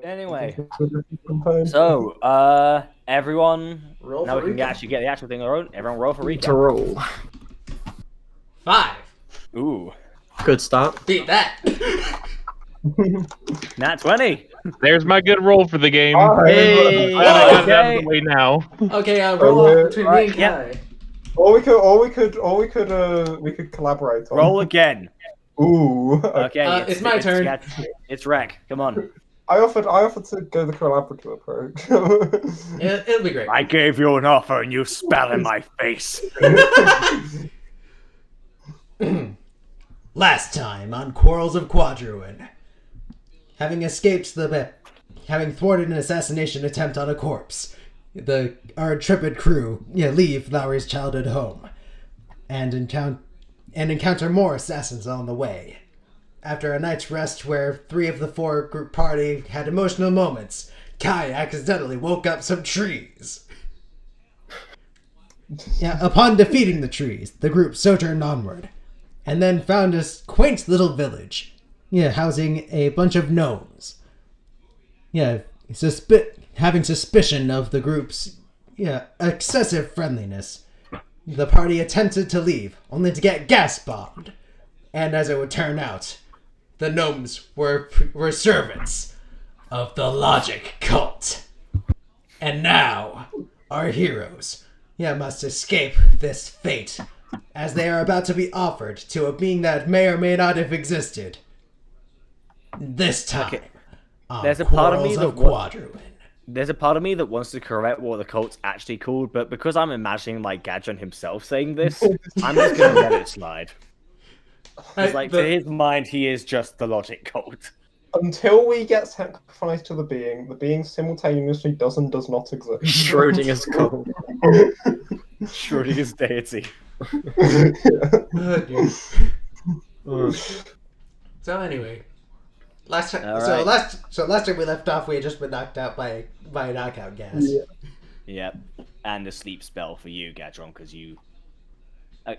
Anyway, Campaign. so everyone. Roll Now for we can recap. actually get the actual thing on. Everyone, roll for To recap. roll. 5. Ooh, Good start. Beat that. nat 20. There's my good roll for the game. Hey, Glad I got it out of okay. the way now. Okay, roll off Okay. between me Alright, and yep. Kai. We could collaborate on. Roll again. Ooh. Okay, It's my turn. It's Rec. Come on. I offered to go the collaborative approach. It'll be great. I gave you an offer and you spat in my face. Last time on Quarrels of Quadruin. Having thwarted an assassination attempt on a corpse, our intrepid crew leave Lowry's childhood home and encounter more assassins on the way. After a night's rest where 3 of the 4 group party had emotional moments, Kai accidentally woke up some trees. Upon defeating the trees, the group sojourned onward, and then found a quaint little village, housing a bunch of gnomes. Having suspicion of the group's excessive friendliness, the party attempted to leave, only to get gas bombed. And as it would turn out, the gnomes were servants of the Logic Cult. And now, our heroes must escape this fate, as they are about to be offered to a being that may or may not have existed. This time, Okay. on There's a part of me Quarrels that Quadruin. There's a part of me that wants to correct what the cult's actually called, but because I'm imagining like Gadron himself saying this, I'm just gonna let it slide. It's like to his mind, he is just the Logic Cult. Until we get sacrificed to the being simultaneously does and does not exist. Schrodinger's cult. Schrodinger's deity. So anyway, last time All right. last time we left off, we had just been knocked out by a knockout gas. Yeah. Yep, and a sleep spell for you, Gadron, because you.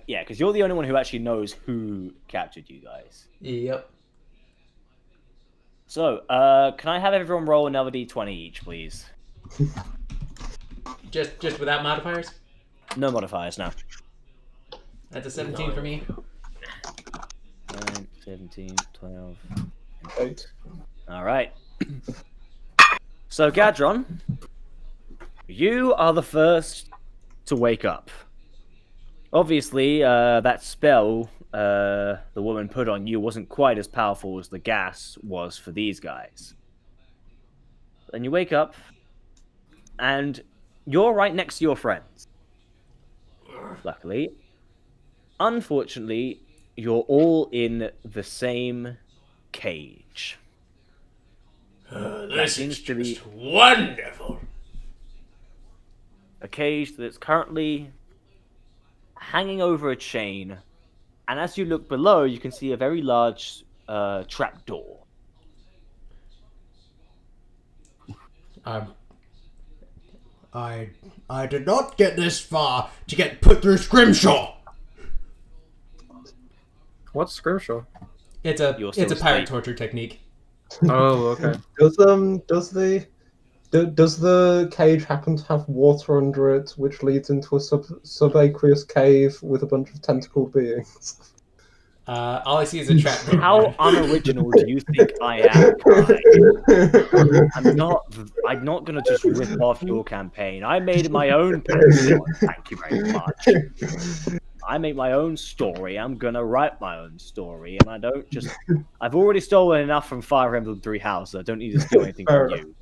Because you're the only one who actually knows who captured you guys. Yep. So, can I have everyone roll another d20 each, please? Just without modifiers. No modifiers now. That's a 17 for me. 9, 17, 12. 8. Alright. So, Gadron, you are the first to wake up. Obviously, that spell the woman put on you wasn't quite as powerful as the gas was for these guys. Then you wake up, and you're right next to your friends. Luckily. Unfortunately, you're all in the same cage. This seems is to be- just wonderful. A cage that's currently hanging over a chain, and as you look below, you can see a very large trap door. I did not get this far to get put through Scrimshaw. What's Scrimshaw? It's You're still a pirate asleep. torture technique. Oh, okay. Does the cage happen to have water under it, which leads into a subaqueous cave with a bunch of tentacled beings? All I see is a trap door. How unoriginal do you think I am, Kai? I'm not gonna just rip off your campaign. I made my own pantheon. Thank you very much. I make my own story. I'm gonna write my own story, and I don't just. I've already stolen enough from Fire Emblem Three Houses. I don't need to steal anything from you.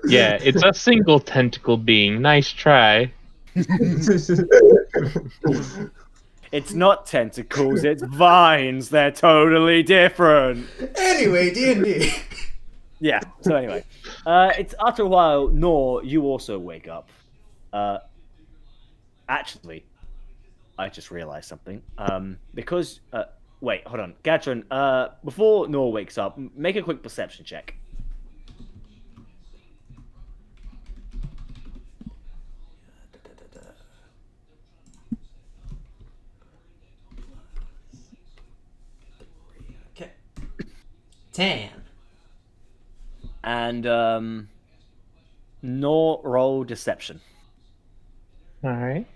Yeah, it's a single tentacle being. Nice try. It's not tentacles. It's vines. They're totally different. Anyway, D&D. Yeah. So anyway, it's after a while. Nor you also wake up. Actually, I just realized something. Because wait, hold on, Gadron. Before Nor wakes up, make a quick perception check. Okay. 10. and nor roll deception. All right.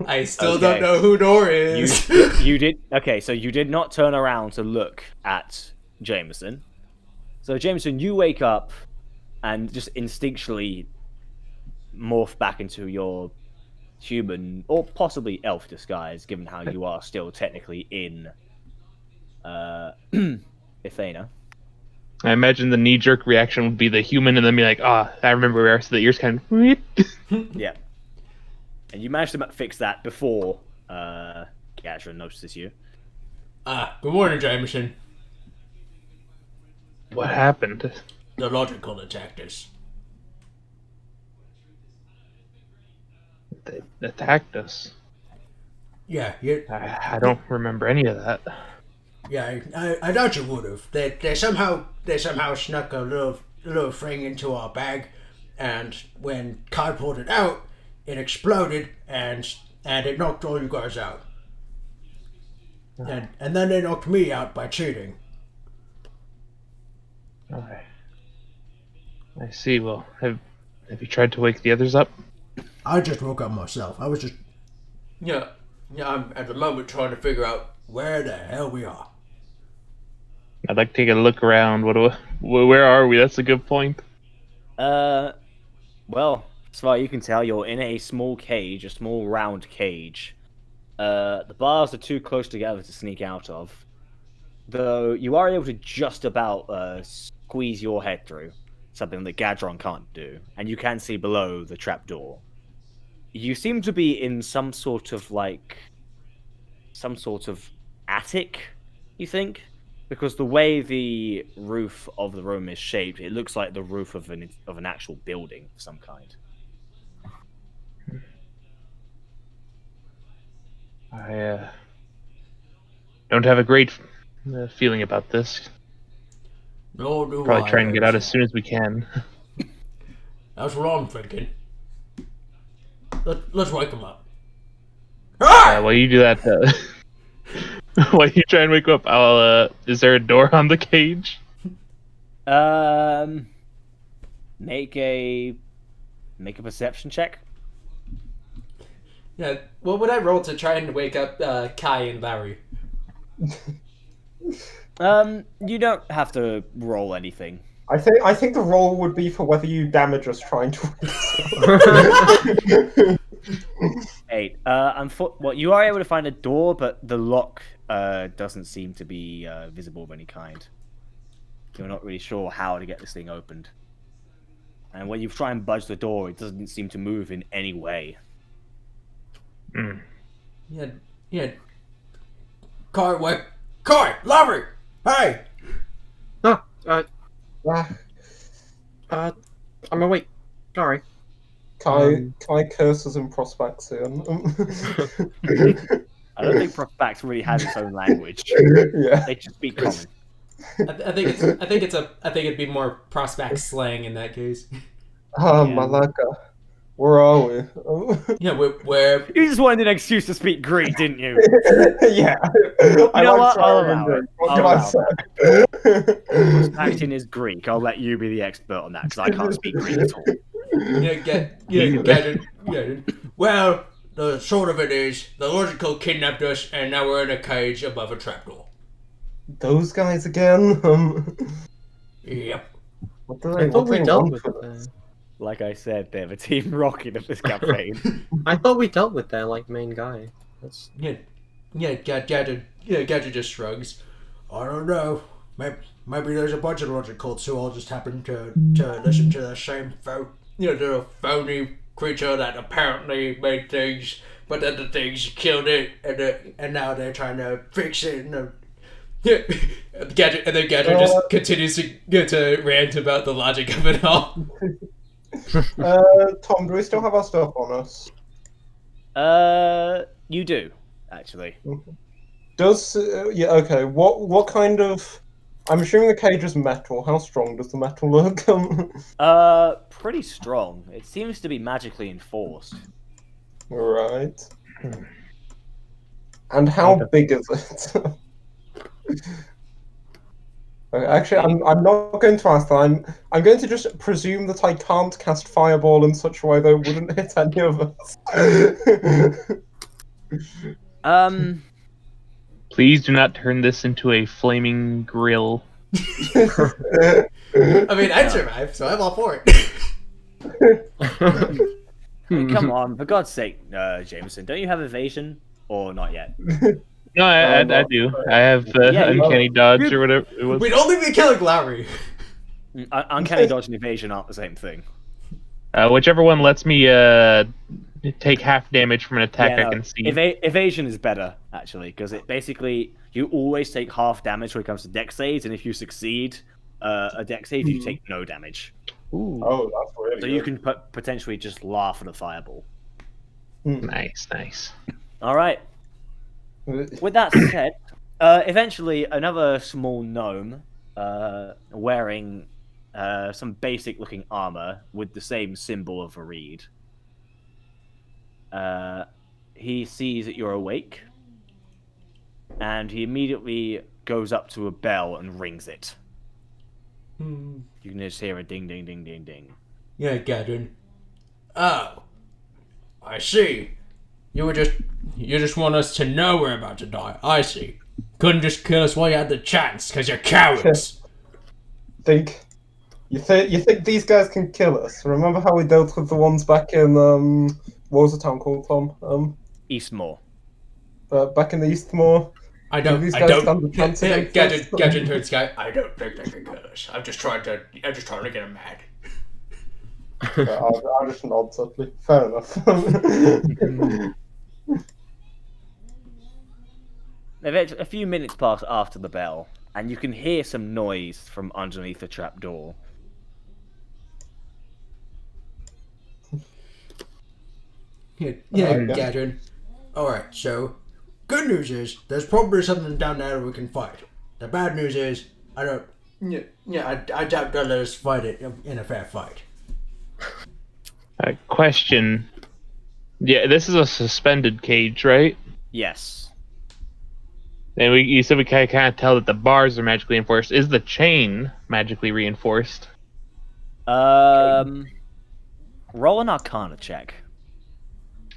I still Okay. don't know who Nor is. You did okay. So you did not turn around to look at Jameson. So Jameson, you wake up and just instinctually morph back into your human or possibly elf disguise, given how you are still technically in Ithana. I imagine the knee-jerk reaction would be the human, and then be like, I remember where. So the ears kind of. Yeah. And you managed to fix that before Gadron notices you. Good morning, Jameson. What happened? The logical attacked us. They attacked us. Yeah, I don't remember any of that. yeah. I thought you would have. They somehow snuck a little thing into our bag, and when Kai pulled it out, it exploded and it knocked all you guys out. And then they knocked me out by cheating. Okay. I see. Well, have you tried to wake the others up? I just woke up myself. I was just yeah. I'm at the moment trying to figure out where the hell we are. I'd like to take a look around. Where are we? That's a good point. Well, as far as you can tell, you're in a small cage, a small round cage. The bars are too close together to sneak out of, though you are able to just about squeeze your head through, something that Gadron can't do, and you can see below the trapdoor. You seem to be in some sort of attic, you think? Because the way the roof of the room is shaped, it looks like the roof of an actual building of some kind. I don't have a great feeling about this. No, do Probably I, try and get out Jameson. as soon as we can. That's what I'm thinking. Let's wake him up. While you do that, while you try and wake up, is there a door on the cage? Make a perception check. Yeah, what would I roll to try and wake up Kai and Larry? You don't have to roll anything. I think the roll would be for whether you damage us trying to. 8. Well, you are able to find a door, but the lock doesn't seem to be visible of any kind. You're not really sure how to get this thing opened. And when you try and budge the door, it doesn't seem to move in any way. Yeah. Kai, Larry! Hey! I'm awake. Sorry. Kai curses in Prospaxian. I don't think Prospect really has its own language. Yeah. They just speak common. I think it'd be more prospect slang in that case. Malaka. Where are we? Yeah, we're You just wanted an excuse to speak Greek, didn't you? Yeah. You know what? I'll swearing in allow Greek. it. What I'll can I allow say? Acting is Greek. I'll let you be the expert on that because I can't speak Greek at all. Gadget. Well, the short of it is, the logical kidnapped us, and now we're in a cage above a trapdoor. Those guys again? Yep. What do I they, thought what do we they dealt want with from it us? there. Like I said, they're the Team Rocket of this campaign. I thought we dealt with their main guy. That's... Gadget just shrugs. I don't know. Maybe there's a bunch of logic cults who all just happen to listen to the same the phony creature that apparently made things, but then the things killed it, and now they're trying to fix it. Gadget just continues to rant about the logic of it all. Tom, do we still have our stuff on us? You do, actually. Does okay. What kind of? I'm assuming the cage is metal. How strong does the metal look? Pretty strong. It seems to be magically enforced. Right. And how Okay. big is it? Actually, I'm not going to ask that. I'm going to just presume that I can't cast Fireball in such a way that it wouldn't hit any of us. Please do not turn this into a flaming grill. I mean, I'd survive, so I'm all for it. I mean, come on, for God's sake, Jameson, don't you have evasion or not yet? No, I do. I have Yeah, you- uncanny dodge or whatever it was. We'd only be killing Lowry. Uncanny dodge and evasion aren't the same thing. Whichever one lets me take half damage from an attack Yeah, I no, can see. evasion is better actually because it basically you always take half damage when it comes to dex saves, and if you succeed a dex save, you take no damage. Ooh, Oh, that's really So you can potentially just laugh at a fireball. nice. All right. With that said, eventually another small gnome, wearing some basic-looking armor with the same symbol of Verid. He sees that you're awake, and he immediately goes up to a bell and rings it. You can just hear a ding, ding, ding, ding, ding. Yeah, Gadrin. Oh, I see. You just want us to know we're about to die. I see. Couldn't just kill us while you had the chance, because you're cowards. You think these guys can kill us? Remember how we dealt with the ones back in what was the town called, Tom? Eastmore. Back in the Eastmore. I Do don't. these I guys don't. stand a chance against us? Gadget turns guy. I don't think they can kill us. I'm just trying to get them mad. I'll just nod subtly. Fair enough. A few minutes pass after the bell, and you can hear some noise from underneath the trapdoor. Yeah, Okay. Gadrin. Alright, so, good news is, there's probably something down there we can fight. The bad news is, I don't... I doubt they'll let us fight it in a fair fight. Question. Yeah, this is a suspended cage, right? Yes. And you said we can kind of tell that the bars are magically reinforced. Is the chain magically reinforced? Roll an Arcana check.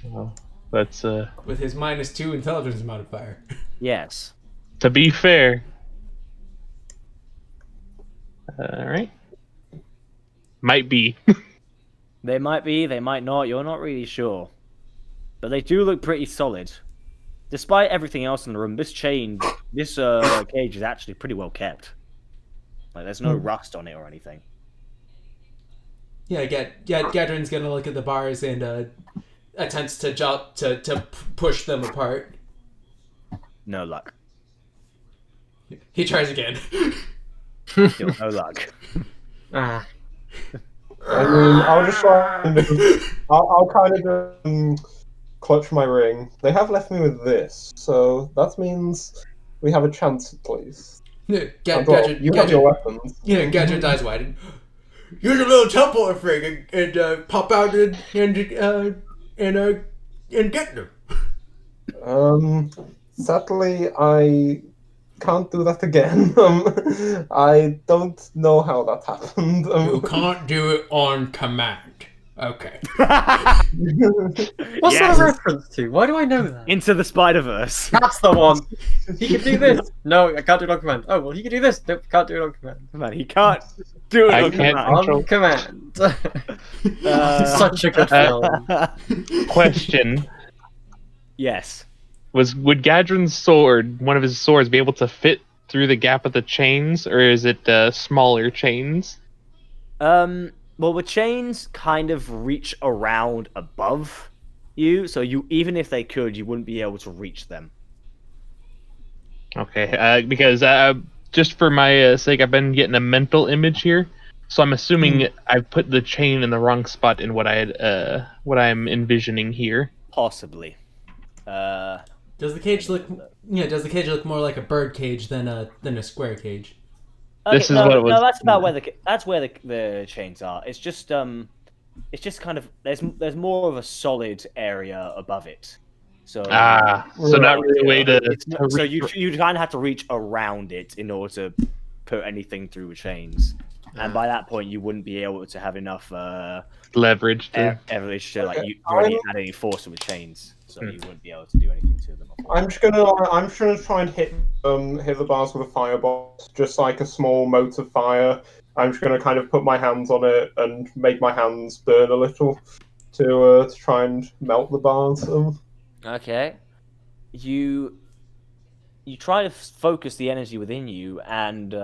Well, that's With his -2 intelligence modifier. Yes. to be fair. All right. Might be. They might be, they might not, you're not really sure. But they do look pretty solid. Despite everything else in the room, this cage is actually pretty well kept. Like, there's no rust on it or anything. Yeah, Gadrin's gonna look at the bars and attempts to push them apart. No luck. He tries again. Still no luck. Ah. I mean, I'll just try and I'll kind of clutch my ring. They have left me with this, so that means we have a chance at least. Gadget, You have your weapons. Yeah, Gadget's eyes widen. Use a little teleport thing and pop out and get them. Sadly, I can't do that again. I don't know how that happened. You can't do it on command. Okay. What's that a reference to? Why do I know that? Into the Spider-Verse. That's the one. He can do this. No, I can't do it on command. Oh well, he can do this. Nope, can't do it on command. Man, he can't do it I on can't command. control- On command. Such a good film. Question. Yes. Would Gadrin's sword, one of his swords, be able to fit through the gap of the chains, or is it smaller chains? Well, the chains kind of reach around above you, so even if they could, you wouldn't be able to reach them. Okay, because just for my sake, I've been getting a mental image here, so I'm assuming I've put the chain in the wrong spot in what I'm envisioning here. Possibly. Does the cage look? Yeah. Does the cage look more like a bird cage than a square cage? Okay, This is what it was- No, that's about where the chains are. It's just kind of there's more of a solid area above it. So So not really a way to. so you kind of have to reach around it in order to put anything through chains, and by that point you wouldn't be able to have enough leverage to. leverage to like Okay, you already had any force with chains, so you wouldn't be able to do anything to them. I'm just gonna try and hit the bars with a firebolt, just like a small mote of fire. I'm just gonna kind of put my hands on it and make my hands burn a little to try and melt the bars. Okay, you try to focus the energy within you, and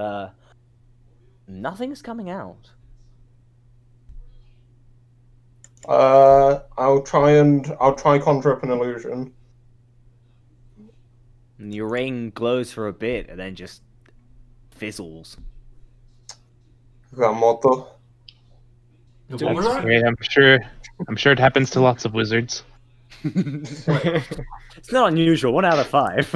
nothing's coming out. I'll try conjure up an illusion. And your ring glows for a bit, and then just fizzles. Gamoto. What was that? Yeah, I'm sure it happens to lots of wizards. It's not unusual. 1 out of 5.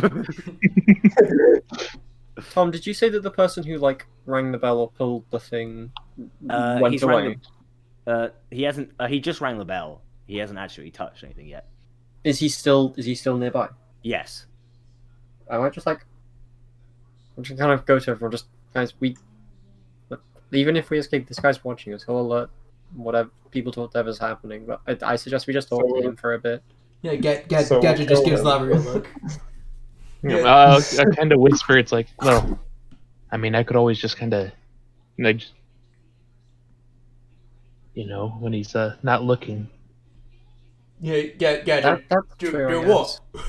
Tom, did you say that the person who like rang the bell or pulled the thing went he's away? He hasn't. He just rang the bell. He hasn't actually touched anything yet. Is he still nearby? Yes. I might just I'm just kind of go to everyone. Just guys, even if we escape, this guy's watching us. He'll alert whatever people to whatever's happening. But I suggest we just talk to him for a bit. Yeah, Gadget just gives Lavery a look. I kind of whisper. It's like, well, I mean, I could always just kind of, when he's not looking. Yeah, Gadget. That's Do true, I what? guess.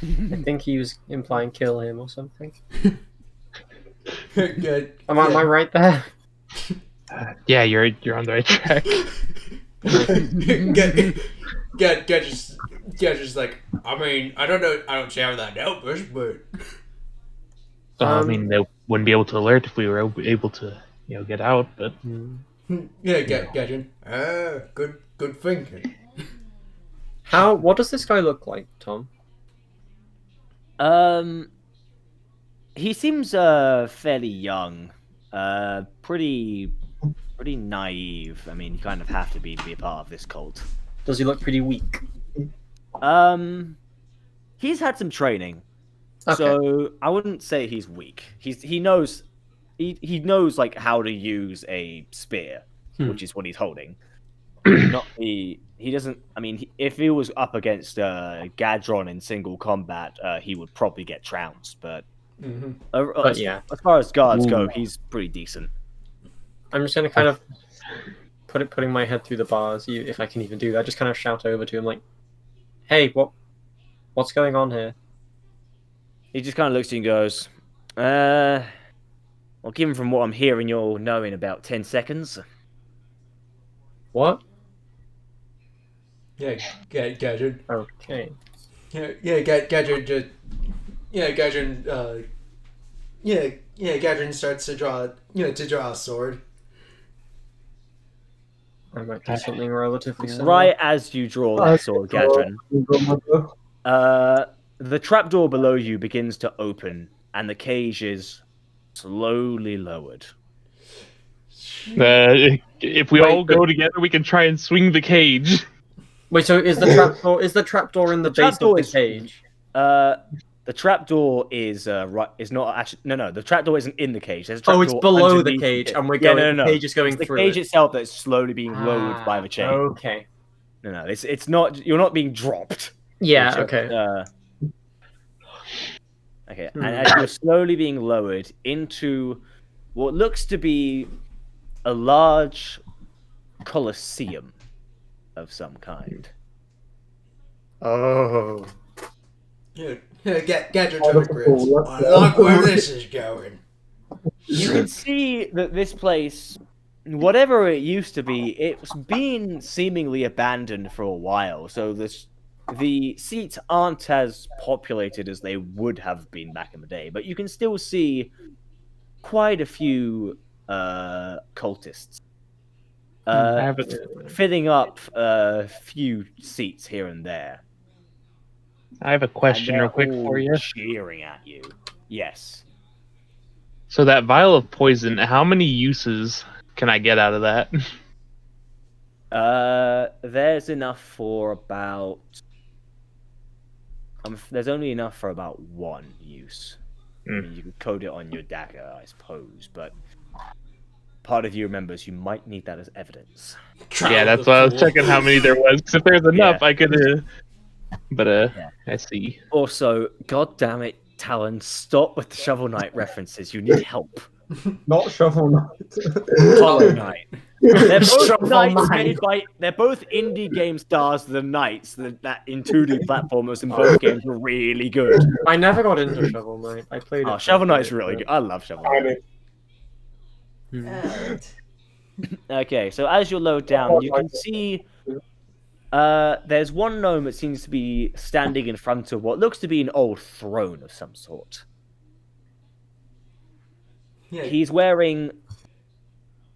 I think he was implying kill him or something. Good. Am I right there? Yeah, you're on the right track. Gadget's like, I mean, I don't know, I don't see how that helped us, but I mean, they wouldn't be able to alert if we were able to, get out. But yeah, Gadget. Good thinking. What does this guy look like, Tom? He seems fairly young. Pretty naive. I mean, you kind of have to be a part of this cult. Does he look pretty weak? He's had some training, Okay. so I wouldn't say he's weak. He knows like how to use a spear, which is what he's holding. He doesn't. I mean, if he was up against Gadron in single combat, he would probably get trounced. But, Yeah, as far as guards go, he's pretty decent. I'm just gonna kind of putting my head through the bars, if I can even do that. Just kind of shout over to him like, "Hey, what's going on here?" He just kind of looks at you and goes, well, given from what I'm hearing, you'll know in about 10 seconds. What? Yeah, Gadget. Okay. Gadget just. Yeah, Gadget. Gadget starts to draw. A sword. I might do something relatively similar. Right as you draw that sword, Gadron, the trapdoor below you begins to open, and the cage is slowly lowered. If we all go together, we can try and swing the cage. Wait, so is the trapdoor in the base of the cage? The trapdoor is not actually no. The trapdoor isn't in the cage. There's a trapdoor It's below the underneath cage, it. and we're going. No. The cage is going It's through the cage it. itself that's slowly being lowered by the chain. Okay. No, it's not. You're not being dropped. Yeah. It's just, Okay. Okay, and as you're slowly being lowered into what looks to be a large coliseum of some kind. Oh. Yeah, Gadget to the grids. I like where this is going. You can see that this place, whatever it used to be, it's been seemingly abandoned for a while. So the seats aren't as populated as they would have been back in the day, but you can still see quite a few cultists filling up a few seats here and there. I have a question real quick for you. Cheering at you. Yes. So that vial of poison, how many uses can I get out of that? There's enough for about There's only enough for about one use. I Mm. mean, you could code it on your dagger, I suppose, but part of you remembers you might need that as evidence. Trial Yeah, of that's the why I was fool. checking how many there was. 'Cause if there's enough, I could. But Yeah. I see. Also, god damn it, Talon, stop with the Shovel Knight references. You need help. Not Shovel Knight. Hollow Knight. They're both Shovel knights Knight. made by. They're both indie game stars. The knights that in 2D platformers in both games were really good. I never got into Shovel Knight. I played it. Oh, for Shovel a Knight's bit, really but- good. I love Shovel I Knight. mean, And Okay, so as you load down, you can see there's one gnome that seems to be standing in front of what looks to be an old throne of some sort. yeah, He's wearing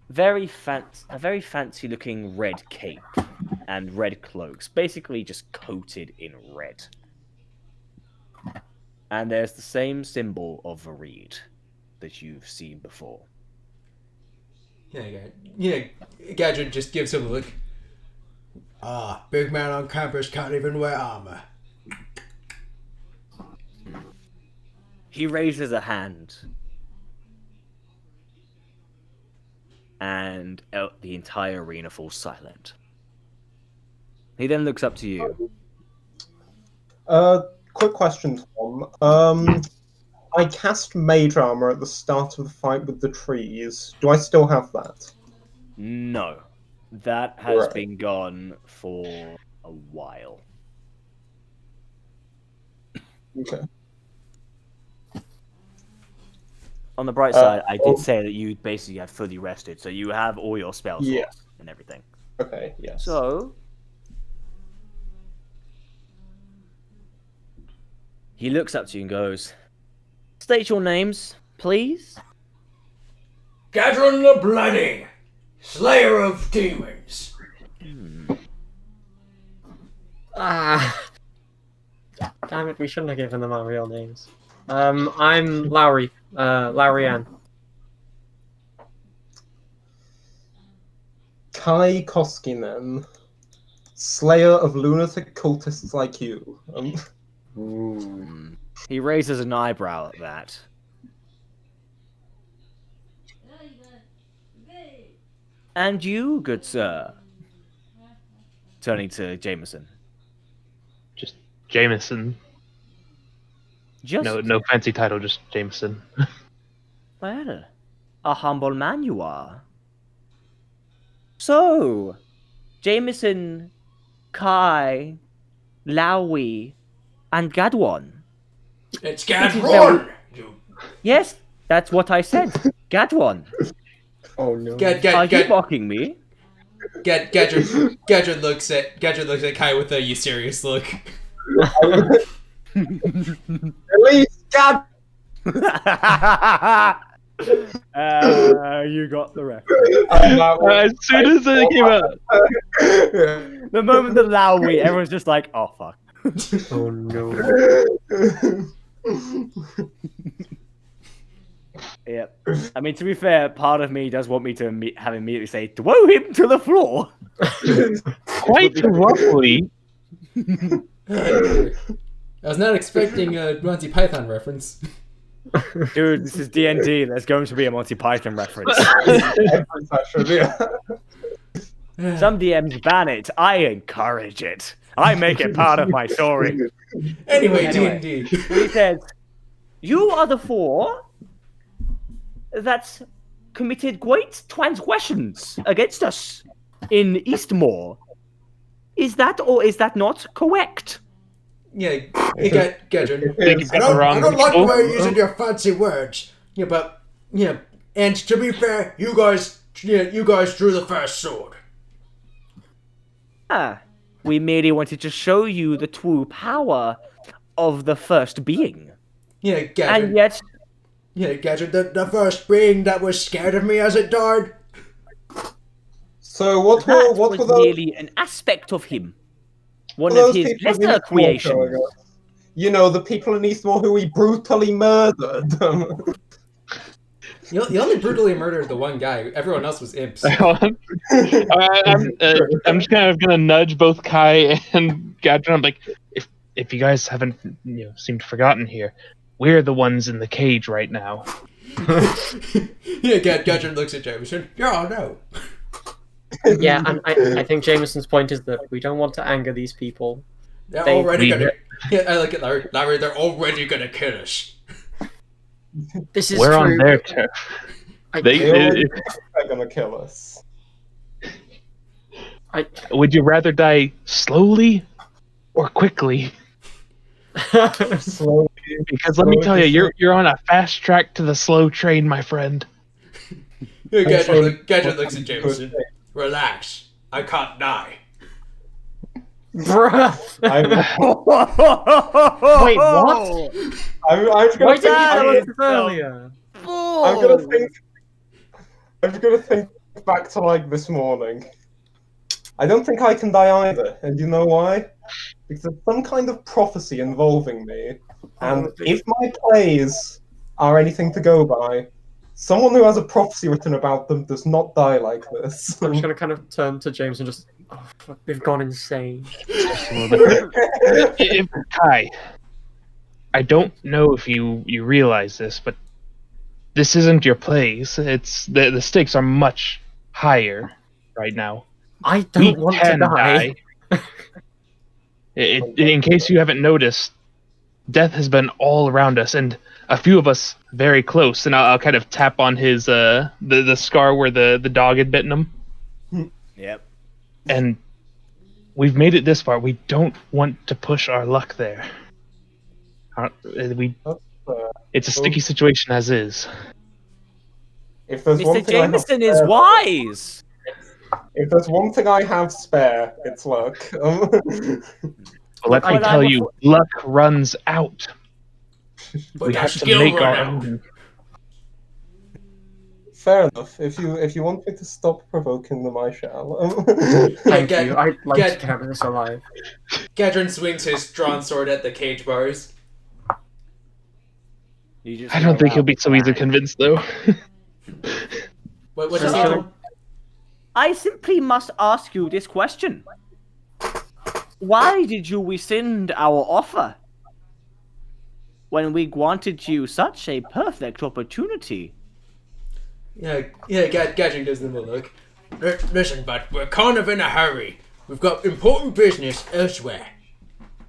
a very fancy looking red cape and red cloaks, basically just coated in red. And there's the same symbol of Verid that you've seen before. Gadget just gives him a look. Ah, big man on campus can't even wear armor. He raises a hand, and the entire arena falls silent. He then looks up to you. quick question, Tom. I cast Mage Armor at the start of the fight with the trees. Do I still have that? No, that has Right. been gone for a while. Okay. On the bright side, I oh. did say that you basically had fully rested, so you have all your spell slots Yeah. and everything. Okay, yes. So he looks up to you and goes, "State your names, please." Quadruin the Bloody, Slayer of Demons. Ah. Damn it, we shouldn't have given them our real names. I'm Lowry. Lowry Ann. Kai Koskinen, Slayer of lunatic cultists like you. He raises an eyebrow at that. And you, good sir? Turning to Jameson. Just Jameson. Just No fancy title, just Jameson. well, a humble man you are. So, Jameson, Kai, Lowy, and Gadwan. It's very- Quadruin. Yes, that's what I said. Gadwan. Oh no. Are you mocking me? Gadget looks at Kai with a "you serious" look. Release God! You got the reference. As soon as it came out, The moment that Lowy, everyone's just like, "Oh fuck." Oh no. Yep. I mean, to be fair, part of me does want me to have immediately say, "Throw him to the floor." quite roughly. I was not expecting a Monty Python reference. Dude, this is D&D. There's going to be a Monty Python reference. Some DMs ban it. I encourage it. I make it part of my story. Anyway, Anyway. D&D. He says, "You are the four that committed great transgressions against us in Eastmore. Is that or is that not correct?" Yeah, you got Gadget. Think you've got the I wrong don't like the people. way you're using your fancy words. Yeah, but yeah, and to be fair, you guys drew the first sword. Ah, we merely wanted to show you the true power of the first being. Yeah, Gadget. And yet, Gadget, the first being that was scared of me as it died. So what that were was those, merely an aspect of him. One were of those his people in lesser Eastmore creations. showing up? You know, the people in Eastmore who we brutally murdered. You only brutally murdered the one guy. Everyone else was imps. I'm just kind of gonna nudge both Kai and Gadron. I'm like, if you guys haven't seemed forgotten here, we're the ones in the cage right now. Yeah, Gadget looks at Jameson. Yeah, I know. Yeah, and I think Jameson's point is that we don't want to anger these people. They're They- already we- gonna. Yeah, I like it, Larry. Larry, they're already gonna kill us. This is We're true. on their turf. I- They're gonna kill us. Would you rather die slowly or quickly? Slowly. Because let me tell you, you're on a fast track to the slow train, my friend. Yeah, slowly- Gadget looks at Jameson. Relax. I can't die. Bruh. Wait, what? I'm Why gonna did you tell us think. this earlier? I'm gonna think. I'm gonna think back to like this morning. I don't think I can die either, and you know why? Because there's some kind of prophecy involving me, and if my plays are anything to go by, someone who has a prophecy written about them does not die like this. I'm just gonna kind of turn to James and just, oh, fuck, we've gone insane. If, Kai, I don't know if you realize this, but this isn't your place. It's the stakes are much higher right now. I We don't want to can die. die. In case you haven't noticed, death has been all around us, and a few of us very close. And I'll kind of tap on his the scar where the dog had bitten him. Yep. And we've made it this far. We don't want to push our luck there. It's a sticky situation as is. If there's one Mr. thing I have Jameson is spare- wise. If there's one thing I have spare, it's luck. But let me But tell I'm you, luck runs out. But We that have to skill make run our out. own. Fair enough. If you want me to stop provoking them, I shall. Thank Gad- you. I'd like Gad- to carry this alive. Gadrin swings his drawn sword at the cage bars. I don't think he'll be so easy to convince, though. What does he So- do? I simply must ask you this question. Why did you rescind our offer when we granted you such a perfect opportunity? Yeah, Gadrin gives them a look. Listen, but we're kind of in a hurry. We've got important business elsewhere.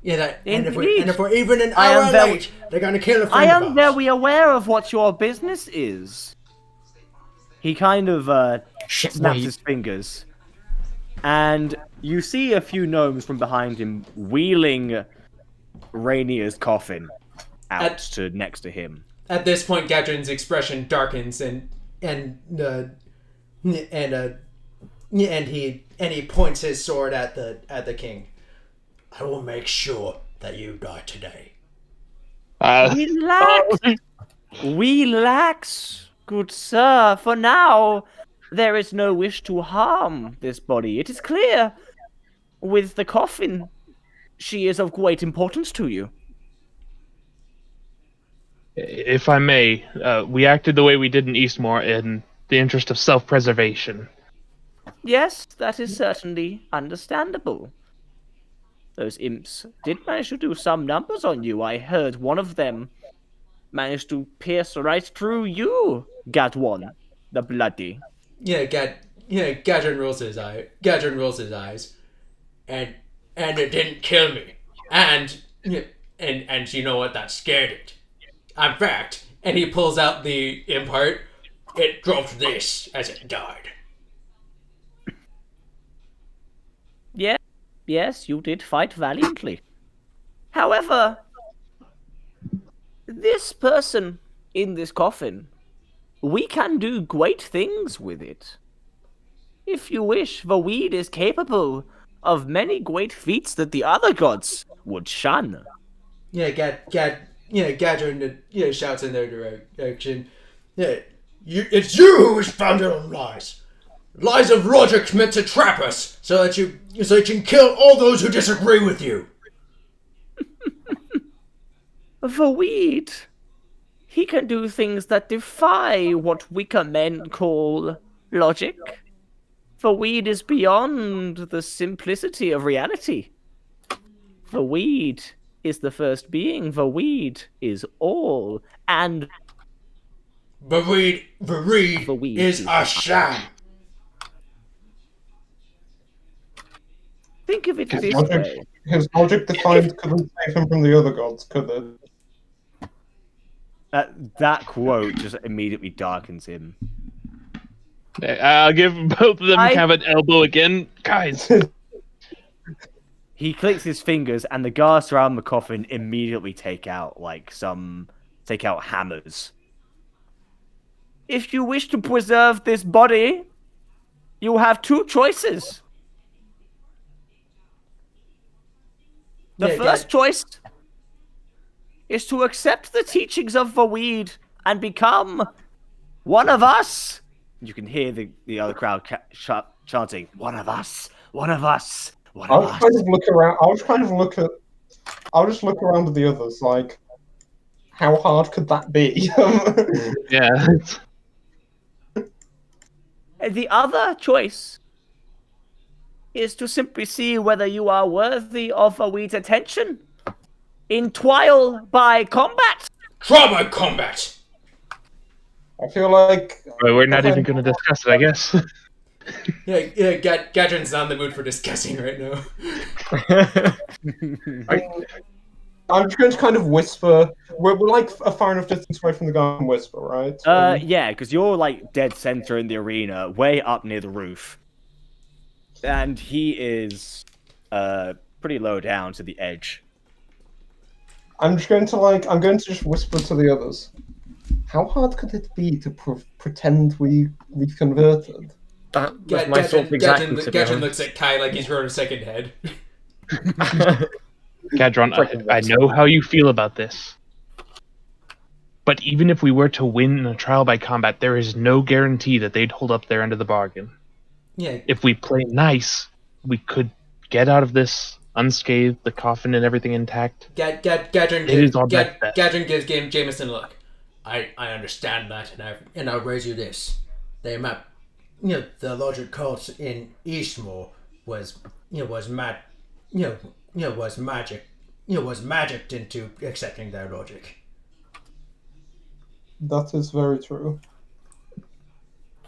Yeah, and if we're even an I am hour very- late, they're gonna kill a I friend am of ours. very aware of what your business is. He kind of Shit, snaps wait. his fingers. And you see a few gnomes from behind him wheeling Rainier's coffin out to next to him. At this point, Gadrin's expression darkens, and he points his sword at the king. I will make sure that you die today. Relax! Relax, good sir. For now, there is no wish to harm this body. It is clear. With the coffin, she is of great importance to you. If I may, we acted the way we did in Eastmore in the interest of self-preservation. Yes, that is certainly understandable. Those imps did manage to do some numbers on you. I heard one of them managed to pierce right through you, Gadwon, the Bloody. Gadrin rolls his eye. Gadrin rolls his eyes, and it didn't kill me. And you know what? That scared it. In fact, and he pulls out the impart. It dropped this as it died. Yes, you did fight valiantly. However, this person in this coffin, we can do great things with it. If you wish, the weed is capable of many great feats that the other gods would shun. Gadrin shouts in their direction. Yeah, it's you who is founded on lies. Lies of logic meant to trap us, so that you can kill all those who disagree with you. The weed, he can do things that defy what weaker men call logic. The weed is beyond the simplicity of reality. The weed is the first being. Verid is all. And Verid Verid is is a sham. think of it His this logic- way. His logic defined couldn't save him from the other gods, could it? That quote just immediately darkens him. I'll give both of them I- kind of an elbow again. Guys, He clicks his fingers, and the guards around the coffin immediately take out hammers. If you wish to preserve this body, you have two choices. The Yeah, first choice is to accept the teachings of Verid and become one of us. You can hear the other crowd chanting, "One of us, one of us, one of I'll us." kind of look around. I'll just look around at the others, like, how hard could that be? yeah. The other choice is to simply see whether you are worthy of Verid's attention in trial by combat. Try my combat. I feel like Well, we're not even going to discuss it, I guess. Yeah, Gadrin's not in the mood for discussing right now. I'm just going to kind of whisper. We're like a far enough distance away from the guy and whisper, right? Yeah, because you're like dead center in the arena, way up near the roof. And he is pretty low down to the edge. I'm going to just whisper to the others. How hard could it be to pretend we've converted? That was my thought exactly. To be Gadrin honest. looks at Kai like he's grown a second head. Gadron, I know how you feel about this. But even if we were to win in a trial by combat, there is no guarantee that they'd hold up their end of the bargain. Yeah. If we play nice, we could get out of this unscathed, the coffin and everything intact. Gadrin It is our best bet. Gadrin gives Jameson a look. I understand that, and I'll raise you this. The logic cult in Eastmore was magicked into accepting their logic. That is very true.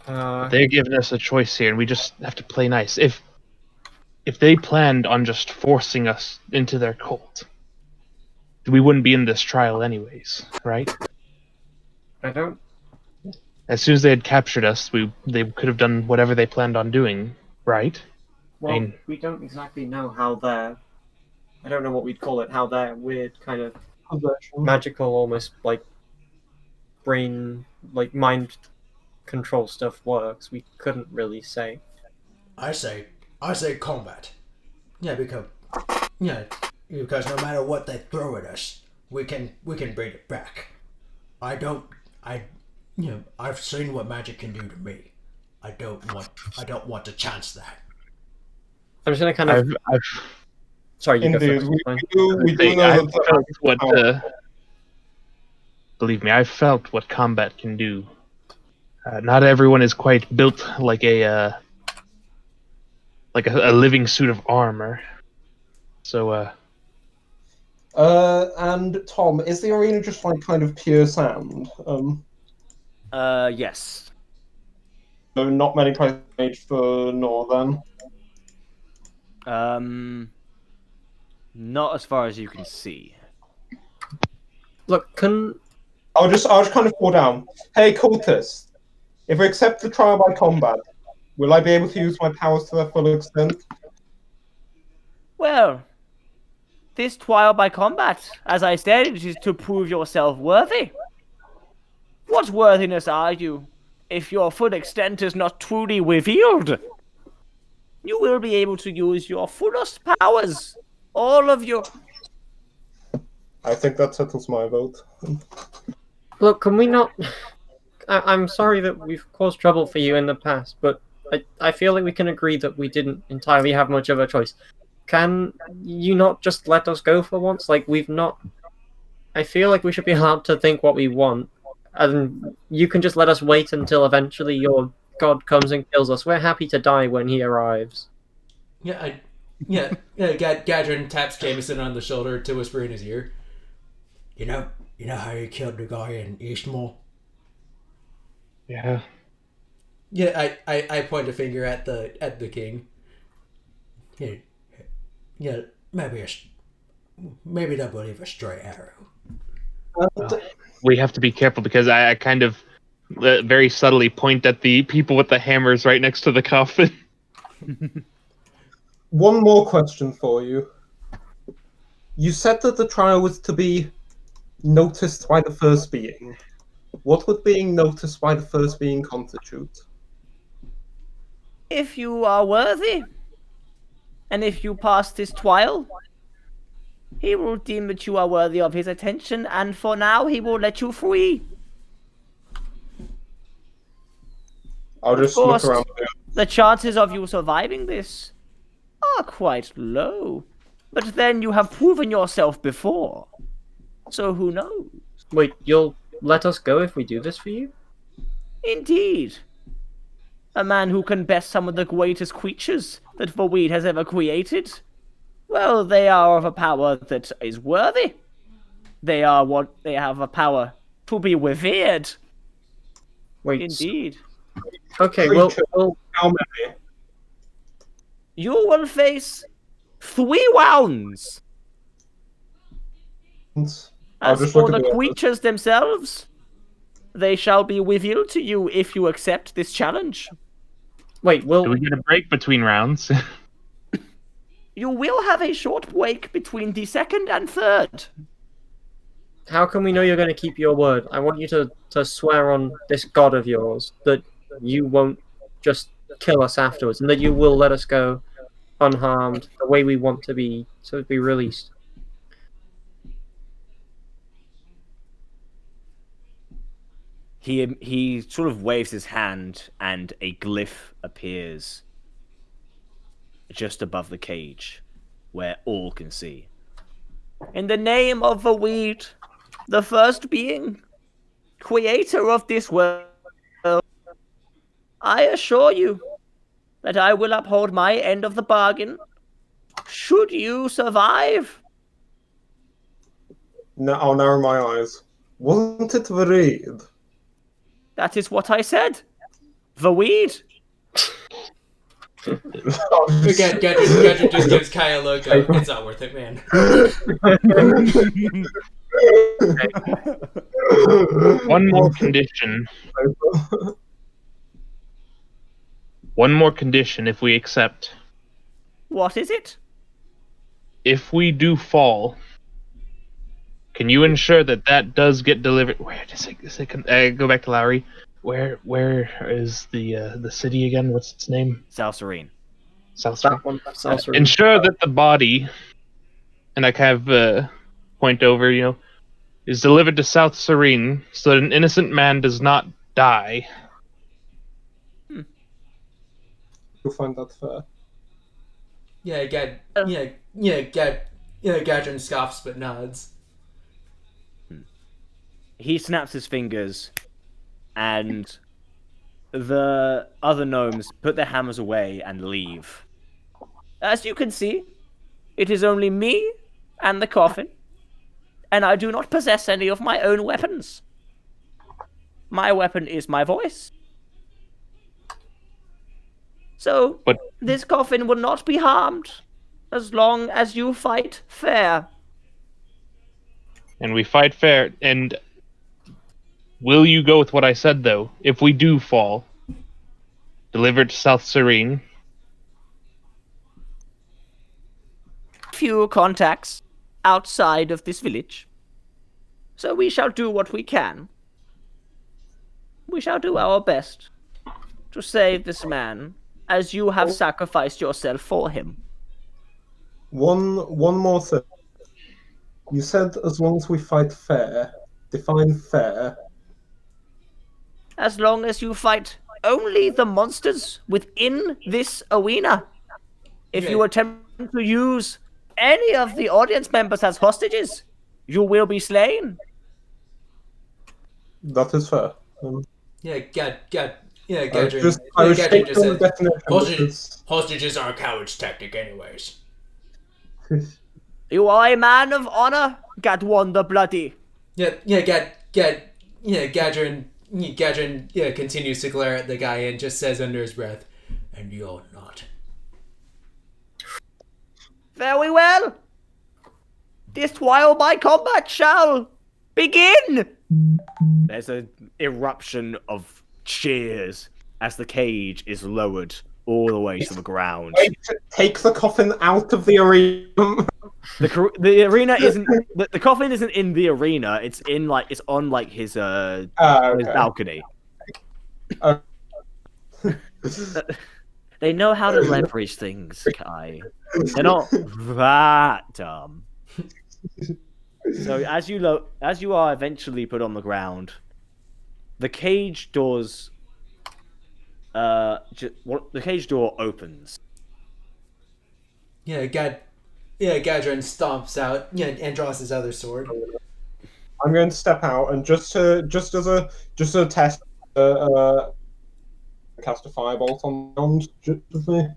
They're giving us a choice here, and we just have to play nice. If they planned on just forcing us into their cult, we wouldn't be in this trial anyways, right? I don't. As soon as they had captured us, they could have done whatever they planned on doing, right? Well, we don't exactly know how their. I don't know what we'd call it. How their weird kind of magical, almost like brain, like mind control stuff works. We couldn't really say. I say combat. Because no matter what they throw at us, we can bring it back. I've seen what magic can do to me. I don't want to chance that. I'm just gonna kind of. Sorry, you go Indeed, first. we do know I've that. felt what. Believe me, I've felt what combat can do. Not everyone is quite built like a living suit of armor. So. And Tom, is the arena just like kind of pure sand? Yes. So not many places made for Northern. Not as far as you can see. Look, I'll just kind of fall down. Hey, cultist, if we accept the trial by combat, will I be able to use my powers to their full extent? Well, this trial by combat, as I said, it is to prove yourself worthy. What worthiness are you if your full extent is not truly revealed? You will be able to use your fullest powers. All of your... I think that settles my vote. Look, can we not? I'm sorry that we've caused trouble for you in the past, but I feel like we can agree that we didn't entirely have much of a choice. Can you not just let us go for once? Like, we've not... I feel like we should be allowed to think what we want, and you can just let us wait until eventually your god comes and kills us. We're happy to die when he arrives. Yeah, Gadrin taps Jameson on the shoulder to whisper in his ear. You know how you killed the guy in Eastmore? Yeah. Yeah, I point a finger at the king. Yeah, maybe that would have a stray arrow. And We have to be careful because I kind of very subtly point at the people with the hammers right next to the coffin. one more question for you. You said that the trial was to be noticed by the first being. What would being noticed by the first being constitute? If you are worthy, and if you pass this trial, he will deem that you are worthy of his attention, and for now he will let you free. I'll Of just look course, around. the chances of you surviving this are quite low. But then you have proven yourself before. So who knows? Wait, you'll let us go if we do this for you? Indeed. A man who can best some of the greatest creatures that Verid has ever created. Well, they are of a power that is worthy. They have a power to be revered. Wait. Indeed. Okay, well, Creature. How many? You will face 3 rounds. I'll As just for look the at the others. creatures themselves, they shall be revealed to you if you accept this challenge. wait, Do will we get a break between rounds? You will have a short break between the second and third. how can we know you're going to keep your word? I want you to swear on this god of yours that you won't just kill us afterwards and that you will let us go unharmed the way we want to be released. He sort of waves his hand and a glyph appears just above the cage where all can see. In the name of Verid, the first being, creator of this world, I assure you that I will uphold my end of the bargain should you survive. No, I'll narrow my eyes. Wasn't it Verid? That is what I said. Verid. Gadget just gives Kai a look of, it's not worth it, man. One more condition. One more condition if we accept. What is it? If we do fall, can you ensure that that does get delivered? Where does it go back to Lowry? Where is the city again? What's its name? South Serene. South. That one, sorcery. Ensure that the body, and I kind of point over, is delivered to South Serene so that an innocent man does not die. You'll find that fair. Gadrin scoffs but nods. He snaps his fingers, and the other gnomes put their hammers away and leave. As you can see, it is only me and the coffin, and I do not possess any of my own weapons. My weapon is my voice. So, But this coffin will not be harmed as long as you fight fair. and we fight fair. And will you go with what I said though? If we do fall, delivered to South Serene. Few contacts outside of this village. So we shall do what we can. We shall do our best to save this man, as you have sacrificed yourself for him. One more thing. You said as long as we fight fair. Define fair. As long as you fight only the monsters within this arena. If you attempt to use any of the audience members as hostages, you will be slain. That is fair. Gadrin. I was Gadrin taking just the says, definition because hostages are a coward's tactic anyways. You are a man of honor, Gadwon the Bloody. Gadrin continues to glare at the guy and just says under his breath, "And you're not." Very well. This trial by combat shall begin. There's an eruption of cheers as the cage is lowered all the way to the ground. Wait, take the coffin out of the arena. The arena isn't the coffin isn't in the arena. It's in his his balcony. They know how to leverage things, Kai. They're not that dumb. So as you are eventually put on the ground, the cage doors. The cage door opens. Gadrin stomps out and draws his other sword. I'm going to step out and just as a test, cast a firebolt on the ground. Just with me.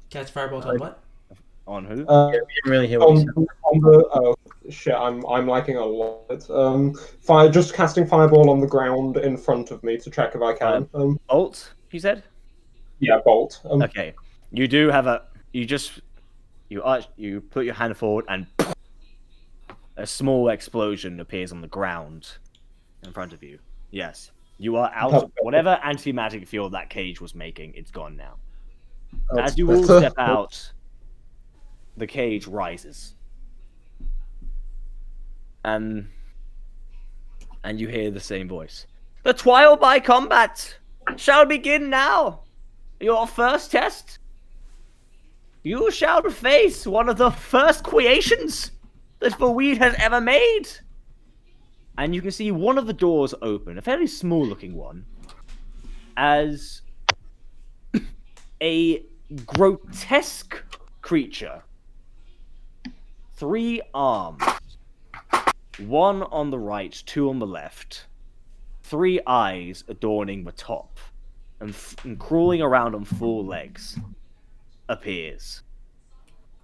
Cast firebolt on what? On who? We didn't really hear what he said. On the oh shit, I'm lagging a lot. Just casting fireball on the ground in front of me to check if I can. Bolt, you said? Yeah, bolt. Okay. You do have you put your hand forward and a small explosion appears on the ground in front of you. Yes. You are out of whatever anti-magic field that cage was making, it's gone now. As you all step out, the cage rises. And you hear the same voice. The trial by combat shall begin now. Your first test. You shall face one of the first creations that Verid has ever made. And you can see one of the doors open, a fairly small looking one, as a grotesque creature. 3 arms. 1 on the right, 2 on the left. 3 eyes adorning the top. And crawling around on 4 legs. Appears.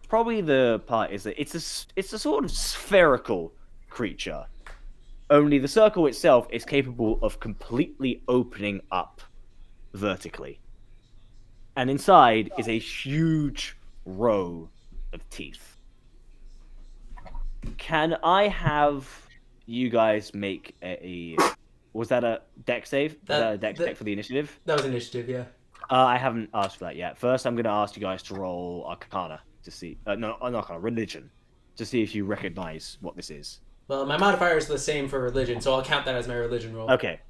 Probably the part is that it's a sort of spherical creature. Only the circle itself is capable of completely opening up vertically. And inside is a huge row of teeth. Can I have you guys make a... Was that a deck save? Was that a deck check for the initiative? That was initiative, yeah. I haven't asked for that yet. First, I'm going to ask you guys to roll Arcana to see... not Arcana, Religion. To see if you recognize what this is. Well, my modifier is the same for religion, so I'll count that as my religion roll. Okay.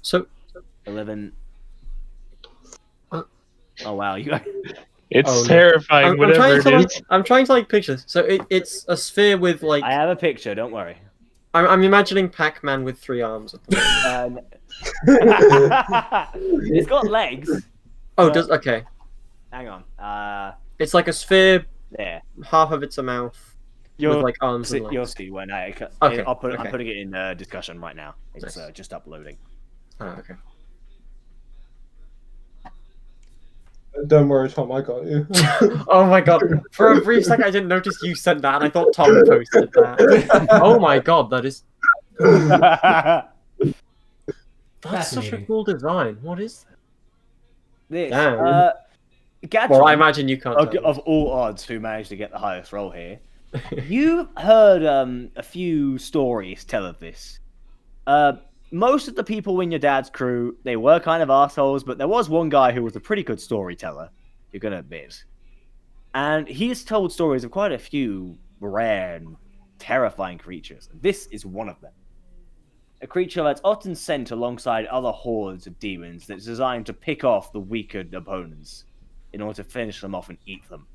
So 11. Oh, wow. You guys... It's terrifying, whatever it is. I'm trying to picture this. So it's a sphere with I have a picture, don't worry. I'm imagining Pac-Man with 3 arms. It's got legs. Oh, okay. Hang on. It's like a sphere. There. Half of it's a mouth. With arms and legs. You'll see when Okay, I'm okay. putting it in discussion right now. It's just uploading. Oh, okay. Don't worry, Tom, I got you. Oh my god. For a brief second, I didn't notice you sent that, and I thought Tom posted that. Oh my god, that is... That's such a cool design. What is that? This. Damn. Gadron, Well, I imagine you can't of all odds, who managed to get the highest roll here. You've heard a few stories tell of this. Most of the people in your dad's crew, they were kind of assholes, but there was one guy who was a pretty good storyteller, you're gonna admit. And he's told stories of quite a few rare and terrifying creatures. This is one of them. A creature that's often sent alongside other hordes of demons that's designed to pick off the weaker opponents in order to finish them off and eat them.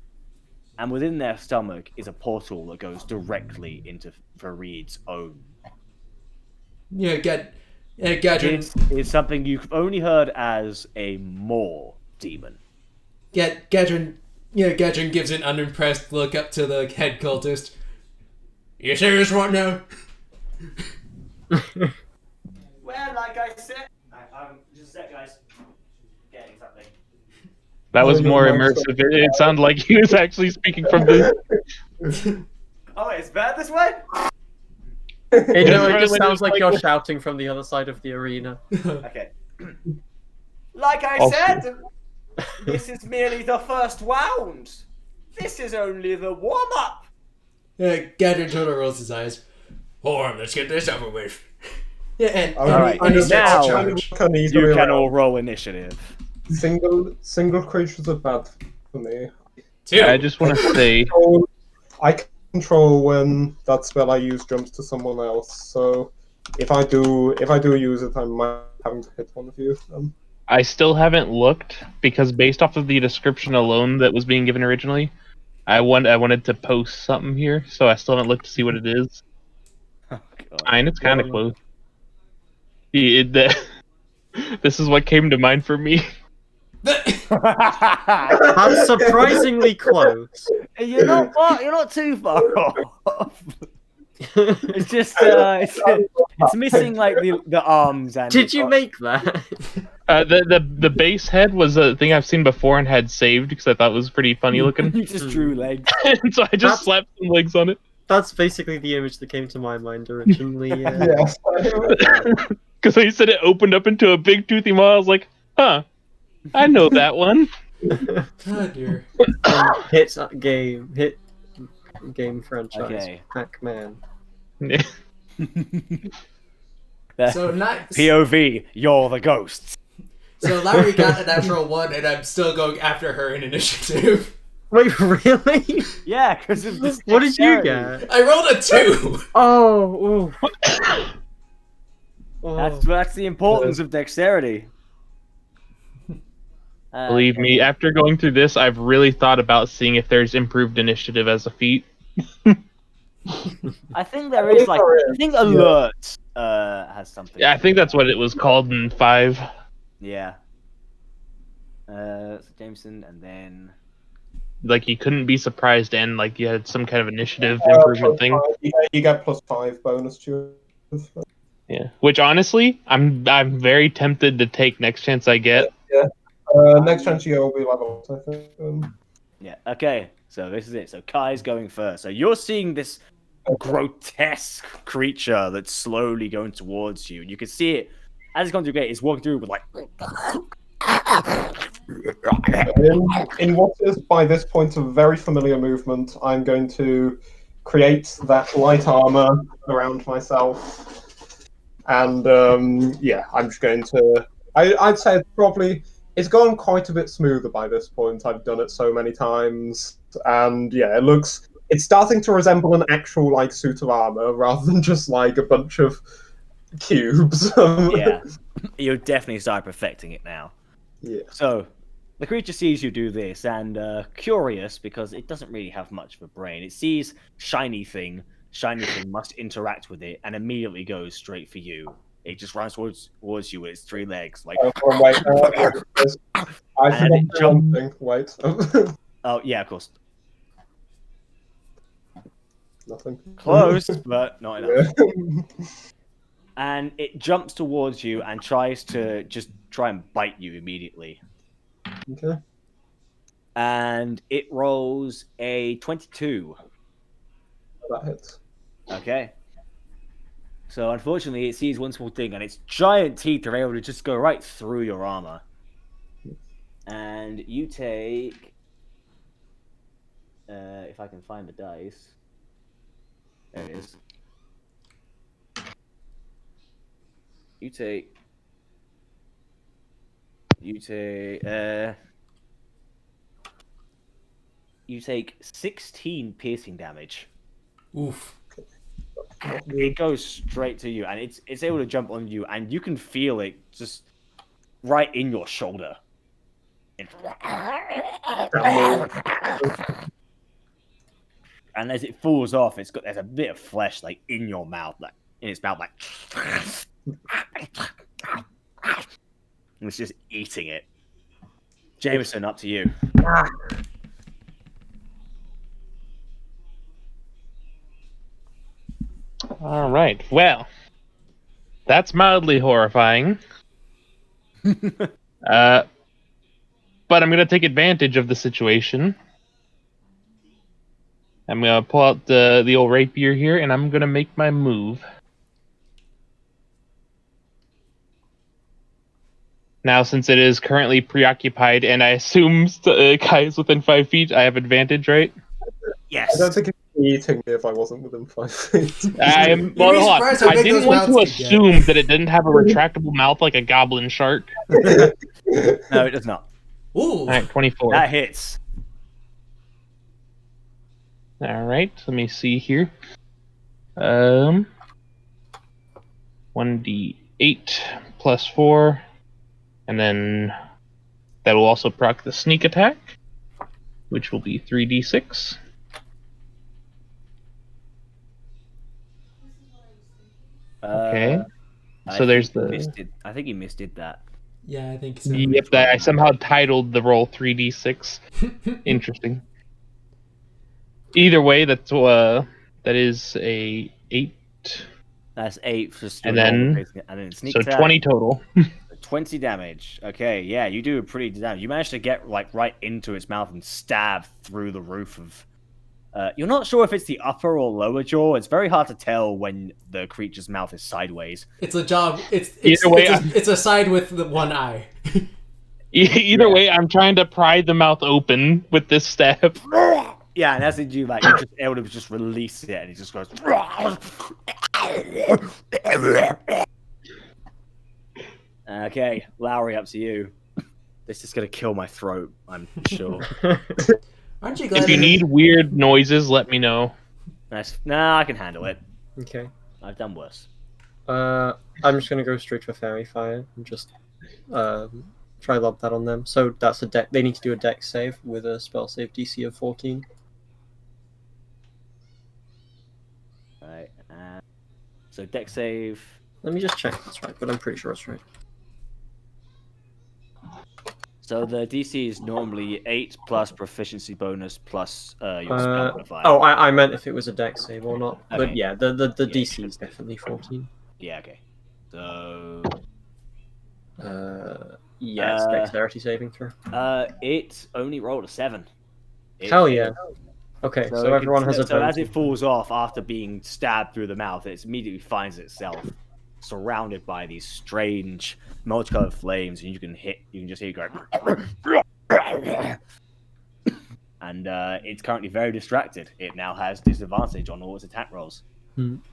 And within their stomach is a portal that goes directly into Verid's own. Gadrin. It's something you've only heard as a Maw demon. Gadrin gives an unimpressed look up to the head cultist. You serious right now? Well, like I said... I'm just a sec, guys. Getting something. That was you're more my immersive. It sounded like he was actually speaking from the. Oh, it's bad this way? It Just just really sounds like like you're this. shouting from the other side of the arena. Okay. Like I Also- said, this is merely the first round. This is only the warm-up. Gadget totally rolls his eyes. Horn, let's get this over with. Yeah, and, All and, right, and he now- starts to kind of charge. look uneasily You can around. all roll initiative. Single creatures are bad for me. Two. I just want to say, I can control when that spell I use jumps to someone else. So if I do use it, I might having to hit one of you. I still haven't looked because based off of the description alone that was being given originally, I wanted to post something here, so I still haven't looked to see what it is. Oh, God. And it's kind of close. This is what came to mind for me. That's surprisingly close. You're not too far off. It's just it's missing like the arms and. Did you make that? The base head was a thing I've seen before and had saved because I thought it was pretty funny looking. You just drew legs. And so I just That's- slapped some legs on it. That's basically the image that came to my mind originally. Yes. Because I said it opened up into a big toothy maw. I was like, huh, I know that one. Oh dear. Hit game franchise. Okay. Pac-Man. So not. POV, you're the ghosts. So Larry got a natural 1, and I'm still going after her in initiative. Wait, really? Yeah, because of this. What did you dexterity. get? I rolled a 2. Oh, That's the importance of dexterity. Believe me, after going through this, I've really thought about seeing if there's improved initiative as a feat. I think there is like I think alert has something. Yeah, I think that's what it was called in 5. Yeah. So Jameson and then Like you couldn't be surprised, and like you had some kind of initiative improvement thing. You get +5 bonus to it. Yeah, which honestly, I'm very tempted to take next chance I get. Next chance you will be level, I think. yeah. Okay. So this is it. So Kai's going first. So you're seeing this grotesque creature that's slowly going towards you. You can see it as it's going through the gate. It's walking through with like. In what is by this point a very familiar movement, I'm going to create that light armor around myself, and yeah, I'm just going to. I'd say it's gone quite a bit smoother by this point. I've done it so many times, and yeah, it's starting to resemble an actual like suit of armor rather than just like a bunch of cubes. Yeah. You definitely start perfecting it now. Yeah. So, the creature sees you do this, and curious, because it doesn't really have much of a brain, it sees shiny thing must interact with it, and immediately goes straight for you. It just runs towards you with its 3 legs, like... Wait, I And it forgot one thing. Wait. Oh, yeah, of course. Nothing. Close, but not enough. Yeah. And it jumps towards you and tries to just try and bite you immediately. Okay. And it rolls a 22. That hits. Okay. So unfortunately, it sees one small thing, and its giant teeth are able to just go right through your armor. And you take... if I can find the dice... There it is. You take 16 piercing damage. Oof. It goes straight to you, and it's able to jump on you, and you can feel it just right in your shoulder. And as it falls off, there's a bit of flesh like in your mouth, like in its mouth, like, and it's just eating it. Jameson, up to you. All right. Well, that's mildly horrifying. But but I'm gonna take advantage of the situation. I'm gonna pull out the old rapier here, and I'm gonna make my move. Now, since it is currently preoccupied, and I assume Kai is within 5 feet, I have advantage, right? Yes. I don't think it'd be eating me if I wasn't within 5 feet. I am. You'd Well, be hold on. surprised how I big didn't those want to mouths can get. assume that it didn't have a retractable mouth like a goblin shark. No, it does not. Ooh. All right, 24. That hits. All right, let me see here. 1d8 plus 4, and then that will also proc the sneak attack, which will be 3d6. Okay. So there's the. I think he misdid that. Yeah, I think so. Yep, I somehow titled the roll 3d6. Interesting. Either way, that is a 8. That's 8 for And then- sneak So attack. 20 total. 20 damage. Okay, yeah, you do a pretty damage. You managed to get like right into its mouth and stab through the roof of. You're not sure if it's the upper or lower jaw. It's very hard to tell when the creature's mouth is sideways. It's a job. It's Either way, it's a side with the one eye. Either way, I'm trying to pry the mouth open with this stab. Yeah, and as you do that, you're just able to just release it, and it just goes. Okay, Lowry, up to you. This is gonna kill my throat, I'm sure. Aren't you glad? If you need weird noises, let me know. Nice. Nah, I can handle it. Okay. I've done worse. I'm just gonna go straight for Fairy Fire and just try lob that on them. So that's a deck. They need to do a dex save with a spell save DC of 14. Right. So deck save. Let me just check if that's right, but I'm pretty sure it's right. So the DC is normally 8 plus proficiency bonus plus your spell modifier. Oh, I meant if it was a dex save or not. Okay. But yeah, the Yeah, DC is definitely 14. Yeah, okay. So Yeah, it's dexterity saving throw. it only rolled a 7. Hell yeah. Okay, so it everyone has so as advantage. it falls off after being stabbed through the mouth, it immediately finds itself surrounded by these strange multicolored flames, and you can just hear it go. And it's currently very distracted. It now has disadvantage on all its attack rolls.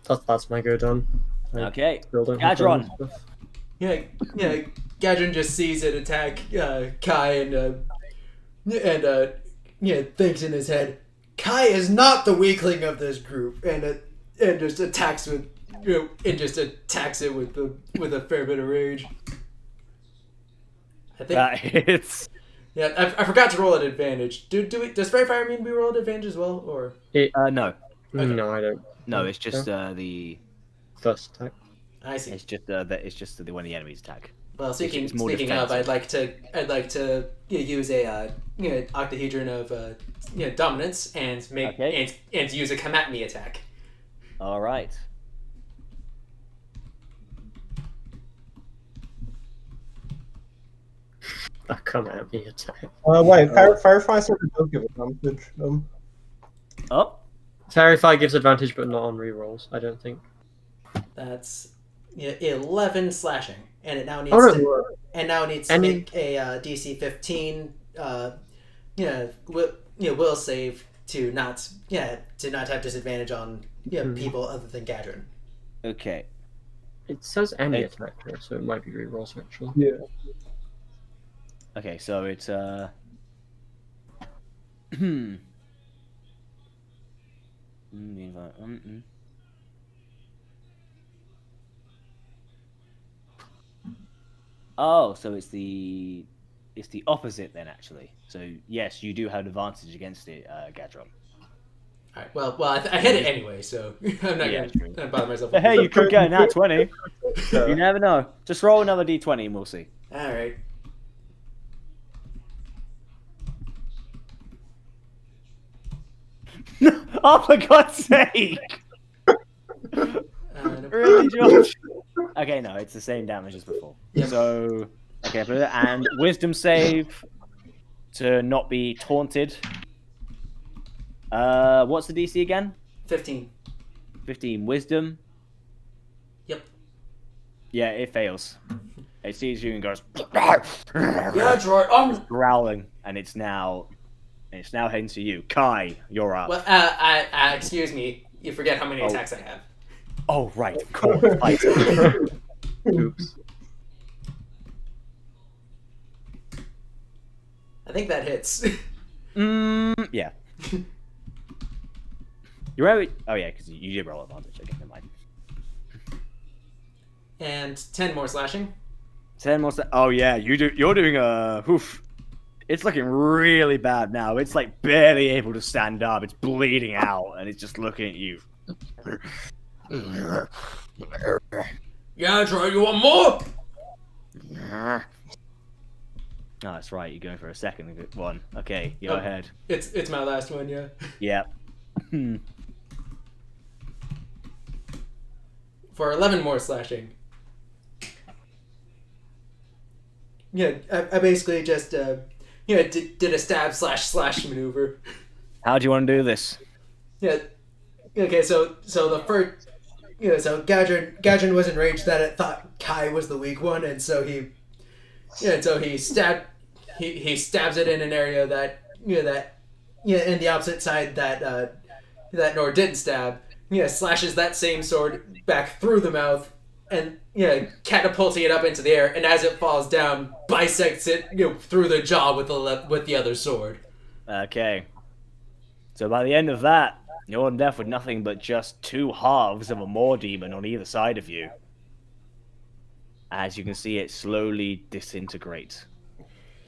That's my go done. I Okay, still don't have Gadron. bonus stuff. Yeah, Gadron just sees it attack Kai and thinks in his head, Kai is not the weakling of this group, and just attacks with it with a fair bit of rage. I think. That hits. Yeah, I forgot to roll at advantage. Does Fairy Fire mean we roll at advantage as well, or? No, No, I don't. no, it's just the. First attack. I see. It's just the when the enemies attack. Well, speaking it's more of, defensive. I'd like to use a octahedron of dominance and make and use a come at me attack. All right. Come at me attack. Wait, Fairy Fire sort of does give advantage. Oh, Fairy Fire gives advantage, but not on rerolls. I don't think. That's 11 slashing, and it now needs to Any- make a DC 15 will save to not have disadvantage on people other than Gadron. okay. It says any Hey. attack here, so it might be rerolls actually. Yeah. Okay, so it's Oh, so it's the opposite then, actually. So yes, you do have advantage against it, Gadron. All right. Well, I hit it anyway, so I'm not Yeah, true. gonna bother myself. But hey, you could get a nat 20. You never know. Just roll another d20 and we'll see. All right. Oh, for God's sake! Really, George? Okay, no, it's the same damage as before. Yep. So, okay, and wisdom save. to not be taunted. What's the DC again? 15. 15. Wisdom. Yep. Yeah, it fails. It sees you and goes Yeah, that's right. growling, and it's now heading to you. Kai, you're up. Well, excuse me. You forget how many attacks I have. Oh, right, of course. Fight. Oops. I think that hits. Yeah. You're right. Oh yeah, because you did roll advantage. Okay, never mind. And 10 more slashing. 10 more. Oh yeah, you're doing a. Oof. It's looking really bad now. It's like barely able to stand up. It's bleeding out, and it's just looking at you. Yeah, that's right. You want more? Oh, that's right. You're going for a second one. Okay, go ahead. It's my last one, yeah. Yep. For 11 more slashing. Yeah, I basically just did a stab slash maneuver. How do you want to do this? Yeah. Okay, so the first, so Gadrin was enraged that it thought Kai was the weak one, and so he stabs it in an area that in the opposite side that Nor didn't stab. Slashes that same sword back through the mouth, and catapulting it up into the air, and as it falls down, bisects it through the jaw with the other sword. Okay. So by the end of that, you're left with nothing but just two halves of a Maw demon on either side of you. As you can see it slowly disintegrate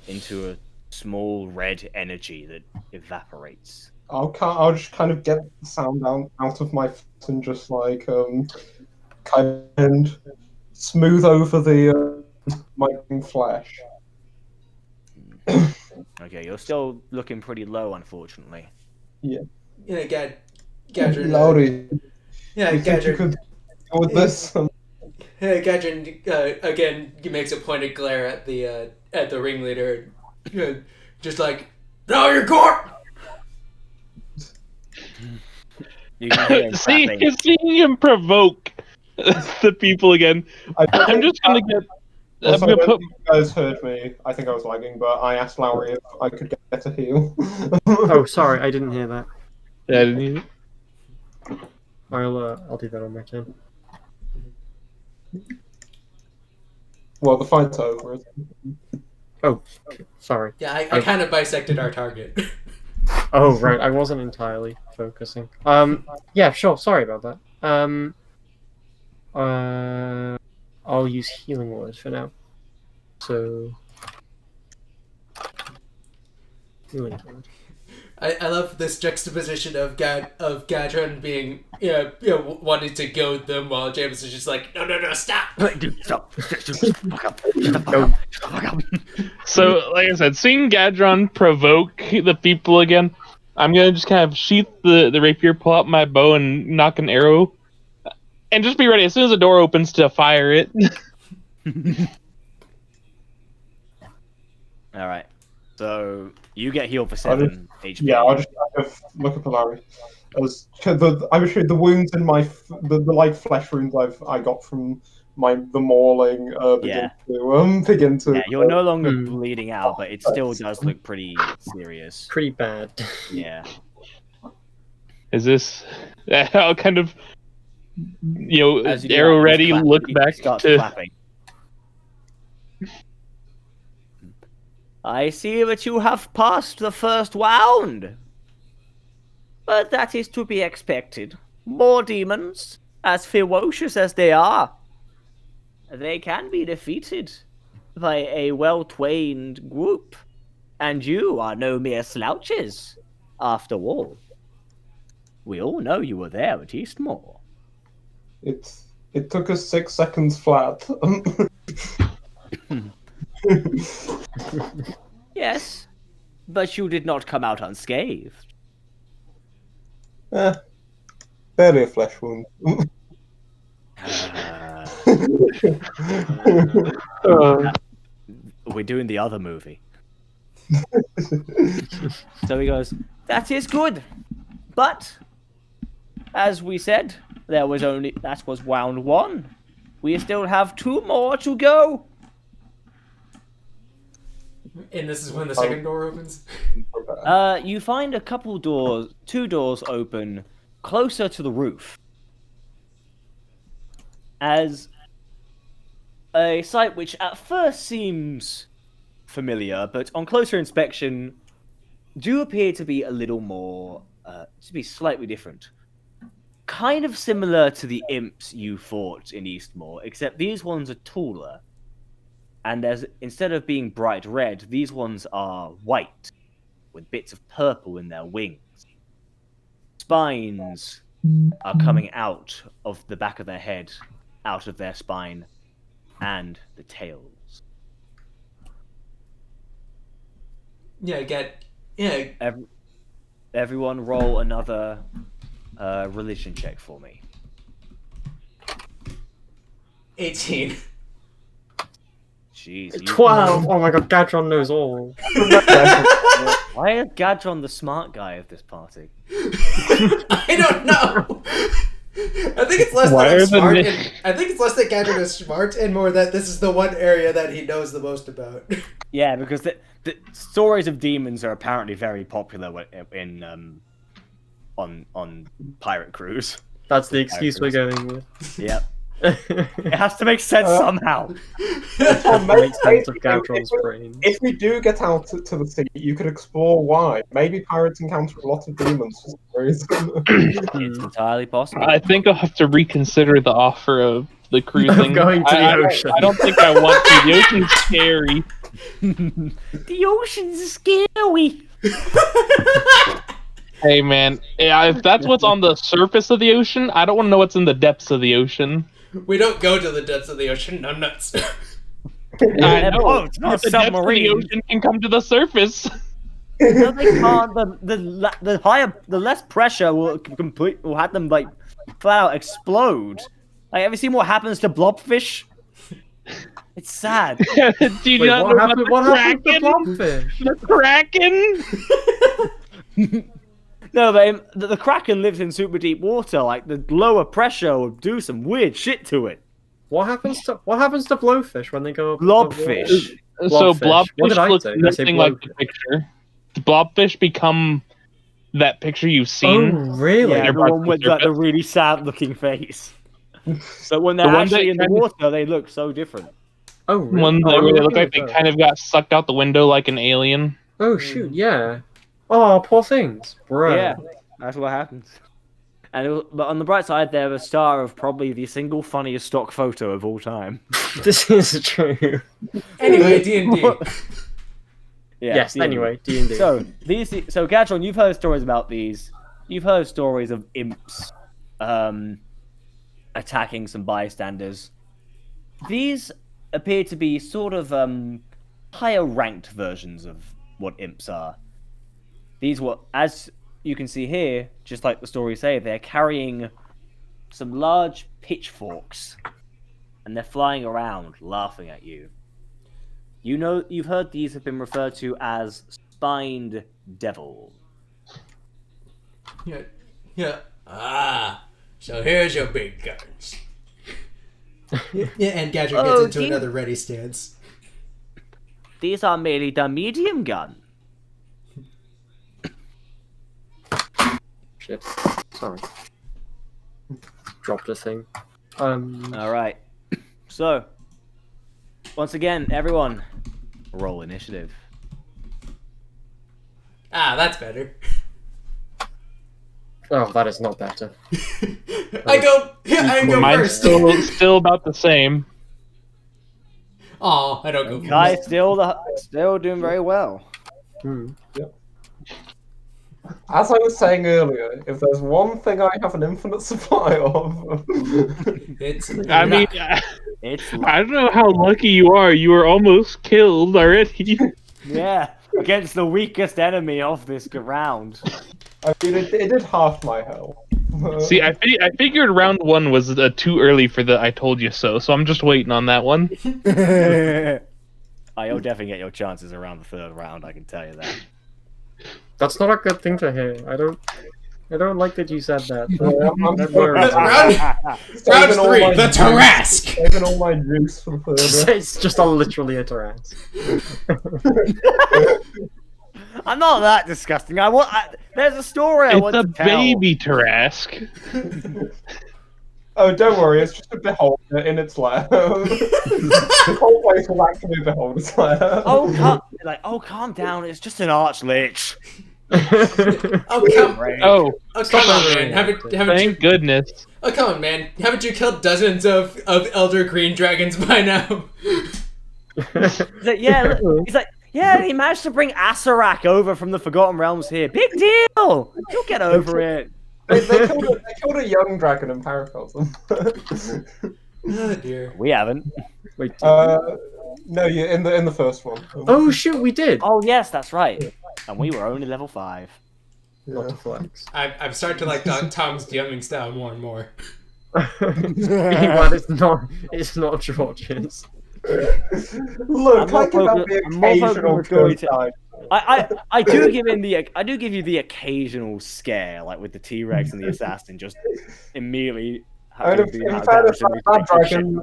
into a small red energy that evaporates. I'll just kind of get the sound out of my foot and just like kind of smooth over the my flesh. Okay, you're still looking pretty low, unfortunately. Yeah. Gadrin. Lowry, Yeah, you think you Gadrin. could deal with this? Gadrin again makes a pointed glare at the ringleader, just like, now you're caught. You can hear him clapping. Seeing him provoke the people again, I'm just gonna get. I'm Also, I gonna don't put. think you guys heard me. I think I was lagging, but I asked Lowry if I could get a heal. Oh, sorry, I didn't hear that. Yeah, I didn't hear it. I'll do that on my turn. Well, the fight's over. Oh, sorry. Yeah, I kind of bisected our target. Oh, right, I wasn't entirely focusing. Yeah, sure, sorry about that. I'll use healing words for now. So... Healing word. I love this juxtaposition of Gadron being wanting to goad them while James is just like, no, stop. Dude, stop. Shut the fuck up. Shut the fuck up. Shut the fuck up. So, like I said, seeing Gadron provoke the people again, I'm gonna just kind of sheath the rapier, pull out my bow, and knock an arrow, and just be ready as soon as the door opens to fire it. All right. So you get healed for 7 HP. Yeah, I'll just kind of look at Lowry. I was showing the wounds in my the like flesh wounds I got from the mauling begin to Yeah, you're no longer bleeding out, but it still does look pretty serious. Pretty bad. Yeah. Is this? I'll kind of, As you do arrow that, ready, clap- look he back starts to. clapping. I see that you have passed the first round. But that is to be expected. More demons, as ferocious as they are, they can be defeated by a well-trained group. And you are no mere slouches, after all. We all know you were there at Eastmore. It took us 6 seconds flat. Yes, but you did not come out unscathed. Barely a flesh wound. We're doing the other movie. So he goes, that is good. But, as we said, that was round 1. We still have 2 more to go. And this is when the second door opens. You find a couple doors, 2 doors open closer to the roof. As a sight which at first seems familiar, but on closer inspection do appear to be a little more, to be slightly different. Kind of similar to the imps you fought in Eastmore, except these ones are taller. And instead of being bright red, these ones are white, with bits of purple in their wings. Spines are coming out of the back of their head, out of their spine, and the tails. Everyone roll another religion check for me. 18. Jeez. 12! Oh my god, Gadron knows all. Why is Gadron the smart guy of this party? I don't know. I think it's less Why that I'm are the smart. ni- I think it's less that Gadron is smart and more that this is the one area that he knows the most about. Yeah, because the stories of demons are apparently very popular in on pirate crews. That's the excuse we're going with. Yep. It has to make sense somehow. Makes sense of Gadron's brain. If we do get out to the sea, you could explore why. Maybe pirates encounter a lot of demons for some reason. It's entirely possible. I think I'll have to reconsider the offer of the cruising. Going to the I ocean. I don't think I want to. The ocean's scary. The ocean's scary. Hey man, yeah, if that's what's on the surface of the ocean, I don't want to know what's in the depths of the ocean. We don't go to the depths of the ocean, no nuts. I know. Oh, it's not But the depths of the submarine. ocean can come to the surface. No, they can't. The higher, the less pressure will have them like flat out explode. Like, have you seen what happens to blobfish? It's sad. Do you Wait, not what know happened, about what happened to the Blobfish? The Kraken? No, but the Kraken lives in super deep water. Like, the lower pressure will do some weird shit to it. What happens to blowfish when they go up? Blobfish. So Blobfish. What did I blobfish look say? Did I say nothing like the blowfish? picture. The blobfish become that picture you've Oh, seen. really? Yeah, They're the brought one to with the like, the surface. really sad-looking face. So when they're The one that actually in the kind of- water, they look so different. Oh, really? One Oh, that I'm where they looking look like at they that. kind of got sucked out the window like an alien. Oh, shoot, yeah. Oh, poor things. Bruh. Yeah, that's what happens. But on the bright side, they're the star of probably the single funniest stock photo of all time. This is true. Anyway, D&D. Yeah, Yes, D&D. anyway, D&D. So Gadron, you've heard stories about these. You've heard stories of imps attacking some bystanders. These appear to be sort of higher ranked versions of what imps are. These were, as you can see here, just like the stories say, they're carrying some large pitchforks, and they're flying around, laughing at you. You know, you've heard these have been referred to as spined devils. Yeah. Ah, so here's your big guns. Yeah, and Gadget gets Oh, into dear. another ready stance. These are merely the medium gun. Shit. Sorry. Dropped a thing. All right. So, once again, everyone, roll initiative. Ah, that's better. Oh, that is not better. I go Mine's first. still about the same. Aw, I don't go first. Kai still doing very well. As I was saying earlier, if there's one thing I have an infinite supply of, It's I mean, It's I don't know how lucky you are. You were almost killed already. yeah, against the weakest enemy of this round. I mean, it did half my health. See, I figured round 1 was too early for the "I told you so," so I'm just waiting on that one. You'll definitely get your chances around the third round. I can tell you that. That's not a good thing to hear. I don't like that you said that. I'm That worries me. Round saving all 3, my the juice- Tarrasque! Saving all my juice for the third. It's just literally a Tarrasque. I'm not that disgusting. There's a story I It's want a to tell. baby Tarrasque. Oh, don't worry, it's just a beholder in its lair. The whole place will actually be a beholder's lair. Calm down. It's just an archlich. Oh, come, Oh, come on, man. Haven't you? thank goodness. Oh, come on, man. Haven't you killed dozens of Elder Green Dragons by now? He's like, yeah, he managed to bring Asarak over from the Forgotten Realms here. Big deal. You'll get over it. They killed a young dragon and paracosm. Oh dear. We haven't. Wait. No, you in the first one. Oh shoot, we did. Oh yes, that's right. And we were only level 5. Not to flex. I'm starting to like Tom's DMing style more and more. But it's not George's. Look, I give out the occasional good time. I do give you the occasional scare, like with the T-Rex and the assassin, just immediately. In fairness, that dragon,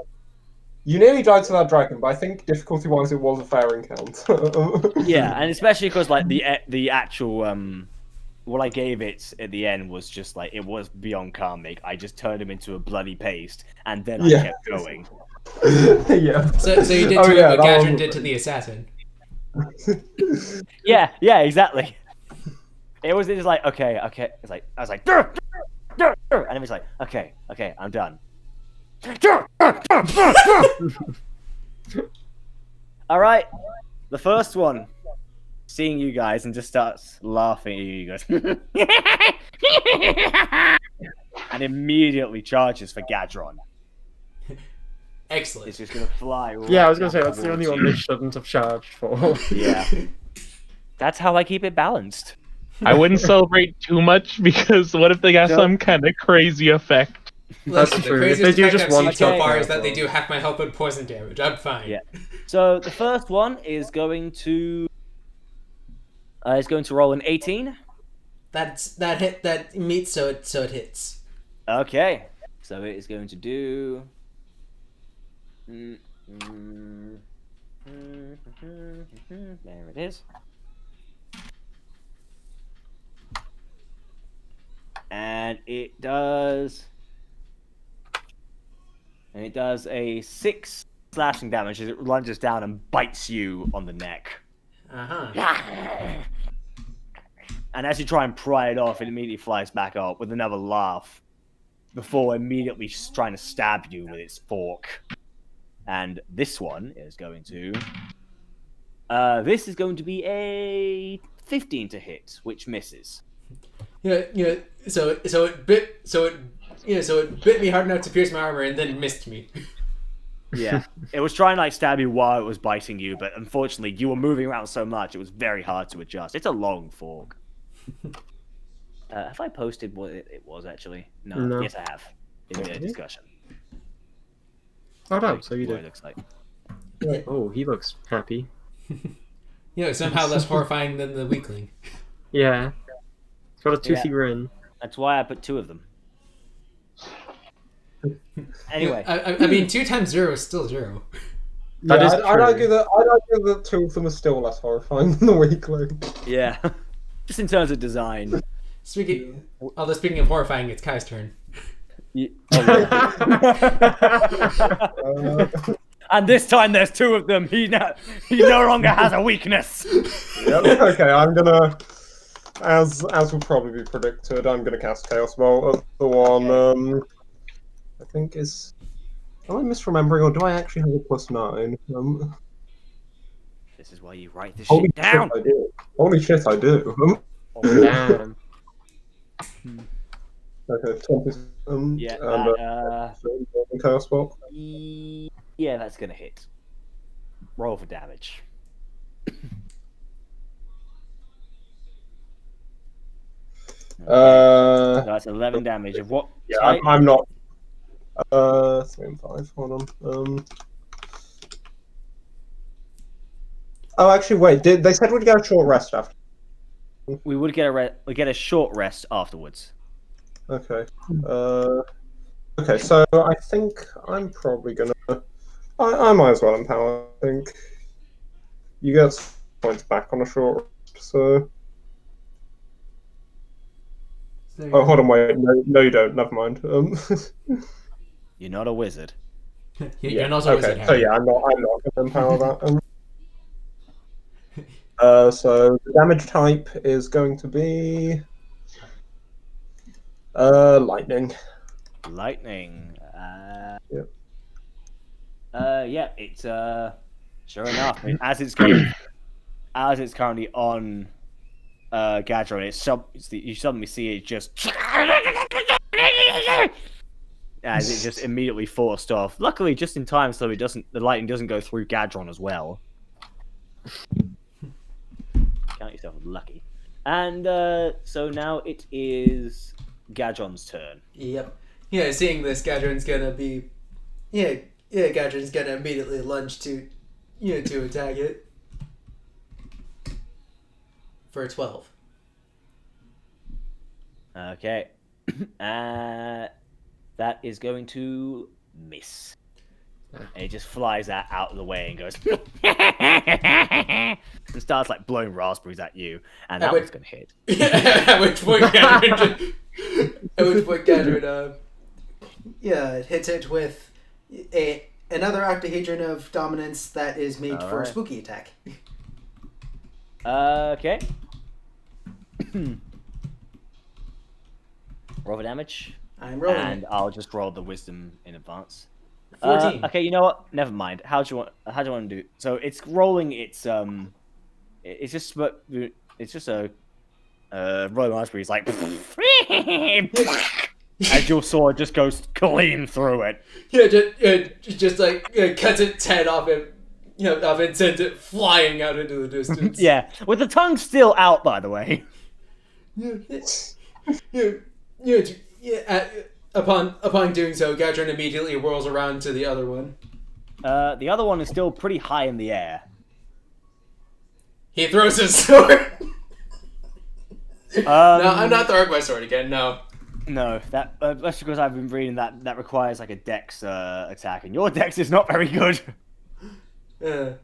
you nearly died to that dragon, but I think difficulty-wise it was a fair encounter. Yeah, and especially because like the actual what I gave it at the end was just like it was beyond karmic. I just turned him into a bloody paste, and then I kept going. Yeah. So you did to him what Gadrin did to the assassin. Yeah, exactly. It was just like okay. It's like I was like, "Durr, durr, durr," and it was like okay, I'm done. All right, the first one, seeing you guys and just starts laughing at you. He goes, and immediately charges for Gadron. Excellent. It's just gonna fly. Yeah, I was gonna say that's the only one they shouldn't have charged for. Yeah, that's how I keep it balanced. I wouldn't celebrate too much because what if they got some kind of crazy effect? That's Listen, true. The If craziest they do effect just I've seen one so shot, far yeah, is that they well. do half my health with poison damage. I'm fine. Yeah. So the first one is going to roll an 18. That meets so it hits. Okay, so it is going to do. There it is. And it does a 6 slashing damage as it lunges down and bites you on the neck. And as you try and pry it off, it immediately flies back up with another laugh before immediately trying to stab you with its fork. And this one is going to... this is going to be a 15 to hit, which misses. So it bit me hard enough to pierce my armor and then missed me. Yeah. It was trying to stab you while it was biting you, but unfortunately you were moving around so much it was very hard to adjust. It's a long fork. Have I posted what it was actually? No. Yes, I have. In the discussion. Oh no, so you What it did. looks like. Oh, he looks happy. Somehow less horrifying than the weakling. Yeah. He's got a toothy grin. That's why I put 2 of them. Anyway. I mean, 2 times 0 is still 0. That is I'd argue that 2 of them are still less horrifying than the weakling. Yeah. Just in terms of design. Speaking of horrifying, it's Kai's turn. And this time there's 2 of them. He no longer has a weakness. Yep. Okay, I'm gonna, as will probably be predicted, I'm gonna cast Chaos Bolt at the one. I think is. Am I misremembering, or do I actually have a +9? This is why you write this Holy shit down. shit, I do. Holy shit, I do. Damn. Okay, 20. Yeah. And Chaos Bolt. Yeah, that's gonna hit. Roll for damage. So that's 11 damage. Of what? Yeah, type? I'm not. 3 and 5. Hold on. Oh, actually, wait. They said we'd get a short rest after? We would get a short rest afterwards. Okay. Okay, so I think I'm probably gonna. I might as well empower. I think you get points back on a short rest. So. Oh, hold on, wait. No, you don't. Never mind. You're not a wizard. You're not a okay. wizard, So Harry. yeah, I'm not gonna empower that. So the damage type is going to be lightning. Lightning. Yep. Yeah, it's sure enough. I mean, as it's currently on Gadron, you suddenly see it just as it just immediately forced off. Luckily, just in time, so the lightning doesn't go through Gadron as well. Count yourself lucky. And so now it is Gadron's turn. Yep. Yeah, seeing this, Gadron's gonna be. Yeah, Gadron's gonna immediately lunge to attack it. For a 12. Okay. That is going to miss. And it just flies out of the way and goes and starts like blowing raspberries at you, and that one's gonna hit. At which point Gadron hits it with another octahedron of dominance that is made for a spooky attack. Okay. Roll the damage. I'm rolling. And I'll just roll the wisdom in advance. 14. Okay, you know what? Never mind. How do you want to do? So it's rolling its it's just a rolling raspberry. It's like as your sword just goes clean through it. Just like cuts its head off it, off and sends it flying out into the distance. Yeah, with the tongue still out, by the way. Upon doing so, Gadron immediately whirls around to the other one. The other one is still pretty high in the air. He throws his sword. No, No, I'm not throwing my sword again. No. No, that's because I've been reading that requires like a dex attack, and your dex is not very good. Gadron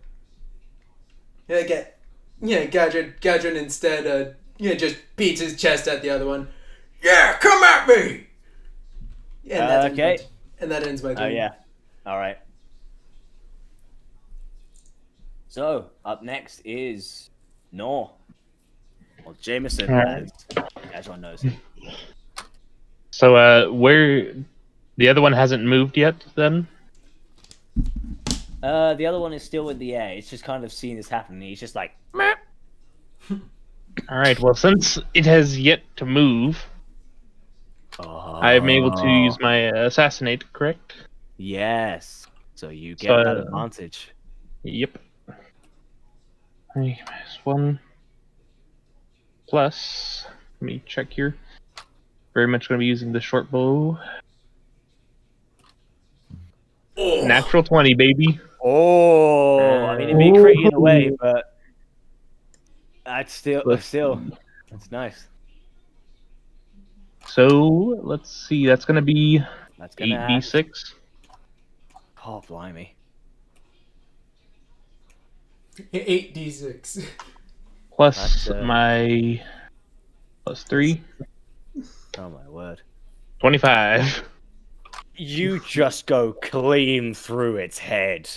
instead, just beats his chest at the other one. Yeah, come at me. And Okay. That ends my turn. Oh yeah. All right. So up next is Nor. Or Jameson, as everyone knows. So, where the other one hasn't moved yet, then? The other one is still in the air. It's just kind of seeing this happen. He's just like, meh. All right. Well, since it has yet to move, I'm able to use my assassinate. Correct? Yes. So you get that advantage. Yep. 3 minus 1 plus. Let me check here. Very much going to be using the short bow. Natural 20, baby. Oh, I mean, it'd be critty in a way, but that's still, that's nice. So let's see. That's going to be That's gonna 8d6 Oh, blimey. 8d6. plus my plus 3. Oh my word. 25. You just go clean through its head.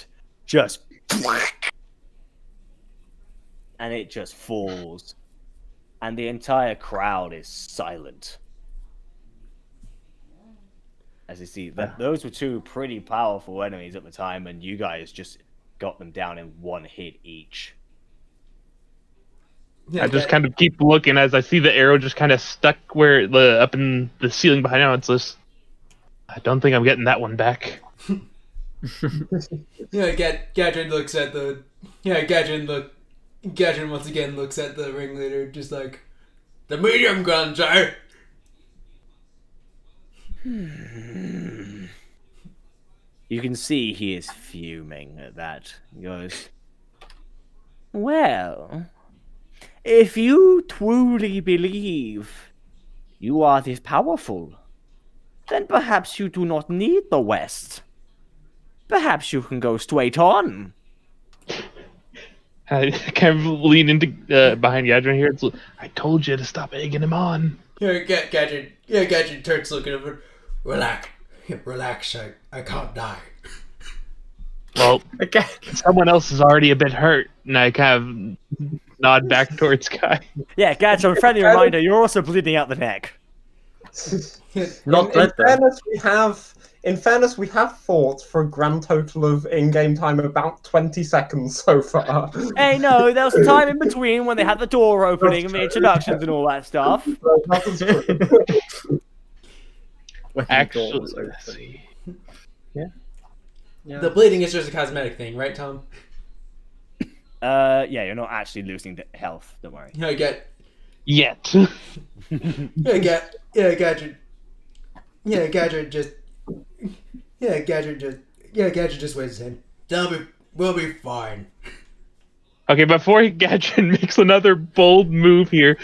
Just. And it just falls. And the entire crowd is silent. As you see, those were two pretty powerful enemies at the time, and you guys just got them down in one hit each. I just kind of keep looking as I see the arrow just kind of stuck up in the ceiling behind now. It's just, I don't think I'm getting that one back. Gadron looks at the. Gadron once again looks at the ringleader, just like, the medium gun, sir. You can see he is fuming at that. He goes, Well, if you truly believe you are this powerful, then perhaps you do not need the West. Perhaps you can go straight on. I kind of lean into behind Gadrin here. I told you to stop egging him on. Gadget turns looking over. Relax, I can't die. Well, Okay. someone else is already a bit hurt, and I kind of nod back towards Kai. Yeah, Gadron, friendly reminder, you're also bleeding out the neck. Not blood, though. In fairness, we have fought for a grand total of in-game time about 20 seconds so far. Hey, no, there was some time in between when they had the door opening and the introductions and all that stuff. That is true. Actually, let's see. Yeah. The bleeding is just a cosmetic thing, right, Tom? Yeah, you're not actually losing health, don't worry. Gadget. Gadget just waves his hand. We'll be fine. Okay, before Gadrin makes another bold move here.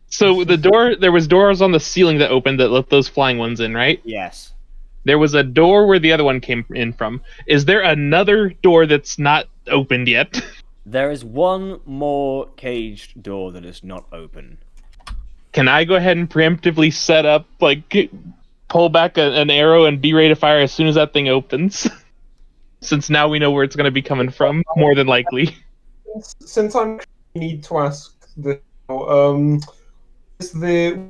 So there was doors on the ceiling that opened that let those flying ones in, right? Yes. There was a door where the other one came in from. Is there another door that's not opened yet? There is one more caged door that is not open. Can I go ahead and preemptively set up, pull back an arrow and be ready to fire as soon as that thing opens? Since now we know where it's going to be coming from, more than likely. Since I need to ask this, what's the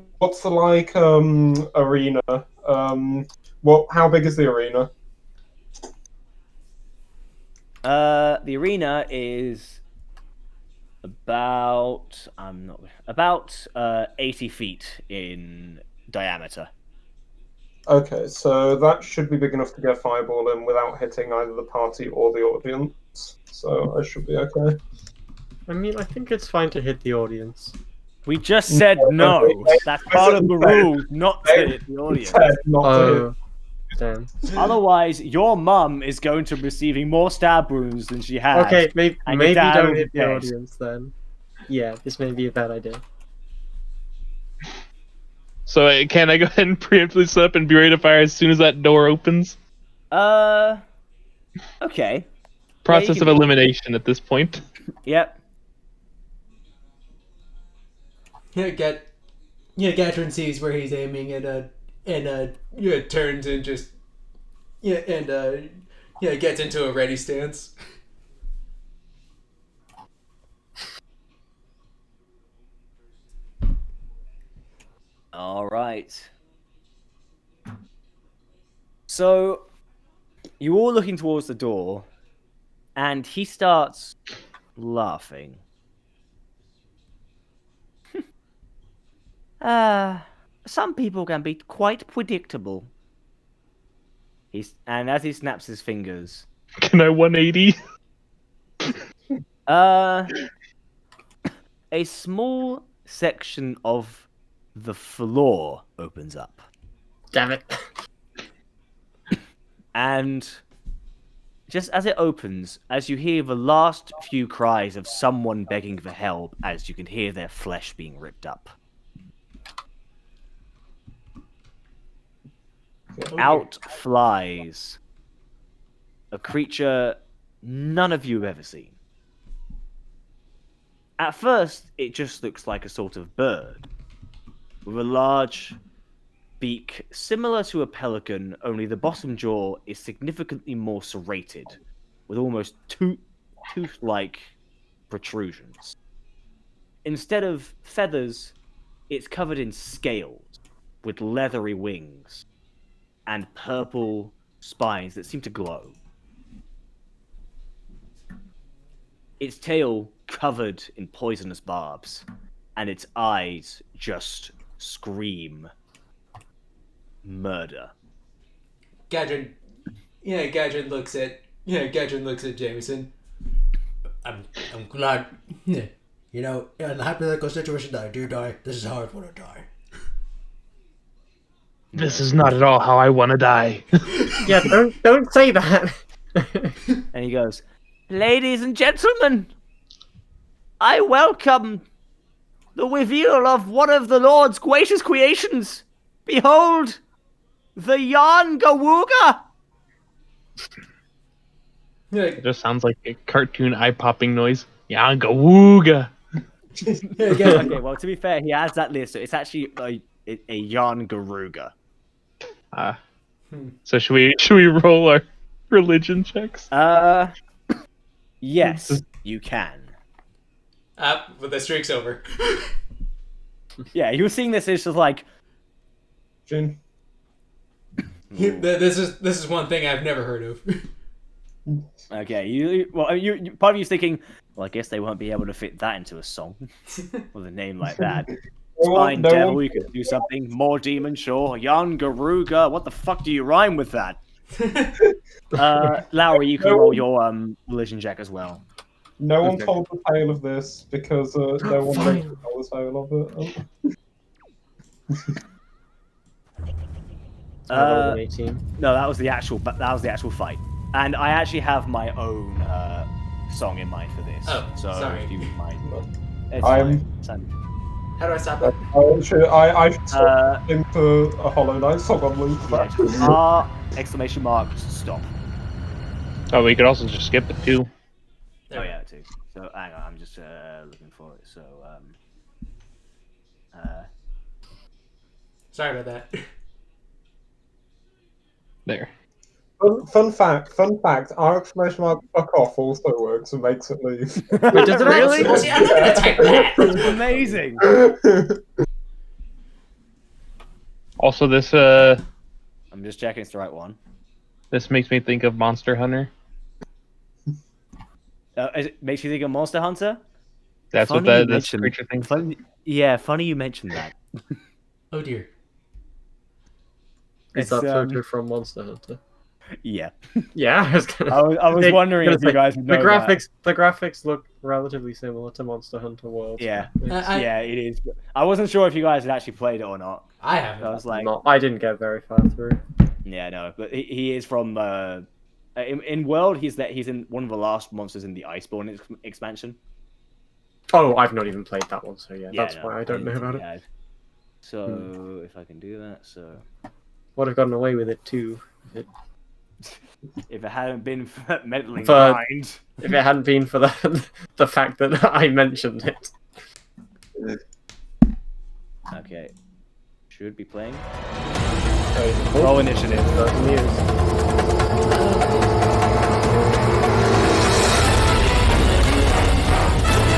arena? How big is the arena? The arena is about 80 feet in diameter. Okay, so that should be big enough to get a fireball in without hitting either the party or the audience. So I should be okay. I mean, I think it's fine to hit the audience. We just said no. That's part of the rules, not to hit the audience. Oh, damn. Otherwise, your mum is going to be receiving more stab wounds than she has. Okay, maybe and your dad don't will hit be the dead. audience then. Yeah, this may be a bad idea. So can I go ahead and preemptively set up and be ready to fire as soon as that door opens? Okay. Process of elimination at this point. Yep. Gatrin sees where he's aiming and turns and just gets into a ready stance. All right. So, you're all looking towards the door, and he starts laughing. Some people can be quite predictable. And as he snaps his fingers, Can I 180? a small section of the floor opens up. Damn it. And just as it opens, as you hear the last few cries of someone begging for help, as you can hear their flesh being ripped up. Out flies a creature none of you have ever seen. At first, it just looks like a sort of bird, with a large beak similar to a pelican, only the bottom jaw is significantly more serrated, with almost tooth-like protrusions. Instead of feathers, it's covered in scales, with leathery wings, and purple spines that seem to glow. Its tail covered in poisonous barbs, and its eyes just scream murder. Gadrin looks at Jameson. I'm glad. In the hypothetical situation that I do die, this is how I want to die. This is not at all how I want to die. Yeah, don't say that. And he goes, "Ladies and gentlemen, I welcome the reveal of one of the Lord's greatest creations. Behold, the Yarn Gawooga. It just sounds like a cartoon eye-popping noise. Yanga-wooga! Okay, well, to be fair, he has that list, so it's actually a Yarn Garuga. So should we roll our religion checks? Yes, you can. But the streak's over. Yeah, you were seeing this, it's just like... Jin. This is one thing I've never heard of. Okay, you part of you's thinking, well, I guess they won't be able to fit that into a song with a name like that. Fine, devil, you could do something more demon, sure. Yarn Garuga, what the fuck do you rhyme with that? Lowry, you can roll your religion check as well. No one told the tale of this because no one knows to tell the tale of it. Oh. 18. No, that was the actual fight, and I actually have my own song in mind for this. Oh, so sorry. if you mind, it's I'm- fine. How do I stop that? I should stop into a Hollow Knight song on loop. Exclamation mark, stop. Oh, we could also just skip it too. Oh yeah, too. So hang on, I'm just looking for it. So Sorry about that. There. Fun fact, our exclamation mark fuck off also works and makes it leave. Wait, does it Really? Well, see, I'm not gonna type that. amazing. Also, this I'm just checking it's the right one. this makes me think of Monster Hunter. It makes you think of Monster Hunter. That's Funny what you this mentioned- creature thing. Funny you mentioned that. Oh dear. Is that It's, photo from Monster Hunter? Yeah, Yeah, I was I was wondering if you guys would know the graphics look relatively similar to Monster Hunter World. Yeah. It's Yeah, it is. I wasn't sure if you guys had actually played it or not. I haven't. I was like, I didn't get very far through. yeah, no, but he is from in World. He's in one of the last monsters in the Iceborne expansion. Oh, I've not even played that one, so yeah, Yeah, that's no, why I don't know didn't about think it. you had. So if I can do that, so Would have gotten away with it too. if it hadn't been for meddling For- mind. If it hadn't been for the fact that I mentioned it. Okay, should be playing. Oh, Roll initiative. certainly is.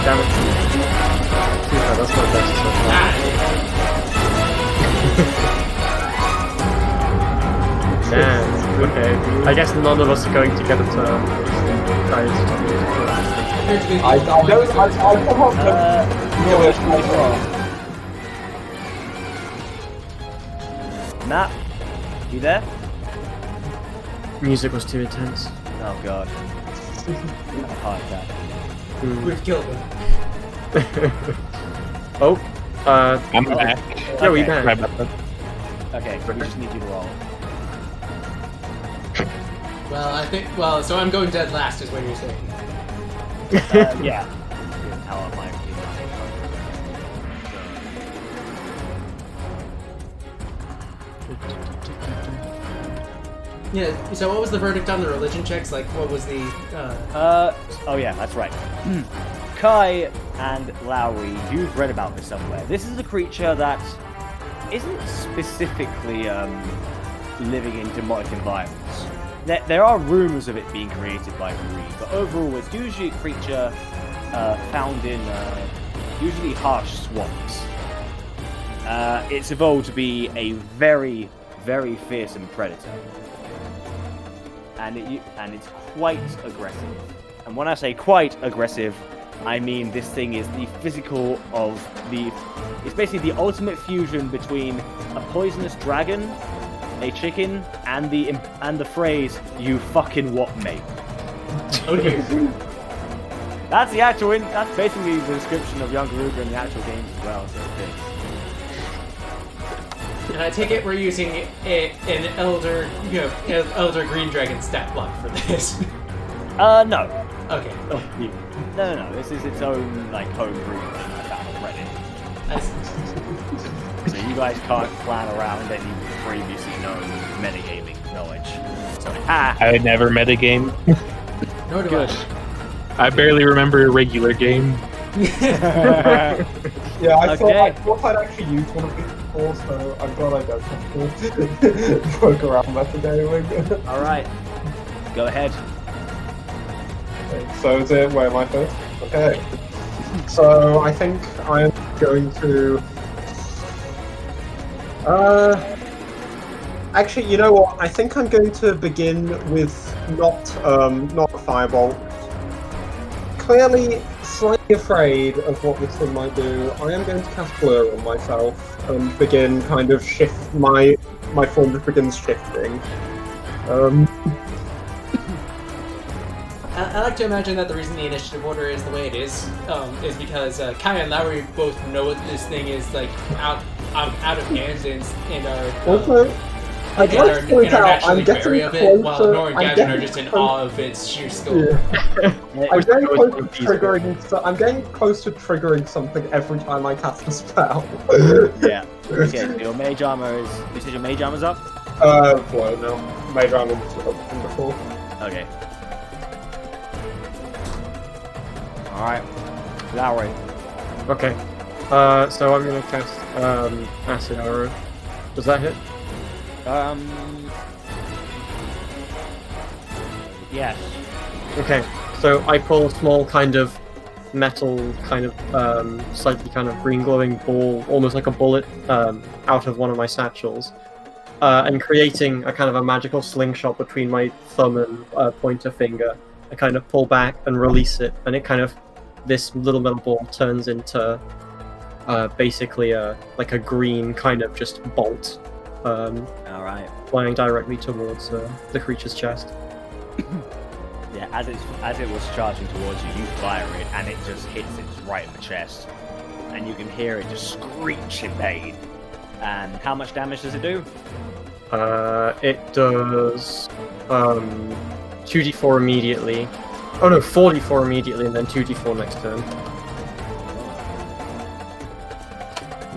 Damn it. Yeah, that's my best so far. Damn, okay. I guess none of us are going to get a turn. Guys. I don't. I somehow Matt, you there? Music was too intense. Oh god. Heart attack. We've killed him. Oh, I'm back. yeah, we Okay. back. Right about that. Okay, we just need you to roll. Well, so I'm going dead last, is what you're saying. Yeah. How am I? Yeah. So what was the verdict on the religion checks? Like, what was the? Oh yeah, that's right. Kai and Lowry, you've read about this somewhere. This is a creature that isn't specifically living in demonic environments. There are rumors of it being created by Verid, but overall it's usually a creature found in usually harsh swamps. It's evolved to be a very, very fearsome predator. And it's quite aggressive. And when I say quite aggressive, I mean this thing is the physical of the... It's basically the ultimate fusion between a poisonous dragon, a chicken, and the phrase, "You fucking what, mate?" Oh dear. That's the actual... That's basically the description of Young Garuga in the actual games as well, so it's... And I take it we're using an elder green dragon stat block for this. No. Okay. No. This is its own like homebrew thing I found on Reddit. I see. So you guys can't plan around any previously known metagaming knowledge. So I never met a game. Nor do Good. I barely remember a regular game. Yeah, I Okay. thought I'd actually used one of these before, so I'm glad I don't have to poke around metagaming. All right. Go ahead. So is it where am I first? Okay. So I think I'm going to. Actually, you know what? I think I'm going to begin with not Firebolt. Clearly, slightly afraid of what this thing might do. I am going to cast Blur on myself and begin kind of shift my form just begins shifting. I like to imagine that the reason the initiative order is the way it is because Kai and Lowry both know what this thing is like out of hands and are. Also, I'd and like are, to point and are out I'm naturally getting wary of it, while closer. Nor and I'm Gadget getting are just in closer- awe of its sheer skill. Yeah. I'm getting Which close to would be triggering. I'm getting close to triggering something every time I cast a spell. Yeah. Okay. So your mage armor is. You said your mage armor's up. Well, no, made round from before. Okay. All right. Lowry. Okay. So I'm gonna cast acid arrow. Does that hit? Yes. Okay. So I pull a small kind of metal, kind of slightly kind of green glowing ball, almost like a bullet, out of one of my satchels, and creating a kind of a magical slingshot between my thumb and pointer finger. I kind of pull back and release it, and it kind of this little metal ball turns into basically like a green kind of just bolt, All right. flying directly towards the creature's chest. Yeah. As it was charging towards you, you fire it, and it just hits it right in the chest, and you can hear it just screech in pain. And how much damage does it do? It does 2d4 immediately. Oh no, 4d4 immediately, and then 2d4 next turn.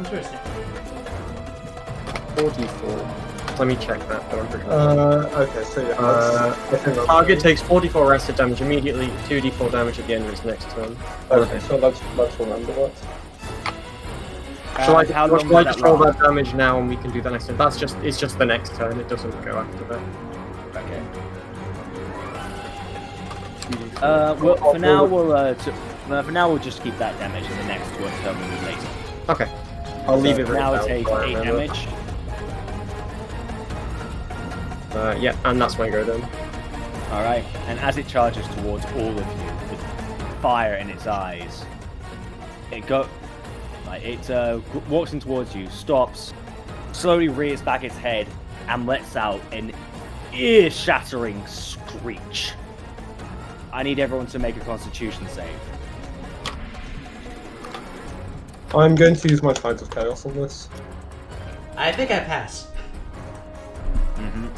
Interesting. 4d4. Let me check that, but I'm pretty sure. Okay, so yeah, I think that's Target takes 4d4 acid damage immediately, 2d4 damage at the end of his next turn. Okay, so let's remember that. Shall I, How shall long I does just that roll last? that damage now and we can do that next turn? It's just the next turn, it doesn't go after that. Okay. Well, for now we'll just keep that damage, and the next one turn will be later. Okay. I'll leave it For now. It written takes down so I 8 remember. damage. Yeah, and that's my go then. All right. And as it charges towards all of you, with fire in its eyes, it walks in towards you, stops, slowly rears back its head, and lets out an ear-shattering screech. I need everyone to make a Constitution save. I'm going to use my Tides of Chaos on this. I think I pass. Mm-hmm.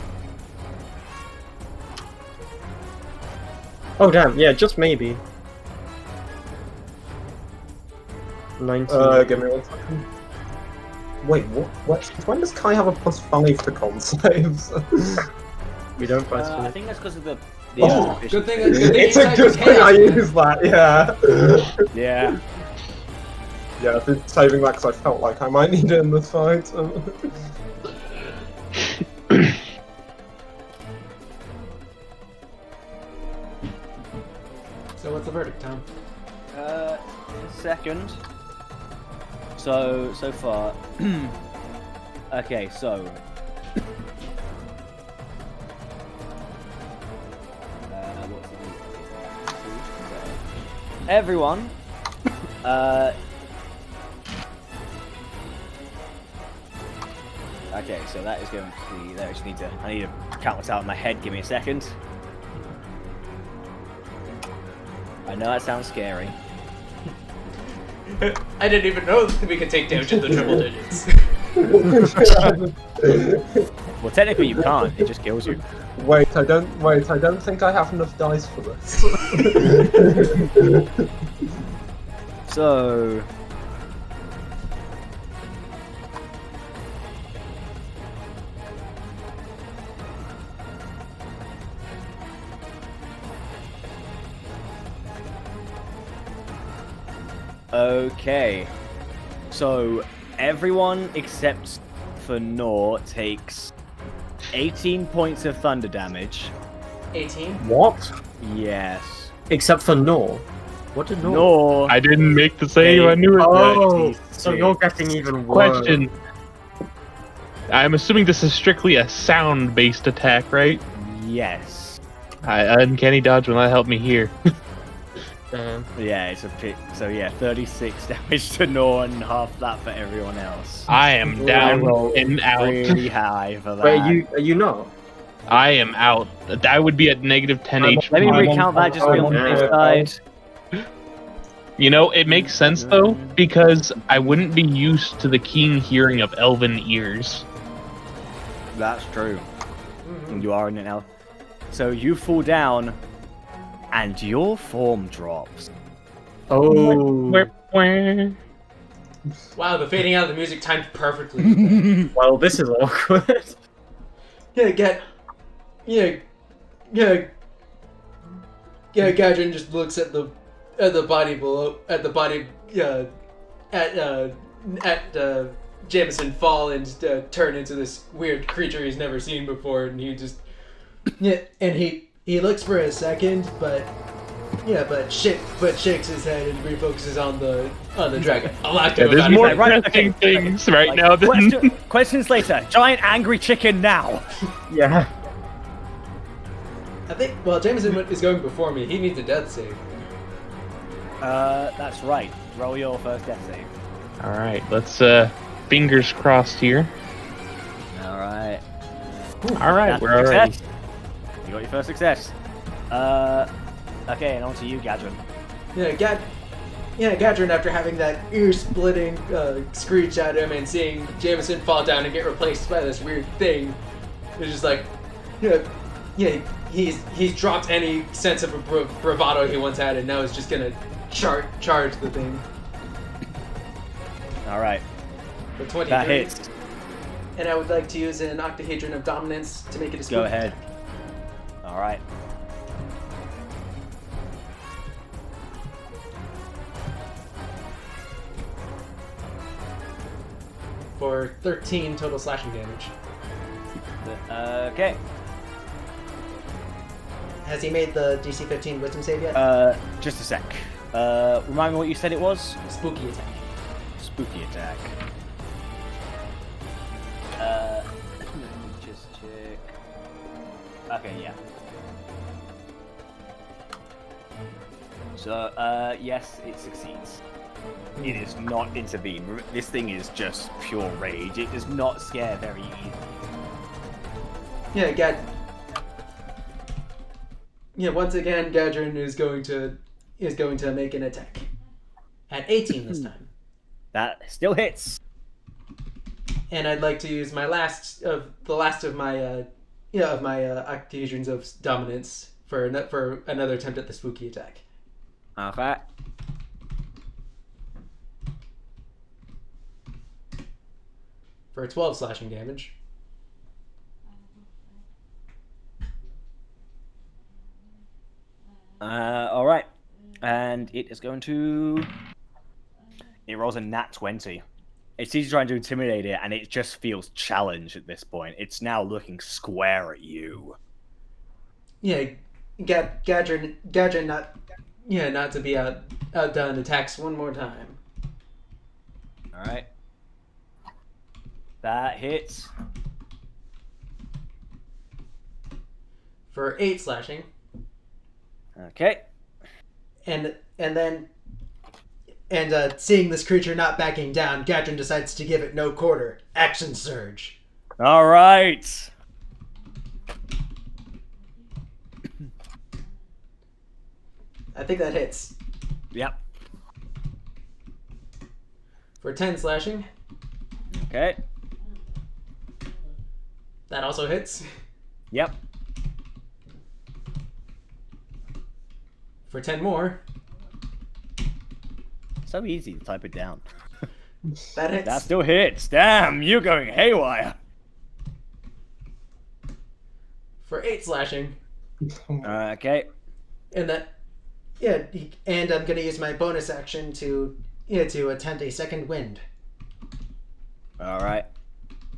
Oh damn, yeah, just maybe. 19. Give me 1 second. Wait, what? When does Kai have a +5 to con saves? We don't question I it. think that's because of the Oh, Good thing. It's a good thing I use that, yeah. Yeah. Yeah, I've been saving that because I felt like I might need it in this fight. So what's the verdict, Tom? Second. So far. Okay, so. What's the everyone. Okay, so that is going to be. I need to count this out in my head. Give me a second. I know that sounds scary. I didn't even know that we could take damage in the triple digits. Well, technically you can't. It just kills you. Wait, I don't think I have enough dice for this. So. Okay. So everyone except for Nor takes 18 points of thunder damage. 18. What? Yes. Except for Nor. What did Nor? Nor. I didn't make the save. I knew it. Oh, so you're getting even worse. Question. I'm assuming this is strictly a sound-based attack, right? Yes. Uncanny dodge will not help me here. Yeah, it's a pick. So yeah, 36 damage to Nor and half that for everyone else. I am down and out. Really high for that. Wait, are you not? I am out. That would be at negative 10 HP. Let me recount that just to be on the safe side. You know, it makes sense though, because I wouldn't be used to the keen hearing of elven ears. That's true. You are in an elf. So you fall down, and your form drops. Oh. Wow, the fading out of the music timed perfectly. Well, this is awkward. Gadrin just looks at the body below, at Jameson fall and turn into this weird creature he's never seen before, and he just he looks for a second, but shakes his head and refocuses on the dragon. I'll ask him There's about more it. interesting things right now than... Questions later. Giant angry chicken now. Yeah. I think. Well, Jameson is going before me. He needs a death save. That's right. Roll your first death save. Alright, let's, fingers crossed here. Alright. Alright, we're already... You got your first success. Okay, and on to you, Gadrin. Gadrin, after having that ear-splitting screech at him and seeing Jameson fall down and get replaced by this weird thing, is just like, he's dropped any sense of bravado he once had, and now is just gonna charge the thing. All right. For 23. That hits. And I would like to use an Octahedron of Dominance to make it a spooky Go ahead. attack. All right. For 13 total slashing damage. Okay. Has he made the DC 15 Wisdom save yet? Just a sec. Remind me what you said it was? Spooky attack. Spooky attack. Let me just check. Okay, yeah. So, yes, it succeeds. It is not intervene. This thing is just pure rage. It does not scare very easily. Once again, Gadrin is going to make an attack. At 18 this time. That still hits. And I'd like to use my last of my Octahedrons of Dominance for another attempt at the spooky attack. Okay. For 12 slashing damage. All right. And it is going to... It rolls a nat 20. It's easy trying to intimidate it, and it just feels challenged at this point. It's now looking square at you. Yeah, Gadrin not to be outdone, attacks one more time. All right. That hits. For 8 slashing. Okay. And seeing this creature not backing down, Gadrin decides to give it no quarter. Action surge. All right. I think that hits. Yep. For 10 slashing. Okay. That also hits. Yep. For 10 more. So easy to type it down. That hits. That still hits. Damn, you're going haywire. For 8 slashing. Okay. And that, yeah, and I'm gonna use my bonus action to attempt a second wind. All right.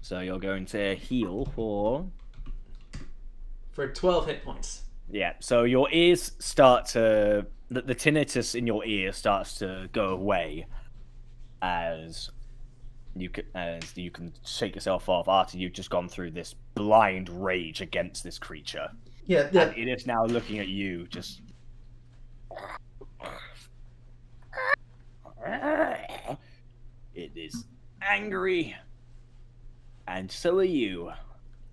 So you're going to heal for. For 12 hit points. Yeah. So your ears start to the tinnitus in your ear starts to go away as you can shake yourself off after you've just gone through this blind rage against this creature. Yeah. And it is now looking at you, just. It is angry, and so are you.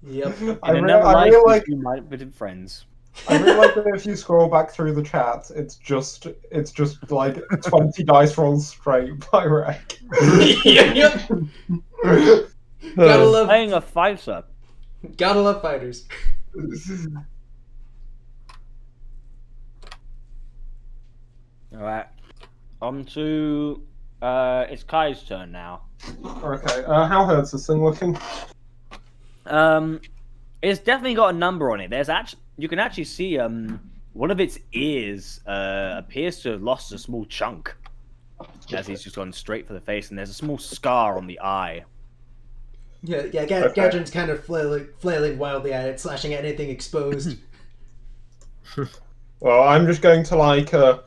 Yep. In I another really life, like. you might have been friends. I really like that if you scroll back through the chat, it's just like 20 dice rolls straight by Rek. Yep. Gotta love, Playing a fighter. gotta love fighters. All right. On to it's Kai's turn now. Okay, how hurts this thing looking? It's definitely got a number on it. There's actually you can actually see one of its ears appears to have lost a small chunk as he's just gone straight for the face, and there's a small scar on the eye. Yeah, Okay. Gadrin's kind of flailing wildly at it, slashing at anything exposed. Well, I'm just going to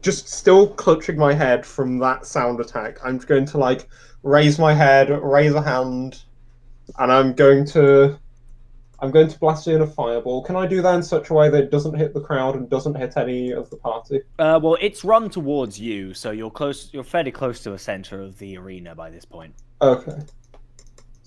just still clutching my head from that sound attack. I'm just going to raise my head, raise a hand, and I'm going to blast in a fireball. Can I do that in such a way that it doesn't hit the crowd and doesn't hit any of the party? Well, it's run towards you, so you're close. You're fairly close to the center of the arena by this point. Okay.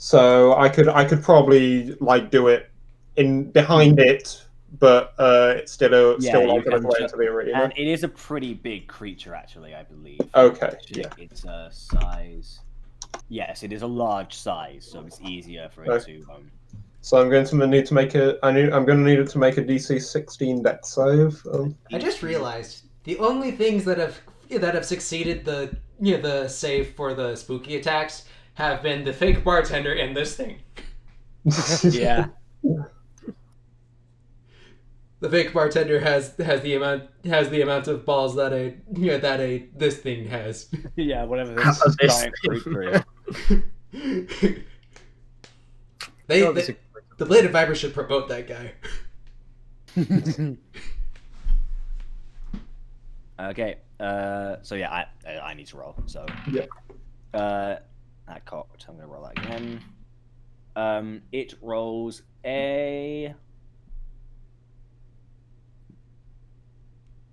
So I could probably do it in behind it, but it's still you long can enough way into the arena. And it is a pretty big creature, actually, I believe. Okay. Yeah. It's a size. Yes, it is a large size, so it's easier for it to. So I'm going to need to make I'm going to need it to make a DC 16 Dex save. I just realized the only things that have succeeded the save for the spooky attacks have been the fake bartender and this thing. Yeah. The fake bartender has the amount of balls that this thing has. Yeah, whatever this giant creature is. The Bladed Viper should promote that guy. Okay. So yeah, I need to roll. So Yeah. That cocked. I'm gonna roll that again. It rolls a.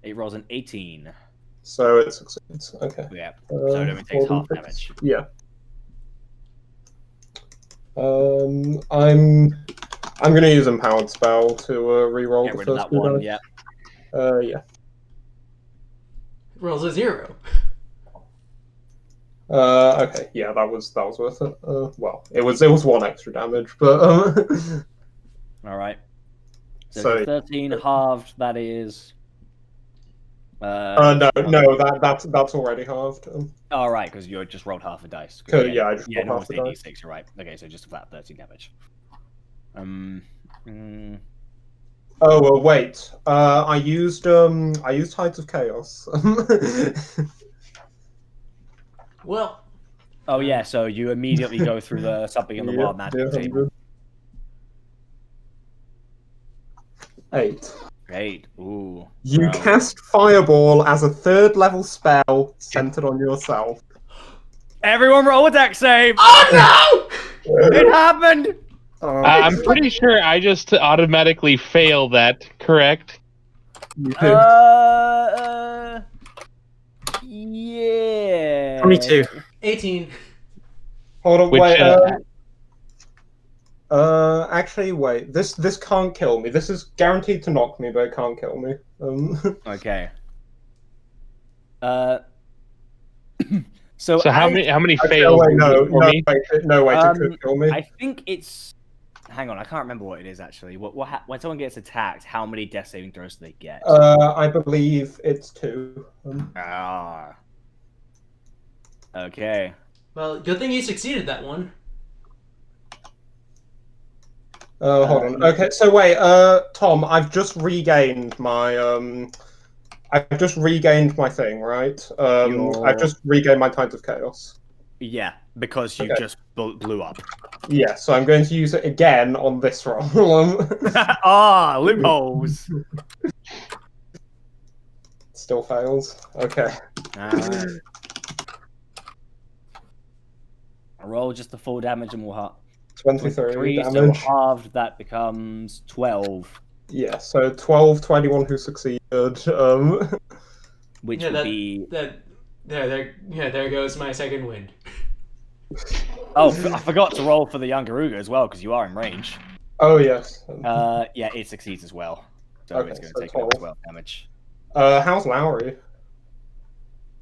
It rolls an 18. So it succeeds. Okay. Yeah. So it only takes half 46. damage. Yeah. I'm gonna use Empowered Spell to re-roll Get the rid of first that one. dice. Yeah. Yeah. Rolls a 0. Okay. Yeah, that was worth it. Well, it was 1 extra damage, but All right. So, So- 13 halved. That is. no, that's already halved. All right, because you just rolled half a dice. Yeah, I just Yeah, rolled no, half it's the dice. 86. You're right. Okay, so just a flat 13 damage. Oh well, wait. I used Tides of Chaos. Well, Oh yeah, so you immediately go through the something in the wild magic table. 8. Great. Ooh. You Wow. cast Fireball as a 3rd level spell centered on yourself. Everyone roll a dex save! oh It happened! I'm pretty sure I just automatically fail that, correct? Yeah. 22. no! 18. Hold on, Which, wait. Actually, wait. This can't kill me. This is guaranteed to knock me, but it can't kill me. Okay. So So how as- many Actually, fails wait, no, for me? wait, it could kill me. I think it's. hang on, I can't remember what it is actually. When someone gets attacked, how many death saving throws do they get? I believe it's 2. Ah. Okay. Well, good thing you succeeded that one. Hold on. Okay, so wait, Tom, I've just regained my thing, right? I've just regained my Tides of Chaos. Yeah, because you Okay. just blew up. Yeah, so I'm going to use it again on this roll. Ah, loopholes. Still fails. Okay. Alright. Roll just the full damage and we'll halve. 23 So damage. halved, that becomes 12. Yeah, so 12 to anyone who succeeded. Which Yeah, would be. there goes my second wind. Oh, I forgot to roll for the Yangaruga as well because you are in range. Oh, yes. Yeah, it succeeds as well. So Okay, it's going so to take another 12. 12 damage. How's Lowry?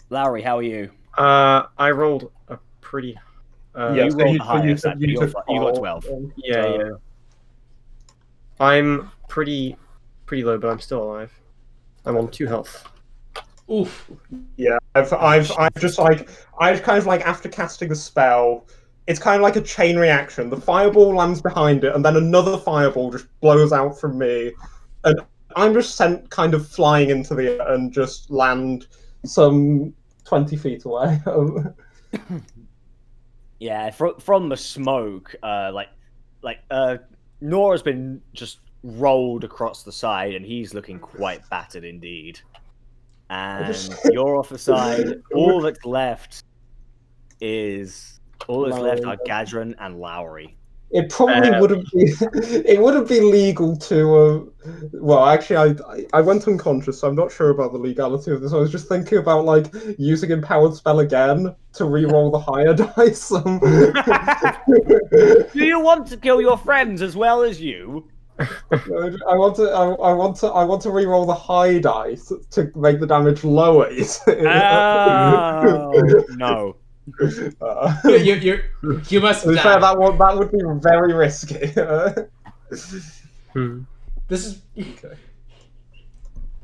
Lowry, how are you? I rolled a pretty. You so rolled the highest. You got 12. 12. Yeah. I'm pretty low, but I'm still alive. I'm on 2 health. Oof. Yeah, I've just like kind of like after casting a spell, it's kind of like a chain reaction. The fireball lands behind it, and then another fireball just blows out from me, and I'm just sent kind of flying into the air and just land some 20 feet away. Yeah, from the smoke, Nora's been just rolled across the side, and he's looking quite battered indeed. And you're off the side. All that's left are Gadron and Lowry. It probably wouldn't be. It wouldn't be legal to. Well, actually, I went unconscious, so I'm not sure about the legality of this. I was just thinking about like using empowered spell again to re-roll the higher dice. Do you want to kill your friends as well as you? I want to re-roll the high dice to make the damage lower. Oh no. You must To be fair, that would be very risky. This is Okay.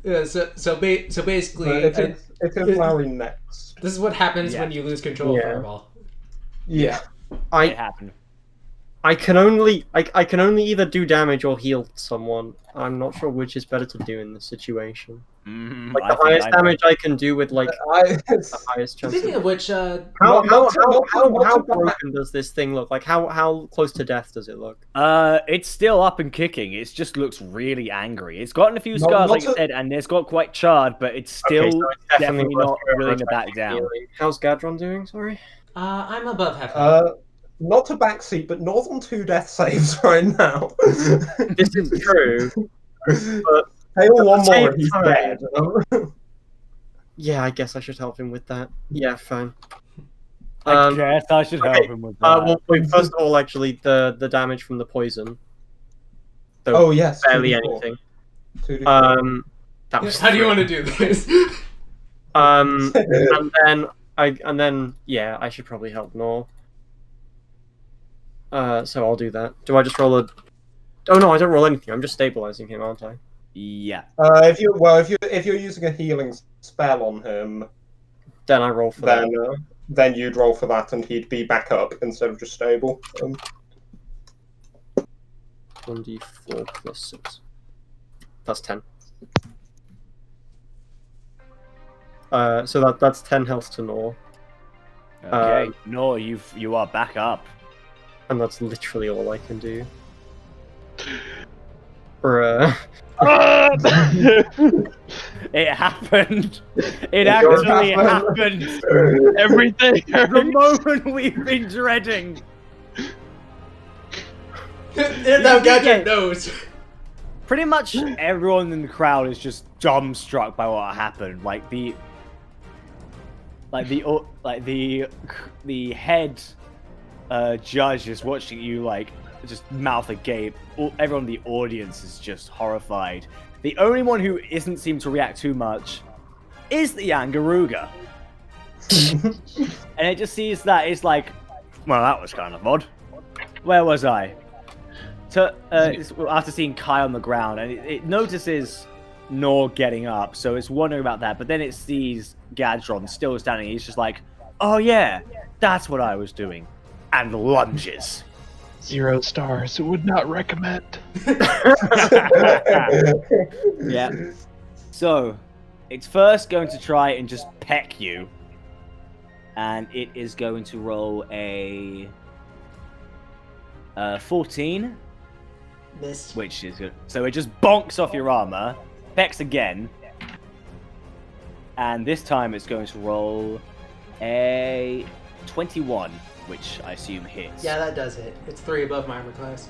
yeah. So basically, It is Lowry next. this is what happens when you lose control of Yeah. Fireball. Yeah. It happened. I can only either do damage or heal someone. I'm not sure which is better to do in this situation. Like the highest damage I can do with like the highest chance. Speaking of which, How not broken does this thing look? Like how close to death does it look? It's still up and kicking. It just looks really angry. It's gotten a few scars, like I said, and it's got quite charred, but it's still Okay, so it's definitely worth not your willing to effort back down. healing. How's Gadron doing? Sorry. I'm above half. Not a backseat, but not on 2 death saves right now. This is true. But Hail one same more, and he's time- dead. yeah, I guess I should help him with that. Yeah, fine. I guess I should help him with that. Well, wait, first of all, actually, the damage from the poison. So Oh yes, barely 2d4. anything. 2d4. That was How do you 3. want to do this? and then yeah, I should probably help Nor. So I'll do that. Do I just roll a? Oh no, I don't roll anything. I'm just stabilizing him, aren't I? Yeah. If you're using a healing spell on him, Then I roll for that. then you'd roll for that, and he'd be back up instead of just stable. 1d4 plus 6. That's 10. So that's 10 health to Nor, Okay. No, you are back up. and that's literally all I can do. Bruh. It happened. It does actually happen. happened. Everything. The moment we've been dreading. Now Gadget knows. Pretty much everyone in the crowd is just dumbstruck by what happened. The head judge is watching you like just mouth agape. Everyone in the audience is just horrified. The only one who isn't seem to react too much is the Yangaruga. And it just sees that it's like, well, that was kind of odd. Where was I? After seeing Kai on the ground, and it notices Nor getting up, so it's wondering about that. But then it sees Gadron still standing. He's just like, "Oh yeah, that's what I was doing," and lunges. 0 stars. Would not recommend. Yeah. So, it's first going to try and just peck you, and it is going to roll a 14. Miss. Which is good. So it just bonks off your armor, pecks again, and this time it's going to roll a 21, which I assume hits. Yeah, that does hit. It's 3 above my armor class.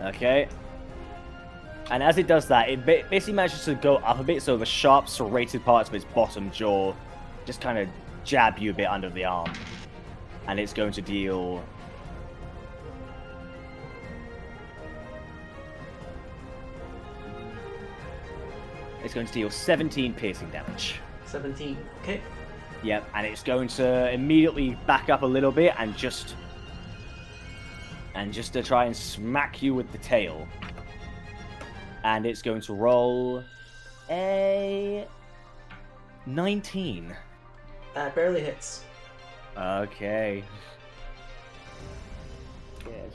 Okay. And as it does that, it basically manages to go up a bit, so the sharp, serrated parts of its bottom jaw just kind of jab you a bit under the arm. And it's going to deal... It's going to deal 17 piercing damage. 17. Okay. Yep, and it's going to immediately back up a little bit and just to try and smack you with the tail. And it's going to roll a 19. That barely hits. Okay. Good.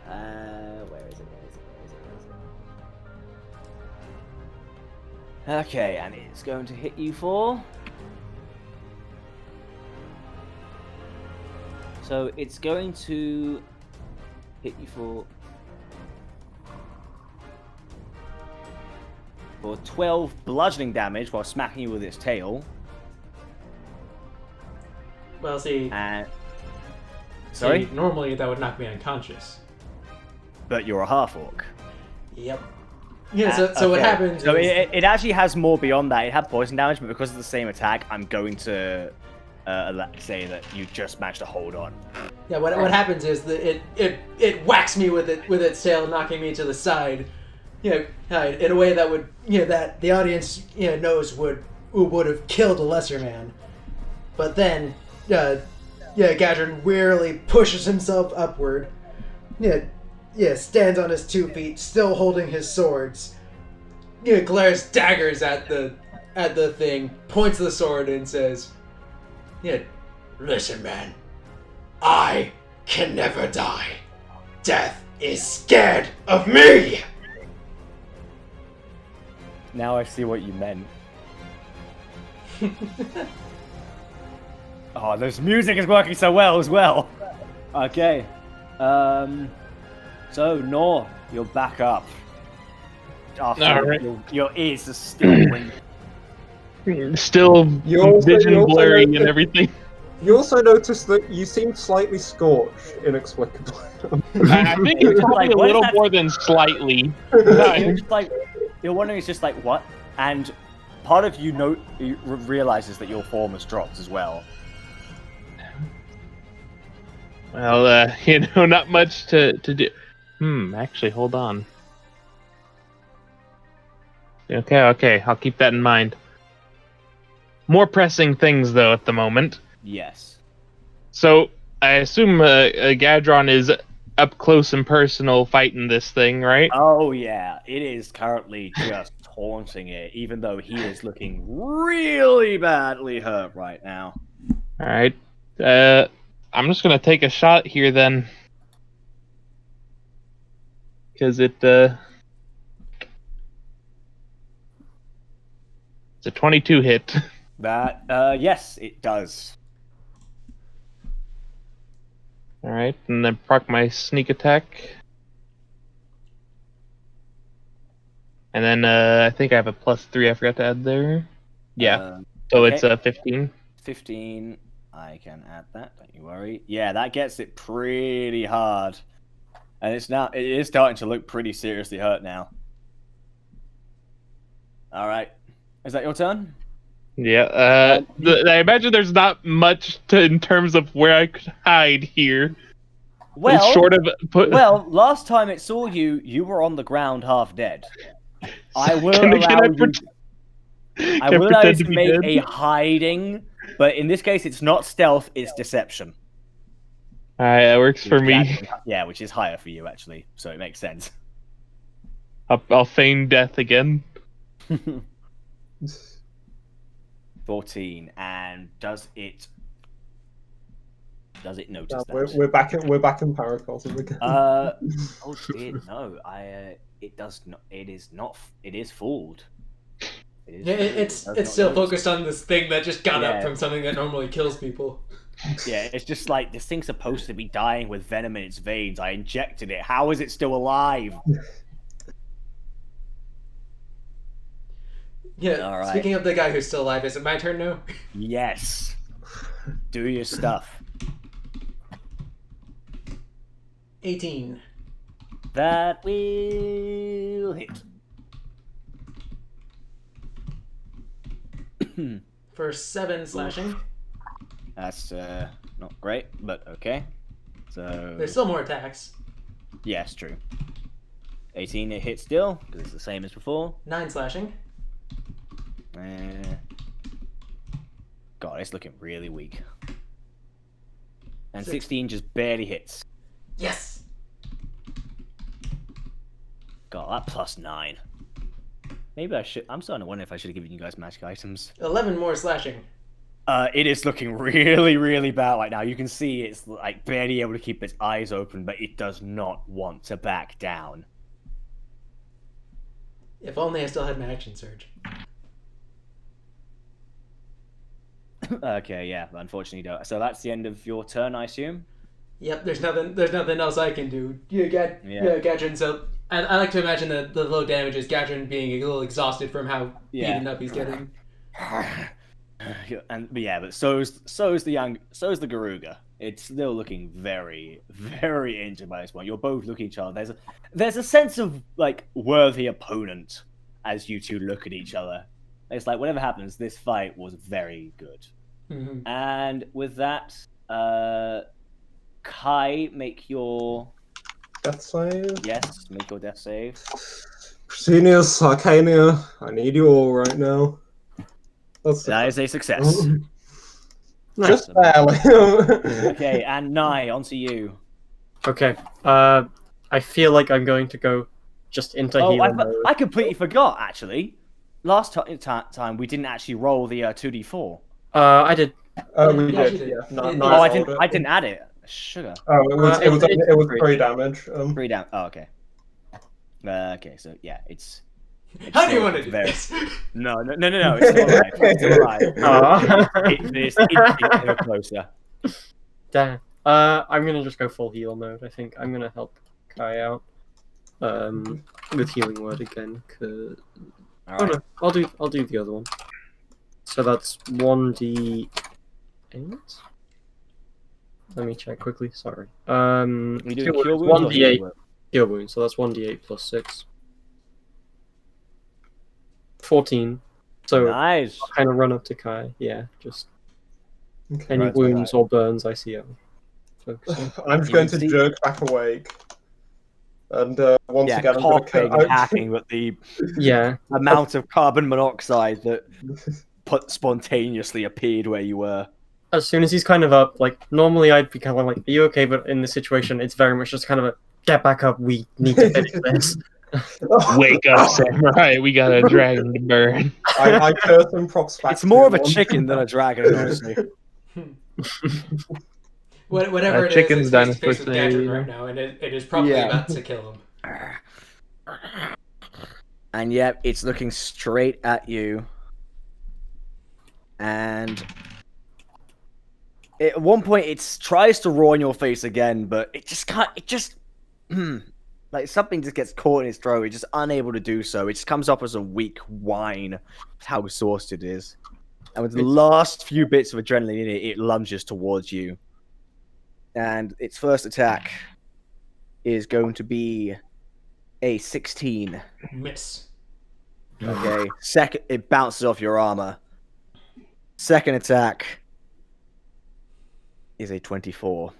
Where is it? Okay, and it's going to hit you for... So it's going to hit you for 12 bludgeoning damage while smacking you with its tail. Well, see... Sorry? See, normally that would knock me unconscious. But you're a half-orc. Yep. Yeah, so what Okay. happens So is... it actually has more beyond that. It had poison damage, but because of the same attack, I'm going to say that you just managed to hold on. Yeah, what happens is that it whacks me with its tail, knocking me to the side. You know, in a way that would, you know, that the audience, you know, knows would have killed a lesser man. But then, Gadron wearily pushes himself upward. Stands on his 2 feet, still holding his swords. Glares daggers at the thing, points the sword, and says, "Listen, man. I can never die. Death is scared of me!" Now I see what you meant. Oh, this music is working so well as well. Okay. So, Nor, you're back up. After Alright. your ears are still ringing. Still You also vision blurry noticed- and everything. You also noticed that you seemed slightly scorched, inexplicably. I think it's probably Like, a what is little that? more than slightly. You're just like, you're wondering, it's just like, what? And part of you realizes that your form has dropped as well. Well, not much to do. Actually, hold on. Okay, I'll keep that in mind. More pressing things, though, at the moment. Yes. So, I assume Gadron is up close and personal fighting this thing, right? Oh, yeah. It is currently just taunting it, even though he is looking really badly hurt right now. Alright. I'm just gonna take a shot here, then. Because it's a 22 hit. That, yes, it does. Alright, and then proc my sneak attack. And then I think I have a +3 I forgot to add there. Yeah, so okay. it's 15. 15. I can add that, don't you worry. Yeah, that gets it pretty hard. And it is starting to look pretty seriously hurt now. Alright. Is that your turn? Yeah, I imagine there's not much in terms of where I could hide here. Well, Short of well, last time it saw you, you were on the ground half dead. I will Can allow I you... pretend- I can I will allow you pretend to to be make dead? a hiding, but in this case, it's not stealth, it's deception. That works for me. Yeah, which is higher for you actually, so it makes sense. I'll feign death again. 14, and does it notice Yeah, that? we're back in Paracosm again. Oh dear, no. It does not. It is not. It is fooled. Yeah, it's does not still notice. focused on this thing that just got up Yeah. from something that normally kills people. Yeah, it's just like this thing's supposed to be dying with venom in its veins. I injected it. How is it still alive? Yeah. All right. Speaking of the guy who's still alive, is it my turn now? Yes. Do your stuff. 18 That will hit. for 7 slashing. That's not great, but okay. So There's still more attacks. yes, true. 18 it hits still because it's the same as before. 9 slashing. God, it's looking really weak. And 6. 16 just barely hits. Yes. God, that plus 9. Maybe I should. I'm starting to wonder if I should have given you guys magic items. 11 more slashing. It is looking really, really bad right now. You can see it's like barely able to keep its eyes open, but it does not want to back down. If only I still had my action surge. Okay, yeah, but unfortunately you don't. So that's the end of your turn, I assume? Yep, there's nothing else I can do. Yeah, Gadrin. So I like to imagine that the low damage is Gadrin being a little exhausted from how beaten up he's getting. But so's the Garuga. It's still looking very, very injured by this point. You're both looking at each other. There's a sense of like worthy opponent as you two look at each other. It's like whatever happens, this fight was very good. Mm-hmm. And with that, Kai, make your Death save. yes, make your death save. Presenius, Arcania, I need you all right now. That is a success. Just barely. Okay, and Nai, onto you. Okay. I feel like I'm going to go just into Oh, healing mode. I completely forgot actually. Last time we didn't actually roll the 2d4. I did. We Yeah, did. you did. Yeah. Oh, Oh, I didn't add it. Sugar. Oh, it was it's 3 damage. 3 down. Oh, okay. Okay, so yeah, it's How do you still want to do very- this? No, it's still alive. It's still alive. It's inching ever closer. Damn. I'm gonna just go full heal mode. I think I'm gonna help Kai out. With healing word again. Cause... All Oh right. no, I'll do the other one. So that's 1d8. Let me check quickly. Sorry. We do cure cure wounds, wounds or 1d8 heal wounds? heal wounds. So that's 1d8 plus 6. 14. So Nice. I'll kind of run up to Kai. Yeah, just Okay. any Right, wounds or burns I see. I'll focus on. I'm just You going can to see- jerk back awake. And once Yeah, again, I'm going coughing and hacking with the Yeah. amount of carbon monoxide that spontaneously appeared where you were. As soon as he's kind of up, like normally I'd be kind of like, "Are you okay?" But in this situation, it's very much just kind of a get back up. We need to finish this. Wake up, samurai. We got a dragon to burn. I curse and procs back. It's more of a to one. chicken than a dragon, honestly. Whatever it is, chicken's it's done face to face for with say, Gadrin you know. right now, and it is probably Yeah. about to kill him. And yep, it's looking straight at you. And at one point, it tries to roar in your face again, but it just can't. It just like something just gets caught in its throat. It's just unable to do so. It just comes up as a weak whine. That's how exhausted it is. And with the last few bits of adrenaline in it, it lunges towards you. And its first attack is going to be a 16. Miss. Okay. Second, it bounces off your armor. Second attack is a 24.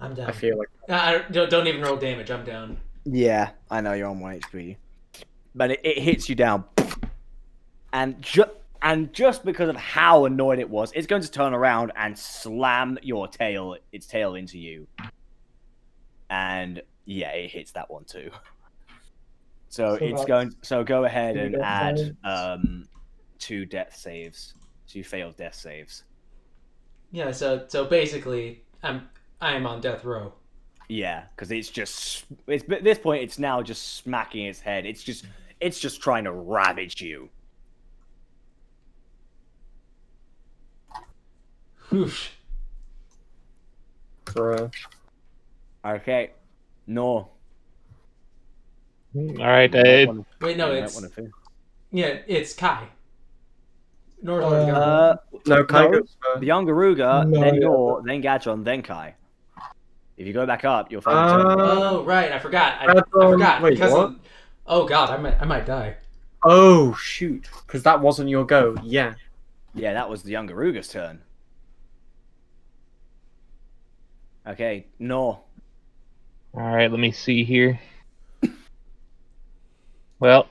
I'm down. I feel like Don't even roll damage. I'm down. Yeah, I know you're on 1 HP. But it hits you down. And And just because of how annoyed it was, it's going to turn around and slam its tail into you. And yeah, it hits that one too. So go ahead and add 2 death saves. 2 failed death saves. Yeah, so basically, I am on death row. Yeah, because at this point it's now just smacking its head. It's just trying to ravage you. Whoosh. Bruh. Okay, no. All right. Wait, no, it's Kai. Nor's already gone. No, Kai No, goes the young Garuga, No, then yeah. Nor, then Gadron, then Kai. If you go back up, you'll find the turn. Oh, right, I forgot. I That's, forgot. wait, because what? Oh god, I might die. Oh shoot! Because that wasn't your go. Yeah. Yeah, that was the young Garuga's turn. Okay, no. All right, let me see here. Well,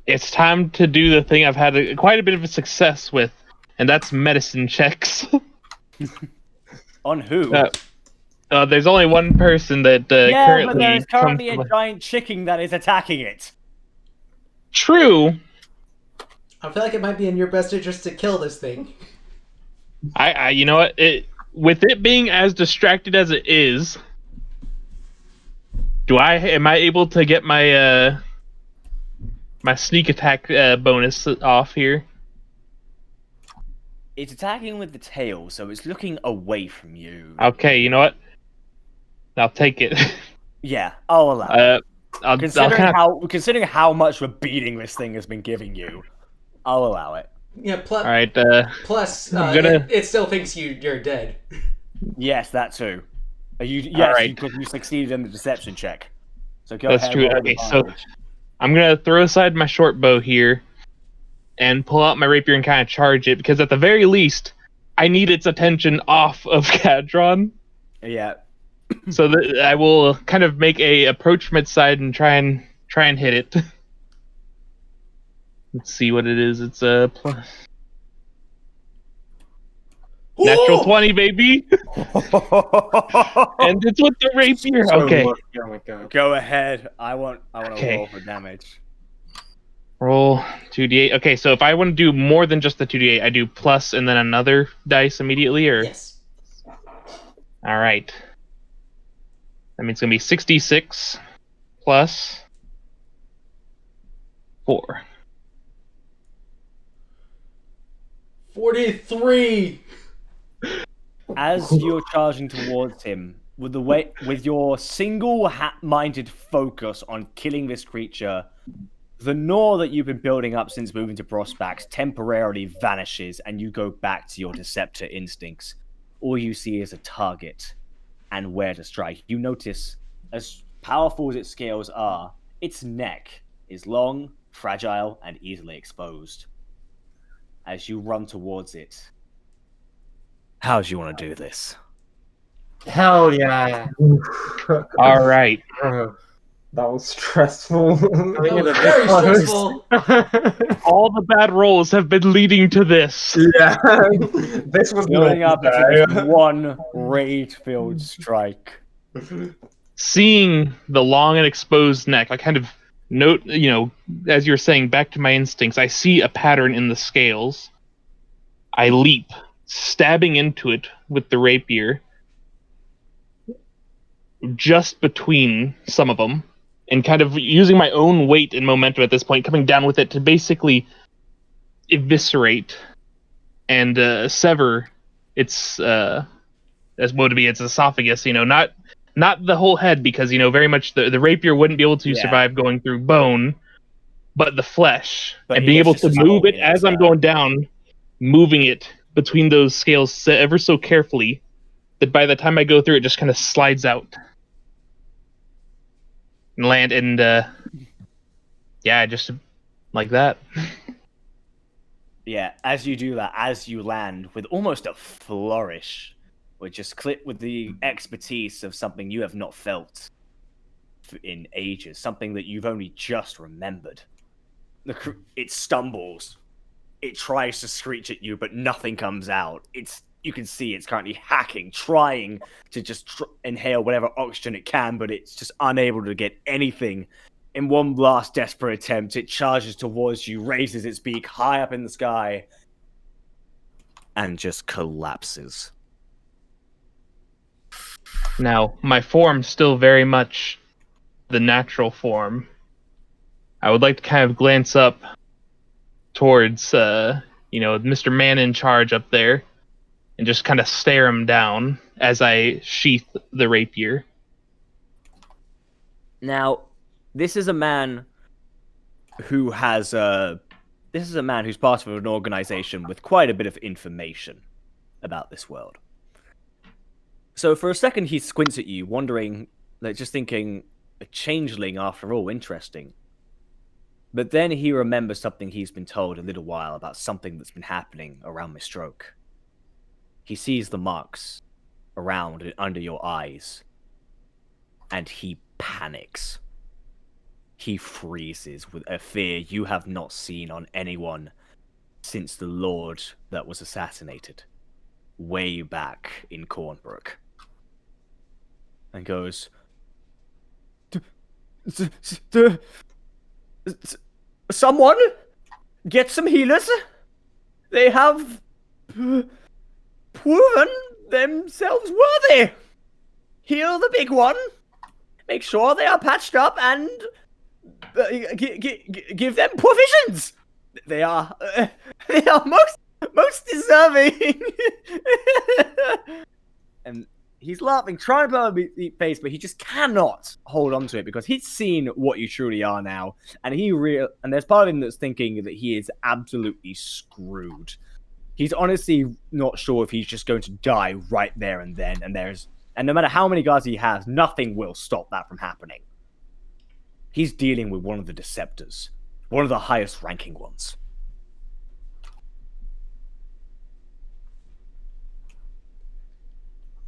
it's time to do the thing I've had quite a bit of a success with, and that's medicine checks. On who? There's only one person that yeah, currently but there is currently comes a to giant chicken that is attacking it. True. I feel like it might be in your best interest to kill this thing. I you know what? With it being as distracted as it is, am I able to get my my sneak attack bonus off here? It's attacking with the tail, so it's looking away from you. Okay, you know what? I'll take it. Yeah, I'll allow it. I'll Considering how much of a beating this thing has been giving you, I'll allow it. Yeah, all right. plus I'm gonna- it still thinks you're dead. Yes, that too. Yes, Alright. because you succeeded in the deception check. So go That's ahead. true. roll Okay, so advantage. I'm gonna throw aside my short bow here and pull out my rapier and kind of charge it, because at the very least, I need its attention off of Cadron. Yeah. So that I will kind of make a approach from its side and try and hit it. Let's see what it is. It's a natural 20, baby, and it's with the rapier. So Okay, lucky. Oh my god. Go ahead. I want to Okay. roll for damage. roll 2d8. Okay, so if I want to do more than just the 2d8, I do plus and then another dice immediately, or Yes. all right. That means it's gonna be 66 plus 4. 43. As you're charging towards him, with your single-minded focus on killing this creature, the gnaw that you've been building up since moving to Prospax temporarily vanishes, and you go back to your Deceptor instincts. All you see is a target and where to strike. You notice, as powerful as its scales are, its neck is long, fragile, and easily exposed. As you run towards it, how do you want to do this? Hell yeah. All right. Bro. That was stressful. I think That was it's a very bit close. stressful. All the bad rolls have been leading to this. Yeah. This was Building not up into this one rage-filled strike. Seeing the long and exposed neck, I kind of note, as you're saying, back to my instincts, I see a pattern in the scales. I leap, stabbing into it with the rapier, just between some of them, and kind of using my own weight and momentum at this point, coming down with it to basically eviscerate and sever its as would be its esophagus. Not the whole head, because very much the rapier wouldn't be able to Yeah. survive going through bone, but the flesh, But and it being gets able just to as move hot it in as its, I'm going down, moving it between those scales ever so carefully, that by the time I go through, it just kind of slides out and land, and just like that. Yeah, as you do that, as you land with almost a flourish, with the expertise of something you have not felt in ages, something that you've only just remembered. It stumbles. it tries to screech at you, but nothing comes out. You can see it's currently hacking, trying to just inhale whatever oxygen it can, but it's just unable to get anything. In one last desperate attempt, it charges towards you, raises its beak high up in the sky, and just collapses. Now, my form's still very much the natural form. I would like to kind of glance up towards, Mr. Man in charge up there, and just kind of stare him down as I sheath the rapier. Now, this is a man who has this is a man who's part of an organization with quite a bit of information about this world. So for a second he squints at you, wondering, just thinking, a changeling after all, interesting. But then he remembers something he's been told a little while about something that's been happening around Mistroke. He sees the marks around and under your eyes, and he panics. He freezes with a fear you have not seen on anyone since the Lord that was assassinated way back in Cornbrook. And goes, someone get some healers. They have proven themselves worthy. Heal the big one. Make sure they are patched up and give them provisions. They are most deserving. And he's laughing, trying to put on a face, but he just cannot hold on to it because he's seen what you truly are now, and and there's part of him that's thinking that he is absolutely screwed. He's honestly not sure if he's just going to die right there and then, and no matter how many guards he has, nothing will stop that from happening. He's dealing with one of the Deceptors, one of the highest ranking ones.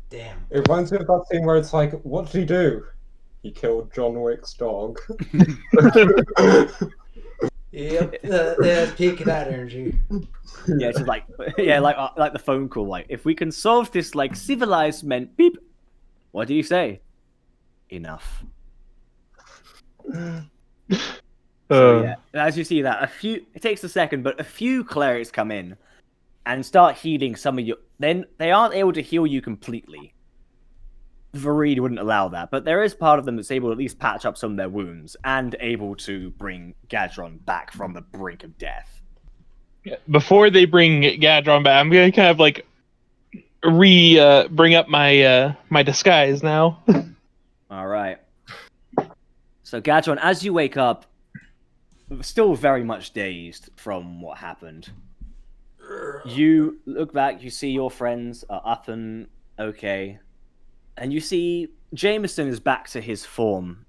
Damn. It reminds me of that scene where it's like, what did he do? He killed John Wick's dog. Yep, there's peak of that energy. Yeah, it's just like the phone call. Like, if we can solve this like civilized men, beep. What do you say? Enough. So yeah, as you see that, it takes a second, but a few clerics come in and start healing some of your. Then they aren't able to heal you completely. Verid wouldn't allow that, but there is part of them that's able to at least patch up some of their wounds and able to bring Gadron back from the brink of death. Before they bring Gadron back, I'm gonna kind of like bring up my my disguise now. All right. So Gadron, as you wake up, still very much dazed from what happened, you look back, you see your friends are up and okay, and you see Jameson is back to his form.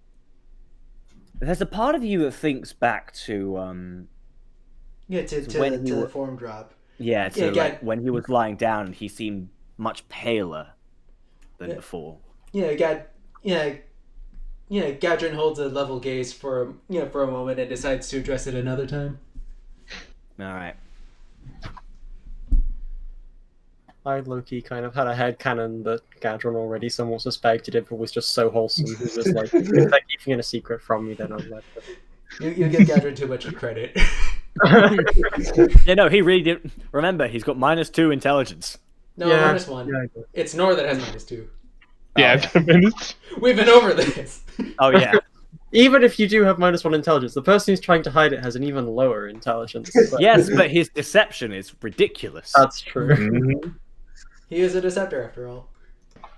There's a part of you that thinks back to the form drop. Yeah, when he was lying down, he seemed much paler than before. Gadrin holds a level gaze for a moment and decides to address it another time. All right. I low-key kind of had a headcanon that Gadron already somewhat suspected it, but was just so wholesome. He was like, if they're keeping it a secret from me, then I'll let them. You give Gadron too much credit. Yeah, no, he really did. Remember, he's got -2 intelligence. No, Yeah. -1. Yeah, It's Nor that has -2. Yeah, We've been over this. Oh yeah. Even if you do have -1 intelligence, the person who's trying to hide it has an even lower intelligence. So Yes, but his deception is ridiculous. that's true. He is a Deceptor after all.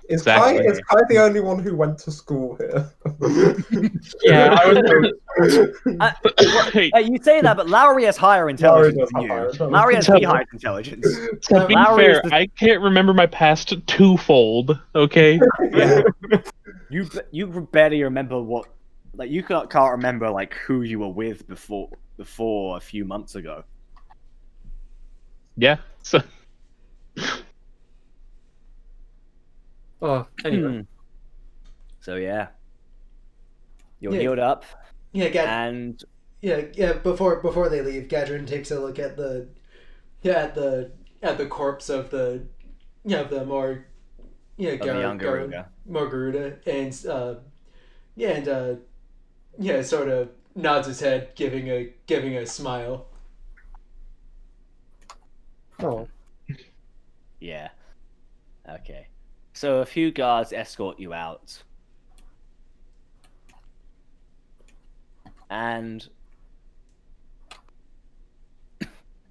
Is Exactly. Kai the only one who went to school here? Yeah, I was. Hey, You say that, but Lowry has higher intelligence does than have higher you. intelligence. Lowry has the highest intelligence. to be Lowry fair, is I can't remember my past twofold. Okay. Yeah. You barely remember what, like you can't remember like who you were with before a few months ago. Yeah. So Oh, anyway. So yeah, you're Yeah. healed up, Yeah, and Before they leave, Gadrin takes a look at the at the corpse of the the more Of the young Garuda. more Garuda, and sort of nods his head, giving a smile. Oh, Yeah. Okay. So a few guards escort you out. And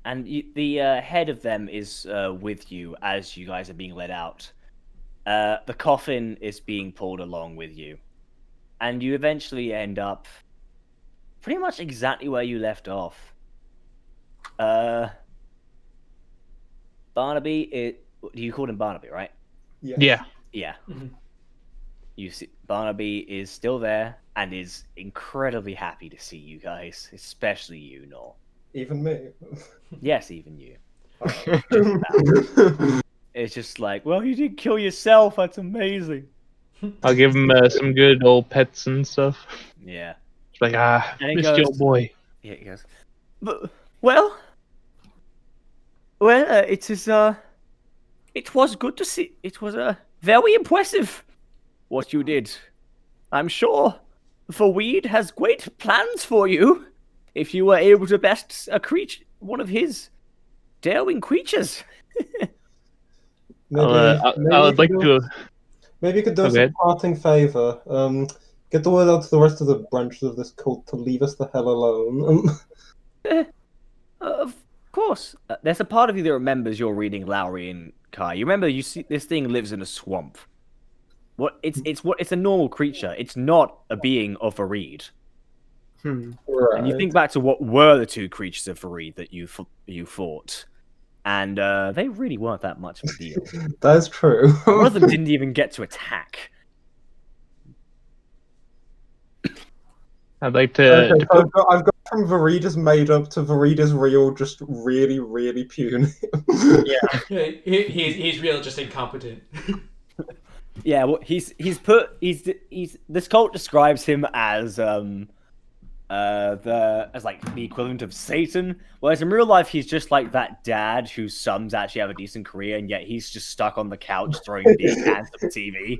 the head of them is with you as you guys are being led out. The coffin is being pulled along with you. And you eventually end up pretty much exactly where you left off. Barnaby, you called him Barnaby, right? Yeah. Yeah. Mhm. You see, Barnaby is still there and is incredibly happy to see you guys, especially you, Nor. Even me. Yes, even you. It's just like, well, you didn't kill yourself. That's amazing. I'll give him some good old pets and stuff. Yeah. It's like, And he missed you, goes- old boy. Yeah, he goes. But well, it is. It was good to see. It was very impressive what you did. I'm sure Verid has great plans for you if you were able to best a creature, one of his daring creatures. Maybe, I'd like to. maybe you could do us Okay. a parting favor. Get the word out to the rest of the branches of this cult to leave us the hell alone. Of course, there's a part of you that remembers you're reading Lowry and Kai. You remember you see this thing lives in a swamp. It's a normal creature. It's not a being of Verid. hmm. Right. And you think back to what were the two creatures of Verid that you fought, and they really weren't that much of a deal. That's true. One of them didn't even get to attack. I'd like to. Okay, so I've got from Verid's made up to Verid's real, just really, really puny. He's real, just incompetent. Yeah, well, he's this cult describes him as like the equivalent of Satan, whereas in real life he's just like that dad whose sons actually have a decent career, and yet he's just stuck on the couch throwing big hands at the TV.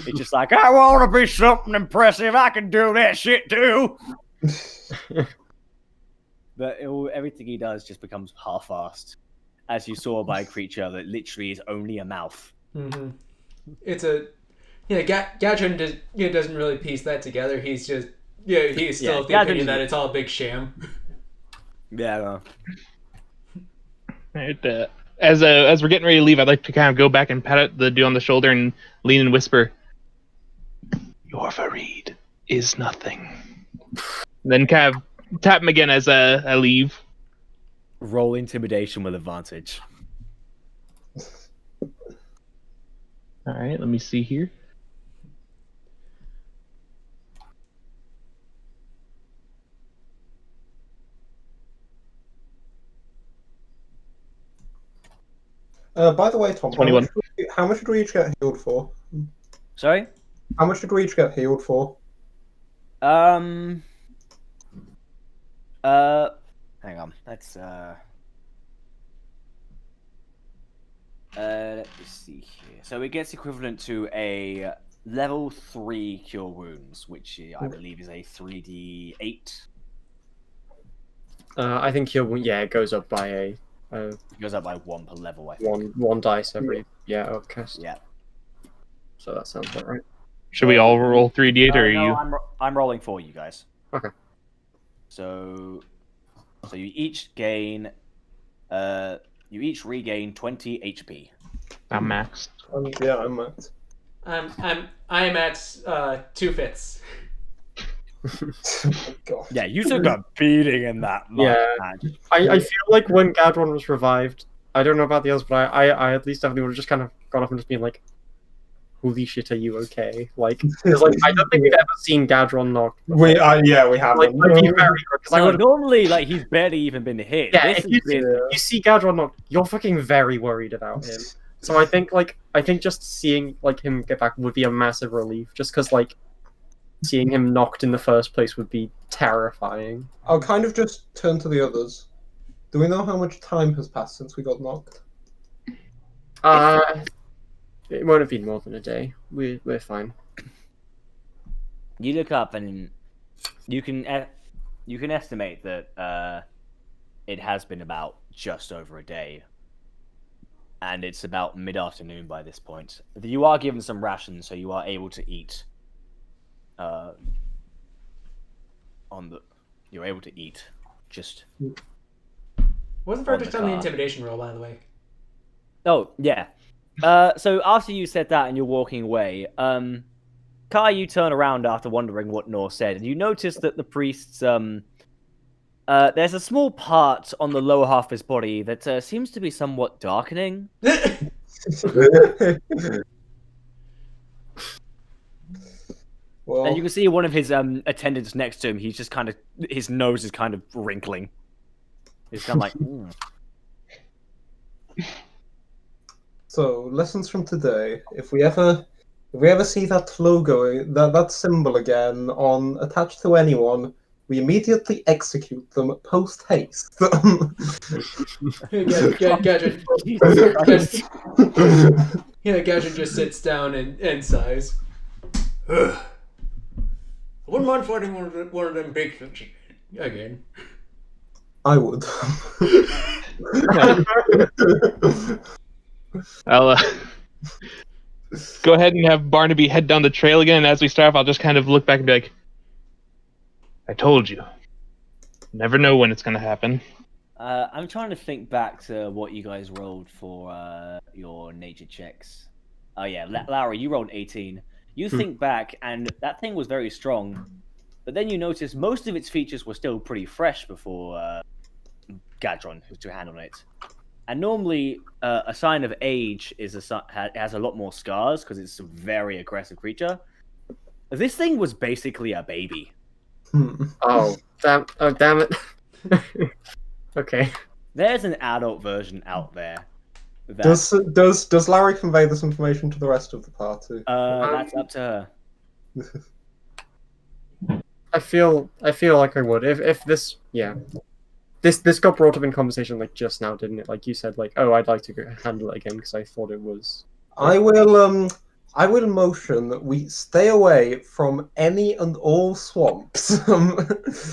It's just like, I want to be something impressive. I can do that shit too. But everything he does just becomes half-assed, as you saw by a creature that literally is only a mouth. Mm-hmm. It's a Gadron doesn't really piece that together. He's just he's still of the opinion that it's all a big sham. Yeah. Right, as we're getting ready to leave, I'd like to kind of go back and pat the dude on the shoulder and lean and whisper, "Your Verid is nothing." And then kind of tap him again as I leave. Roll intimidation with advantage. All right, let me see here. By the way, Tom, 21. How much did we each get healed for? Sorry? How much did we each get healed for? Hang on. Let's let me see here. So it gets equivalent to a level 3 cure wounds, which I believe is a 3d8. I think it goes up by a It goes up by 1 per level, I think. one dice every cast. Yeah. So that sounds about right. Should we all roll 3d8 or are no, you? I'm rolling for you guys. Okay. So you each gain you each regain 20 HP. I'm maxed. Yeah, I'm at. I am at 2 fits. God. Yeah, you took a beating in that match. I feel like when Gadron was revived, I don't know about the others, but I at least definitely would have just kind of gone off and just been like, "Holy shit, are you okay?" Like, because like I don't think we've ever seen Gadron knocked. We haven't. Like, I'd be very good, 'cause I No, would. normally, like, he's barely even been hit. Yeah, This if has you, been- you see Gadron knocked, you're fucking very worried about him. So I think just seeing like him get back would be a massive relief, just because like seeing him knocked in the first place would be terrifying. I'll kind of just turn to the others. Do we know how much time has passed since we got knocked? It won't have been more than a day. We're fine. You look up and you can estimate that it has been about just over a day, and it's about mid-afternoon by this point. You are given some rations, so you are able to eat. You're able to eat. Just Wasn't On Fergus the on the car. intimidation roll, by the way? oh yeah. So after you said that and you're walking away, Kai, you turn around after wondering what Nor said, and you notice that the priest's there's a small part on the lower half of his body that seems to be somewhat darkening. Well, And you can see one of his attendants next to him. He's just kind of his nose is kind of wrinkling. He's kind of like, "Mm." so lessons from today. If we ever see that logo, that symbol again on attached to anyone, we immediately execute them post haste. Gadget. Jesus Christ. Gadget just sits down and sighs. I wouldn't mind fighting one of them big things again. I would. I'll go ahead and have Barnaby head down the trail again, and as we start off, I'll just kind of look back and be like, I told you. Never know when it's going to happen. I'm trying to think back to what you guys rolled for your nature checks. Oh yeah, Lowry, you rolled 18. You think back, and that thing was very strong, but then you notice most of its features were still pretty fresh before Gadron was to handle it. And normally, a sign of age is has a lot more scars because it's a very aggressive creature. This thing was basically a baby. Oh damn it. Okay. There's an adult version out there. Does Larry convey this information to the rest of the party? That's up to her. I feel like I would if this this got brought up in conversation like just now, didn't it? Like you said, like, oh, I'd like to handle it again because I thought it was. I will motion that we stay away from any and all swamps.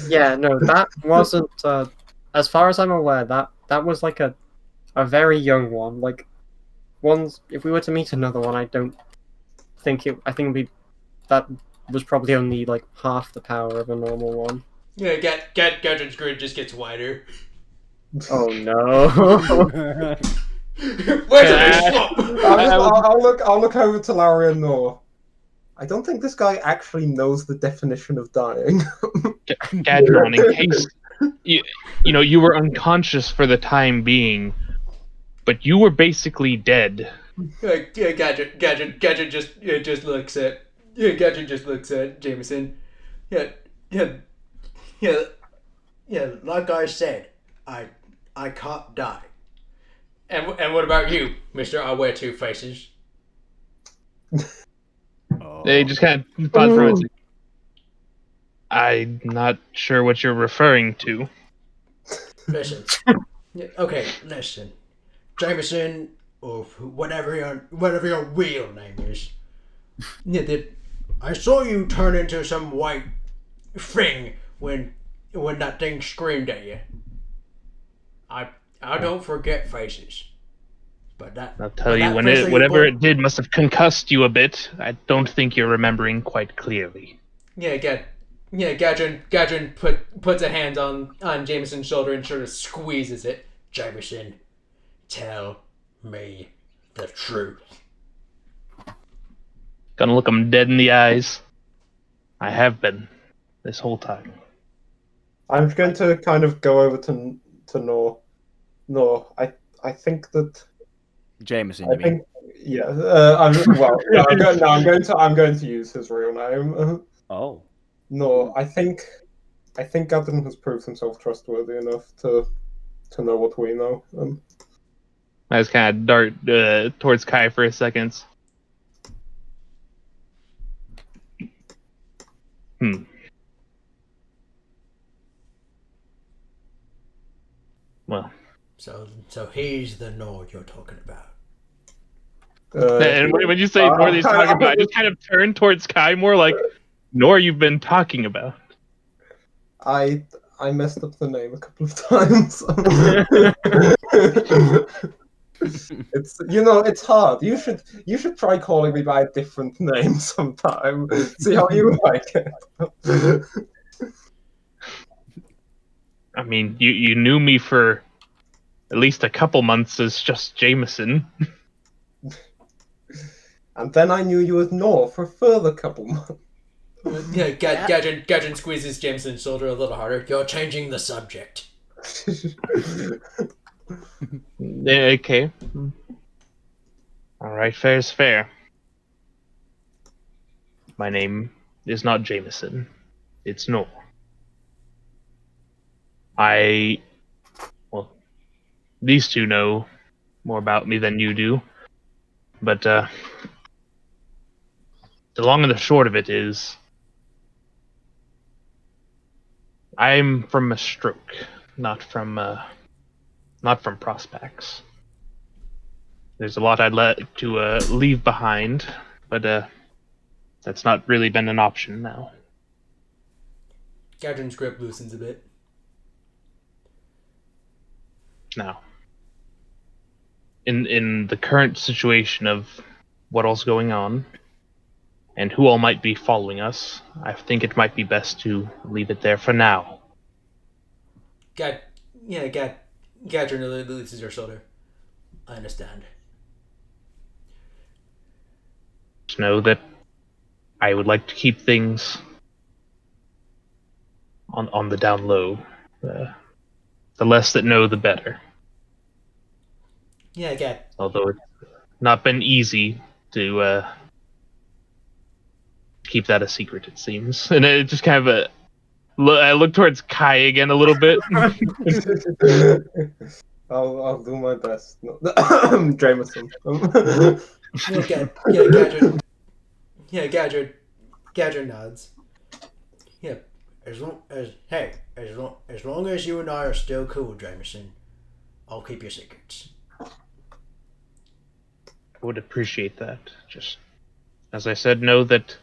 Yeah, no, that wasn't. As far as I'm aware, that was like a very young one. Like, if we were to meet another one, I don't think it. I think that was probably only like half the power of a normal one. Yeah, Gadget's grid just gets wider. Oh no! Where's the big swamp? I'll look over to Larry and Nor. I don't think this guy actually knows the definition of dying. Gadron, in case you were unconscious for the time being, but you were basically dead. Yeah, Gadget just looks at Gadget just looks at Jameson. Yeah. Like I said, I can't die. And what about you, Mister? I wear two faces. They just kind of thought for a minute. I'm not sure what you're referring to. Listen. Okay, listen. Jameson, or whatever your real name is. I saw you turn into some white thing when that thing screamed at you. I don't forget faces. But that I'll tell you, whatever it did must have concussed you a bit. I don't think you're remembering quite clearly. Gadron puts a hand on Jameson's shoulder and sort of squeezes it. Jameson, tell me the truth. Gonna look him dead in the eyes. I have been this whole time. I'm going to kind of go over to Nor. Nor, I think that. Jameson, I you mean? think, yeah. I'm going to use his real name. Oh. No, I think Gavin has proved himself trustworthy enough to know what we know. I just kind of dart towards Kai for a second. Well, So he's the Nord you're talking about. and when you say Nor that he's talking about, I just kind of turn towards Kai more like, Nor you've been talking about. I messed up the name a couple of times. It's it's hard. You should try calling me by a different name sometime. See how you like it. I mean, you knew me for at least a couple months as just Jameson. And then I knew you as Nor for a further couple months. Yeah, Gadget squeezes Jameson's shoulder a little harder. You're changing the subject. Okay. All right, fair is fair. My name is not Jameson. It's Nor. Well, these two know more about me than you do. But the long and the short of it is, I'm from a stroke, not from Prospects. There's a lot I'd like to leave behind, but that's not really been an option now. Gadget's grip loosens a bit. Now, in the current situation of what all's going on, and who all might be following us, I think it might be best to leave it there for now. Gadget loosens your shoulder. I understand. Just know that I would like to keep things on the down low. The less that know, the better. Yeah, Gad. Although it's not been easy to keep that a secret, it seems. And it just kind of I look towards Kai again a little bit. I'll do my best. Jameson. Gadget nods. Yeah, as long as you and I are still cool, Jameson, I'll keep your secrets. I would appreciate that. Just as I said, know that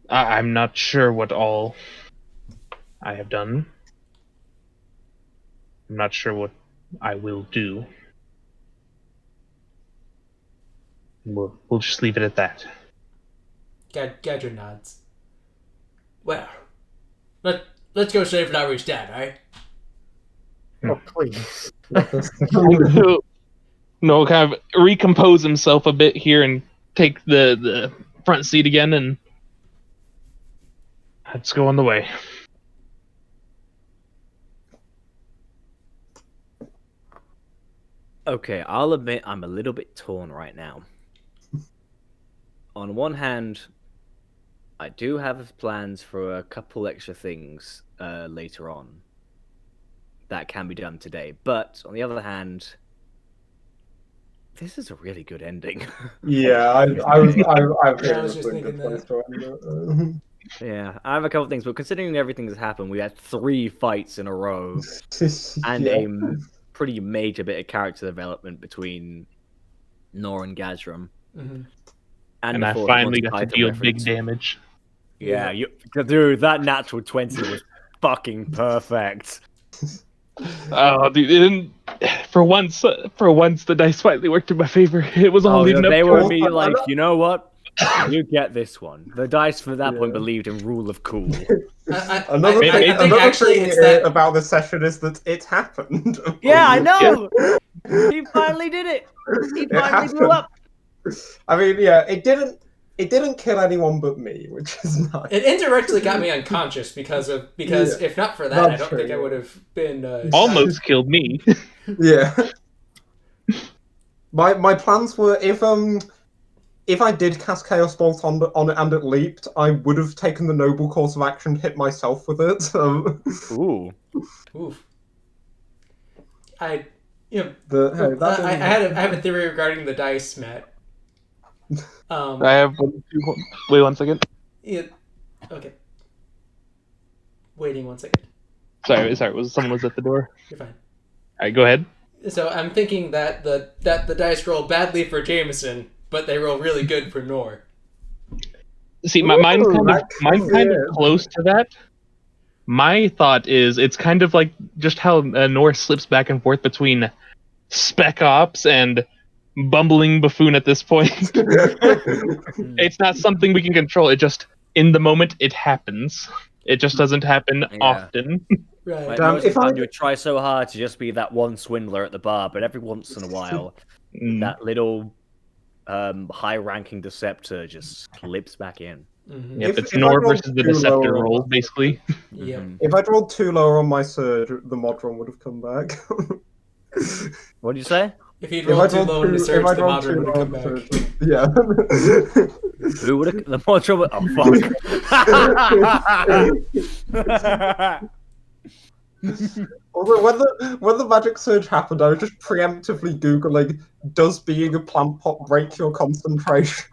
I'm not sure what all I have done. I'm not sure what I will do. We'll just leave it at that. Gadget nods. Well, let's go save Larry's dad, right? Oh, please. No, kind of recompose himself a bit here and take the front seat again, and let's go on the way. Okay, I'll admit I'm a little bit torn right now. On one hand, I do have plans for a couple extra things later on that can be done today, but on the other hand, this is a really good ending. Yeah, I was just thinking that. Yeah, I have a couple things, but considering everything that's happened, we had 3 fights in a row and Yeah. a pretty major bit of character development between Nor and Gazram. Mm-hmm. And I finally got to deal big damage. Yeah, dude, that natural 20 was fucking perfect. Oh, dude, it didn't. For once, the dice finally worked in my favor. It was all leading up they to were it. me like, you know what? You get this one. The dice for that point believed in rule of cool. Another thing about this session is that it happened. Yeah, I know. He finally did it. He finally grew up. I mean, yeah, it didn't kill anyone but me, which is nice. It indirectly got me unconscious because if not for that, I don't think I would have been almost killed me. Yeah. My plans were if I did cast Chaos Bolt on it and it leaped, I would have taken the noble course of action to hit myself with it. Ooh. Oof. I have a theory regarding the dice, Matt. I have wait 1 second. Yeah. Okay. Waiting 1 second. Sorry, someone was at the door. You're fine. Alright, go ahead. So I'm thinking that the dice roll badly for Jameson, but they roll really good for Nor. See, mine's that's kind of weird. close to that. My thought is it's kind of like just how Norse slips back and forth between Spec Ops and bumbling buffoon at this point. It's not something we can control. It just, in the moment, it happens. It just doesn't happen Like, often. Right. Damn, most of if the time I- you would try so hard to just be that one swindler at the bar, but every once in a while, that little high-ranking Deceptor just slips back in. Mm-hmm. Yep, If- it's if I Nor rolled versus the too low Deceptor or- rolls, basically. Yep. Mhm. If I'd rolled too low on my surge, the Modron would have come back. What do you say? If he'd If rolled I'd too rolled low in the too- surge, if I'd the rolled Modern too would low come on back. the surge, Who would have the Modron? Would... Oh fuck! yeah. Although when the magic surge happened, I was just preemptively googling, "Does being a plant pot break your concentration?"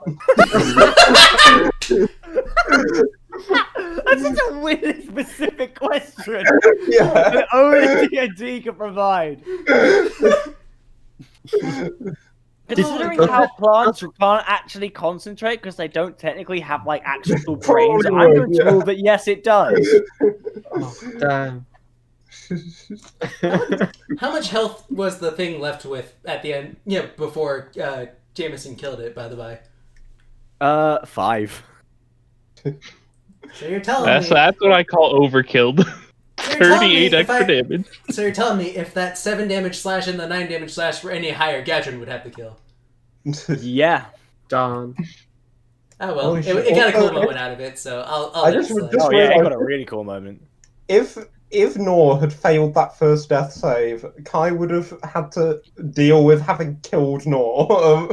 That's such a really specific question Yeah. that only D&D can provide. Considering how plants can't actually concentrate because they don't technically have like actual brains, Probably I'm would, going to yeah. rule that yes, it does. Oh, damn. How much health was the thing left with at the end? Yeah, before Jameson killed it. By the way. 5. So you're telling That's me. what I call overkilled. So you're telling me 38 if extra I- damage. So you're telling me if that 7 damage slash and the 9 damage slash were any higher, Gadrin would have the kill. Yeah. Darn. Oh well, Holy it shit. got a cool Also, moment out of it, so I'll I let it just- slide. just- Oh yeah, it realised- got a really cool moment. If Nor had failed that first death save, Kai would have had to deal with having killed Nor.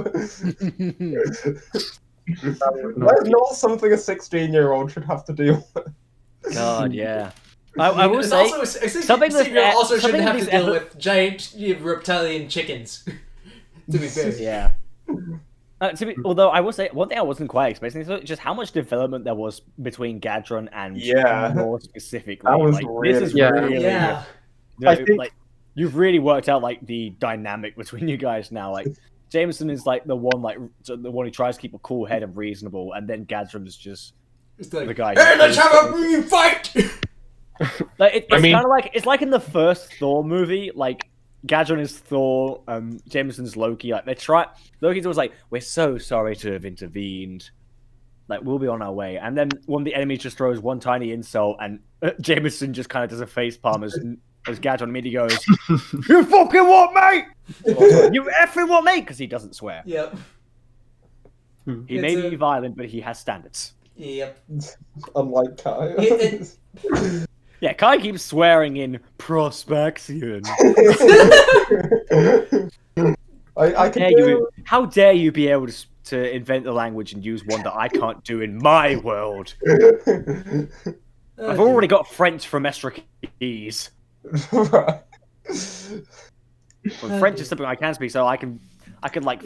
That's not something a 16-year-old should have to deal with. God, yeah. I will And say also, I think something that's- Serial also something shouldn't have to these deal epi- with giant reptilian chickens. To be fair. Yeah. Although I will say one thing I wasn't quite expecting is just how much development there was between Gadron and Yeah. Nor specifically. That was like, really this is Yeah. really Yeah. I think- like you've really worked out like the dynamic between you guys now. Like Jameson is like the one who tries to keep a cool head and reasonable, and then Gadron is just It's like, the guy. hey, who let's goes- have a fight! Like it's I mean- kind of like it's like in the first Thor movie, like Gadron is Thor, Jameson's Loki. Like Loki's always like, "We're so sorry to have intervened. Like we'll be on our way." And then one of the enemies just throws one tiny insult, and Jameson just kind of does a face palm as Gadron immediately goes, "You fucking what, mate? You effing what, mate?" Because he doesn't swear. Yep. He It's may a- be violent, but he has standards. Yep. Unlike Kai. Yeah, Kai keeps swearing in Prospexian. I can do... How dare you be able to invent the language and use one that I can't do in my world? I've already got French from Estrakes. Right. Well, French is something I can speak, so I can like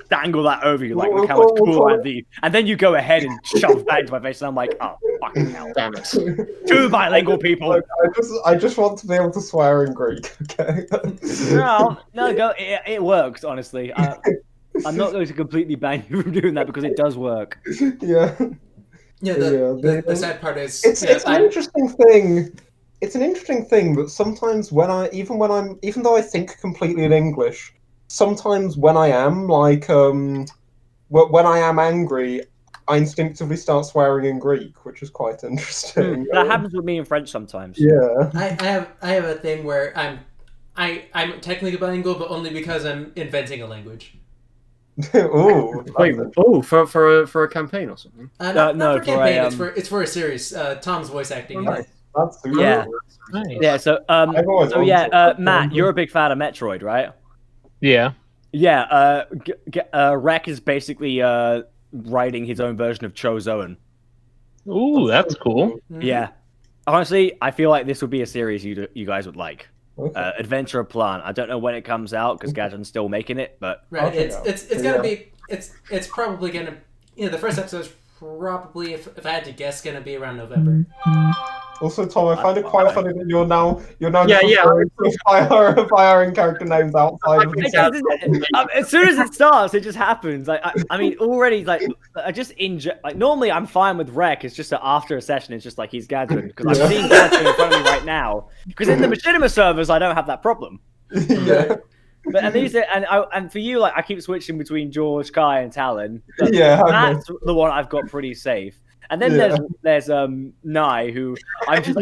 dangle that over you, like look how much cooler I'd be. And then you go ahead and shove that into my face, and I'm like, oh fucking hell! Damn it. Two bilingual people. Look, I just want to be able to swear in Greek, okay? No, go. It works, honestly. I'm not going to completely ban you from doing that because it does work. Yeah. Yeah, the sad part is It's an interesting thing. It's an interesting thing that sometimes even though I think completely in English, sometimes when I am like when I am angry, I instinctively start swearing in Greek, which is quite interesting. That happens with me in French sometimes. Yeah. I have a thing where I'm technically bilingual, but only because I'm inventing a language. Ooh. Wait, for a campaign or something? Not no, for campaign. for a, it's for a series. Tom's voice acting. in it. Nice. That's super Yeah. cool. Nice. Yeah. So I've always wanted Matt, you're a big fan of Metroid, right? Yeah. Yeah. Rek is basically writing his own version of Chozoan. Ooh, that's cool. Mhm. Yeah. Honestly, I feel like this would be a series you guys would like. Okay. Adventure of Plant. I don't know when it comes out because Gadron's still making it, but Right. I'll check It's out. gonna Yeah. be it's probably gonna the first episode's probably if I had to guess gonna be around November. Also, Tom, I find it quite funny that you're now Yeah, just yeah, referring to by our character names outside of the As soon as it starts, it just happens. I mean, already, like, I just like, normally I'm fine with Rek. It's just that after a session, it's just like he's Gadron because I'm seeing Gadron in front of me right now. Because in the Machinima servers, I don't have that problem. Yeah. But at least, and for you, like, I keep switching between George, Kai, and Talon. But Yeah, okay. that's the one I've got pretty safe. And then there's Nai, who I'm just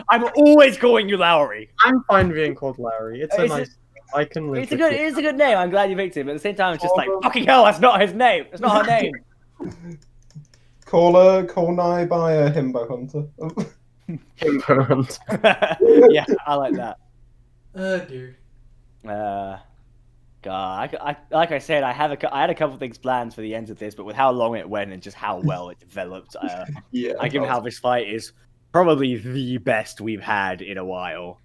I'm always calling you Lowry. I'm fine being called Larry. It's a It's nice. I can live. It's a good name. I'm glad you picked it. But at the same time, it's just like fucking hell. That's not his name. That's not her name. Call Nye by a Himbo Hunter. Yeah, I like that. Oh dear. God, I like I said, I had a couple of things planned for the end of this, but with how long it went and just how well it developed, Yeah. I give how this fight is probably the best we've had in a while.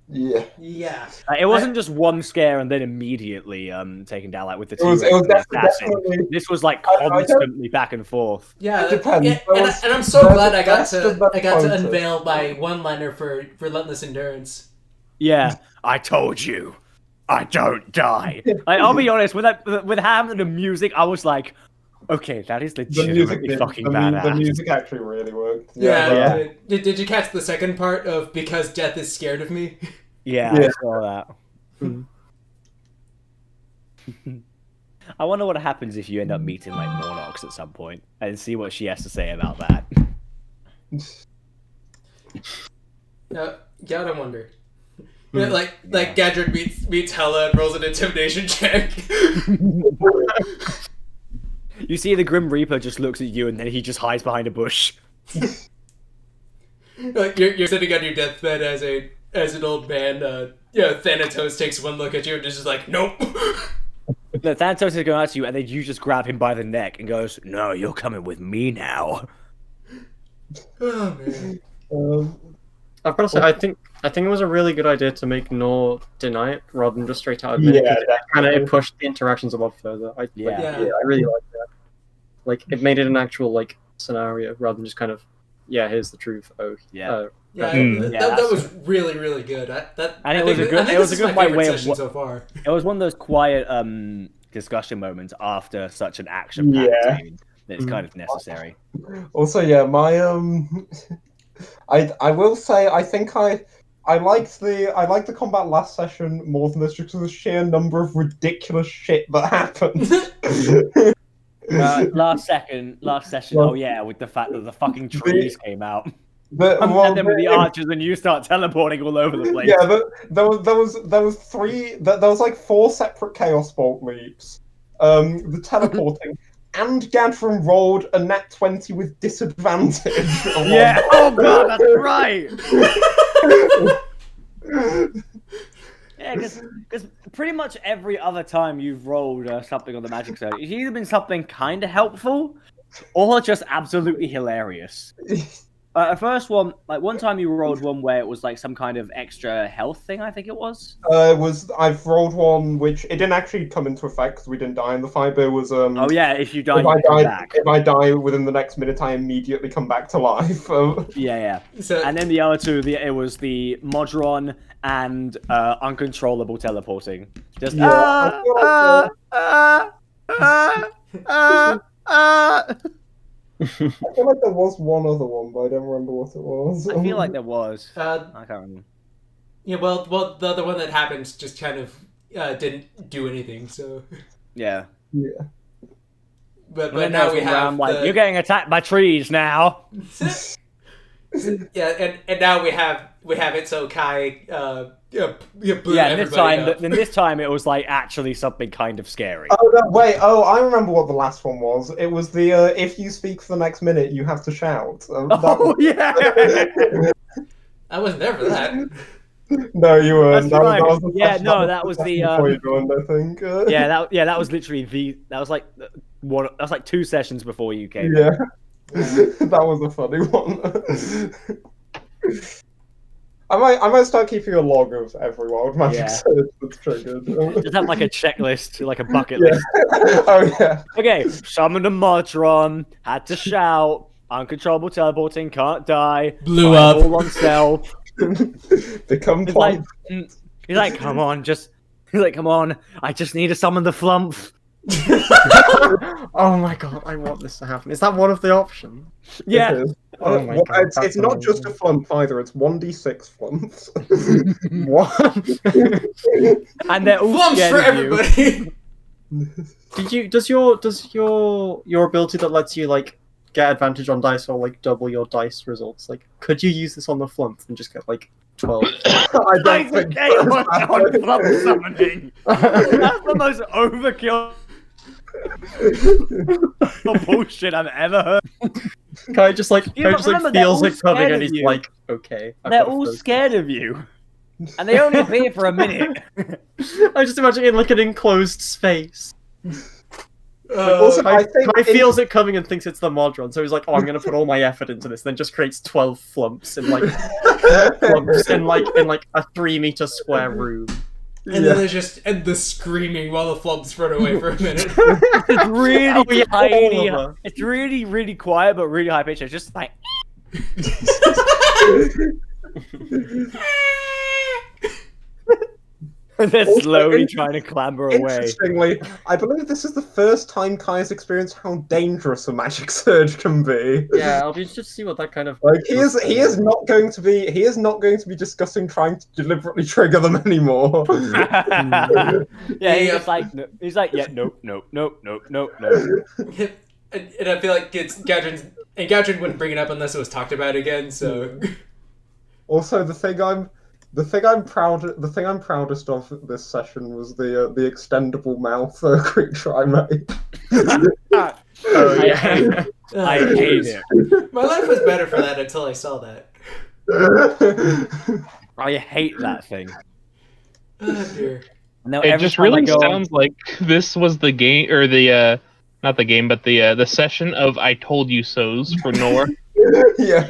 Yeah. Yeah. It wasn't just one scare and then immediately taken down, like with the It was definitely. This was like I constantly back and forth. Yeah, It depends. and I'm so glad I got to Hunter. unveil my one-liner for Relentless Endurance. Yeah, I told you, I don't die. Like, I'll be honest, with having the music, I was like, okay, that is The music, legitimately fucking badass. the music actually really worked. Yeah. Did you catch the second part of because death is scared of me? Yeah, I saw that. I wonder what happens if you end up meeting like Mornox at some point and see what she has to say about that. Gotta wonder. Like Gadget meets Hela and rolls an intimidation check. You see the Grim Reaper just looks at you and then he just hides behind a bush. Like you're sitting on your deathbed as an old man. Thanatos takes one look at you and is just like, nope. No, Thanatos is going at you and then you just grab him by the neck and goes, "No, you're coming with me now." Oh man. I've got to say, I think it was a really good idea to make Nor deny it rather than just straight out admit it. Kind of pushed the interactions a lot further. I really like that. Like, it made it an actual like scenario rather than just kind of, here's the truth. That was really, really good. It was a good way of so far. It was one of those quiet discussion moments after such an action-packed scene that is kind of necessary. Also, my I will say I think I liked the combat last session more than this just because of the sheer number of ridiculous shit that happened. Last session, with the fact that the fucking trees came out. And then with the archers, and you start teleporting all over the place. Yeah, there was like 4 separate Chaos Bolt leaps. The teleporting. And Gadron rolled a nat 20 with disadvantage. Yeah, oh god, that's right! Yeah, because pretty much every other time you've rolled something on the magic side, it's either been something kind of helpful, or just absolutely hilarious. First one, like one time you rolled one where it was like some kind of extra health thing, I think it was. I've rolled one which it didn't actually come into effect because we didn't die in the fight. But it was oh yeah, if you die, if I die within the next minute, I immediately come back to life. Yeah. So, and then the other two, it was the Modron and uncontrollable teleporting. Just I feel like there was one other one, but I don't remember what it was. I feel like there was. I can't remember. Yeah, well, the other one that happened just kind of didn't do anything. So. Yeah. But now we have like, you're getting attacked by trees now. Yeah, and now we have it so Kai this time it was like actually something kind of scary. Oh no, wait! Oh, I remember what the last one was. It was the if you speak for the next minute, you have to shout. Yeah. I wasn't there for that. No, you weren't. That was that was the before you joined, I think. That was literally that was like 2 sessions before you came. Yeah. That was a funny one. I might start keeping a log of every wild magic surge that's triggered. Just have like a checklist, like a bucket list. Oh yeah. Okay, summoned a Modron, had to shout, uncontrollable teleporting, can't die, Blew fireball up. on self. Become He's like, plump. he's like, come on, I just need to summon the flump. Oh my god, I want this to happen. Is that one of the options? Yeah. It is. Oh my Well, god, it's that's not just a amazing. flump either, it's 1d6 flumps. What? And they're all Flumps scared for of you. everybody. Does your ability that lets you like get advantage on dice or like double your dice results, like could you use this on the flump and just get like 12? I don't Guys, think okay, so. on flump summoning. That's the most overkill bullshit I've ever heard. Kai just like You remember, they're feels all it coming scared and of he's you. like, okay. I've They're got a all first. scared of you. And they only appear for a minute. I just imagine in like an enclosed space. Also, I think Kai feels it coming and thinks it's the Modron, so he's like, "Oh, I'm gonna put all my effort into this." Then just creates 12 flumps in like a 3-meter square room. And then there's just the screaming while the flumps run away for a minute. It's really Oh, yeah, all tiny. of them. It's really, really quiet, but really high pitched. It's just like. They're Also, slowly in- trying to clamber away. Interestingly, I believe this is the first time Kai has experienced how dangerous a magic surge can be. Yeah, I'll be interested to see what that kind of Like he is not going to be discussing trying to deliberately trigger them anymore. Yeah, he's Yeah. just like, no, he's like, yeah, nope. And I feel like Gadrin wouldn't bring it up unless it was talked about again, so... Also, the thing I'm proudest of this session was the extendable mouth creature I made. Oh yeah. I hate it. My life was better for that until I saw that. I hate that thing. Oh dear. Now, It every just time I really go on- sounds like this was the game, or the not the game, but the session of "I told you so's" for Nor. Yeah.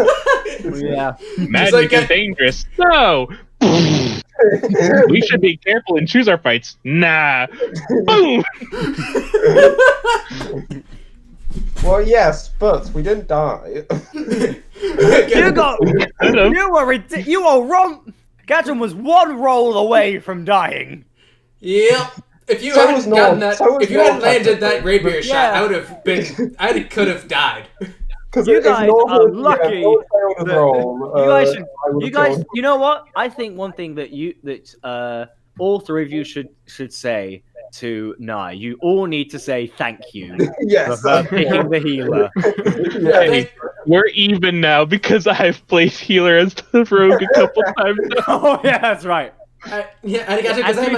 Yeah. Magic like is dangerous. No. We should be careful and choose our fights. Nah. Boom. Well, yes, but we didn't die. You got. Could've. You were wrong. Gadron was one roll away from dying. Yep. If you So hadn't was gotten Nor- that, so was if you hadn't Nor, landed that technically. rapier shot, Yeah. I could have died. Because You guys are lucky You You guys, you know what? I think one thing that all three of you should say to Nai, you all need to say thank you Yes. for picking the healer. Yeah. Hey, we're even now because I've played healer as the rogue a couple times now. Oh yeah, that's right. Yeah, I got And to be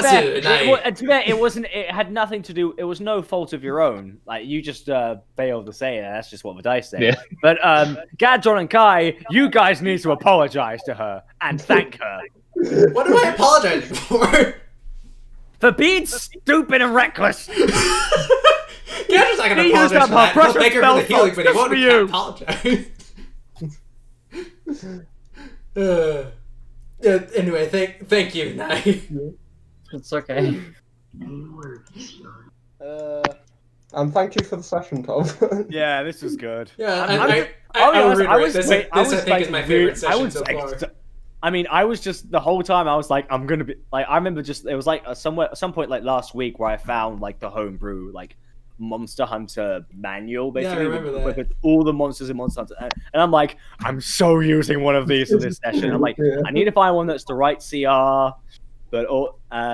fair, it. it wasn't. It had nothing to do. It was no fault of your own. Like you just failed to say it. That's just what the dice say. Yeah. But Gadron and Kai, you guys need to apologize to her and thank her What am I apologizing for? for being stupid and reckless. Gadget's not gonna He used apologize up for her that. He'll precious thank her for the spell healing, but he just won't for you. apologize. Anyway, thank you, Nai. It's okay. And thank you for the session, Tom. Yeah, this was good. Yeah, I'm- I I'll be honest, reiterate, this I think like, is my favorite I session was so like, far. I mean, I was just the whole time I was like, I'm gonna be like, I remember just it was like some point like last week where I found like the homebrew like Monster Hunter manual basically remember with all the monsters in Monster Hunter, and I'm like, I'm so using one of these for this session. I'm like, Yeah. I need to find one that's the right CR. But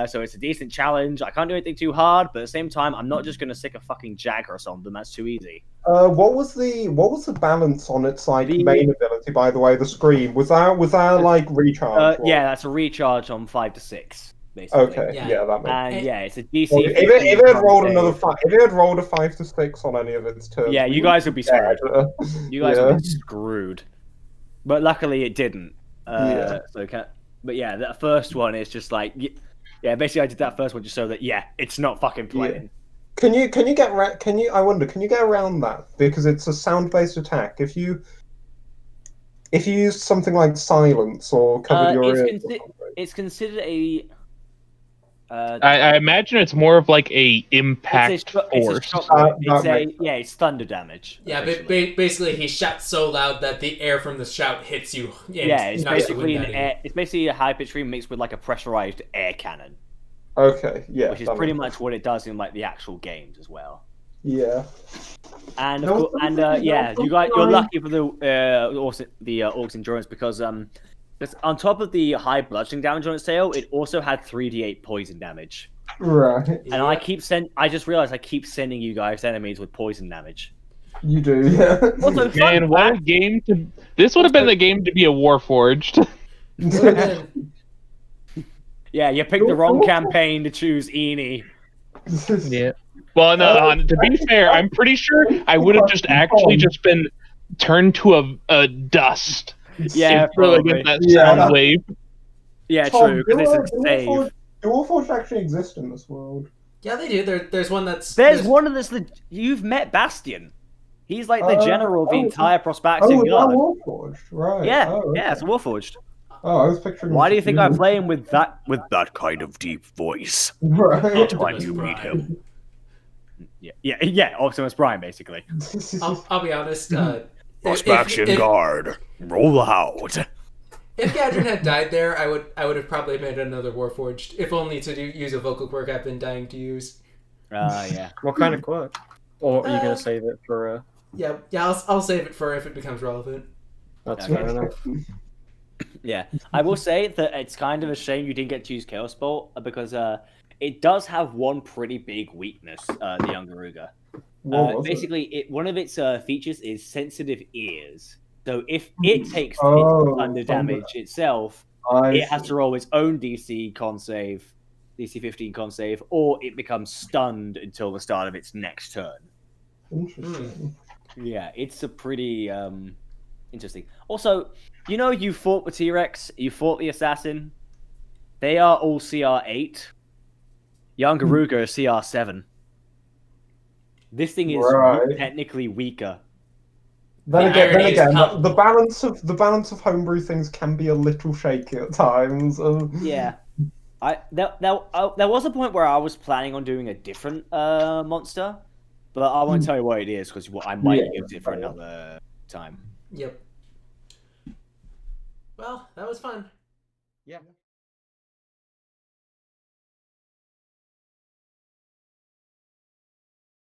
so it's a decent challenge. I can't do anything too hard, but at the same time, I'm not just gonna stick a fucking Jagras on them. That's too easy. What was the balance on its like The- main ability? By the way, the scream was that like recharge? Yeah, that's a recharge on 5 to 6, basically. Okay. Yeah. Yeah, that makes. And yeah, it's a DC. Well, if it had rolled 15 another save. if it had rolled a 5 to 6 on any of its turns, Yeah, we you guys would be dead. screwed. You guys Yeah. would be screwed. But luckily, it didn't. Yeah. But yeah, that first one is just like, yeah, basically, I did that first one just so that it's not fucking playing. Can you get I wonder, can you get around that because it's a sound-based attack? If you use something like silence or cover your It's ears, consi- It's considered a. I imagine it's more of like a impact it's a force. shock wave. that makes It's thunder damage. Yeah, essentially. basically he shouts so loud that the air from the shout hits you. Yeah, it's knocks the basically wind an out of you. air. It's basically a high pitch scream mixed with like a pressurized air cannon, Okay, yeah. which is that pretty makes much sense. what it does in like the actual games as well. Yeah. And of No, course, and yeah, you're lucky for the Orc's endurance because just on top of the high bludgeoning damage on its tail, it also had 3d8 poison damage. Right. And I just realized I keep sending you guys enemies with poison damage. You do, yeah. Also, Man, what a game to! This would have been the game to be a Warforged. Would've been- yeah, you picked the wrong campaign to choose Eni. Yeah. Well, no. To be fair, I'm pretty sure I would have just actually just been turned to a dust. Yeah, if really probably. against that Yeah. sound wave. Yeah, Tom, true, because it's a save. Do Warforged actually exist in this world? Yeah, they do. There's one that's There's one of this. You've met Bastion. He's like the general of the entire Oh, Prospaxian is that Guard. Warforged? Right. Yeah, Oh, yeah, it's okay. Warforged. Oh, I was picturing. Why do you think I play him with that kind of deep voice? Right. Time you meet him. Yeah. Optimus Prime, basically. I'll be honest. Prospaxian Guard, roll out. If Gadrin had died there, I would have probably made another Warforged, if only to use a vocal quirk I've been dying to use. Yeah. What kind of quirk? Or are you gonna save it for? Yeah. I'll save it for if it becomes relevant. That's Okay. fair enough. Yeah, I will say that it's kind of a shame you didn't get to use Chaos Bolt because it does have one pretty big weakness. The young Garuga. What was it? Basically, one of its features is sensitive ears. So if it takes Oh, thunder damage itself, it has to roll its own DC 15 con save, or it becomes stunned until the start of its next turn. Interesting. Yeah, it's a pretty interesting. Also, you fought the T-Rex, you fought the Assassin. They are all CR8. Young Garuga is CR7. This thing is Right. technically weaker. Then The irony again, is come- the balance of homebrew things can be a little shaky at times. Yeah. There was a point where I was planning on doing a different monster, but I won't tell you what it is because I might use it for another time. Yep. Well, that was fun. Yeah.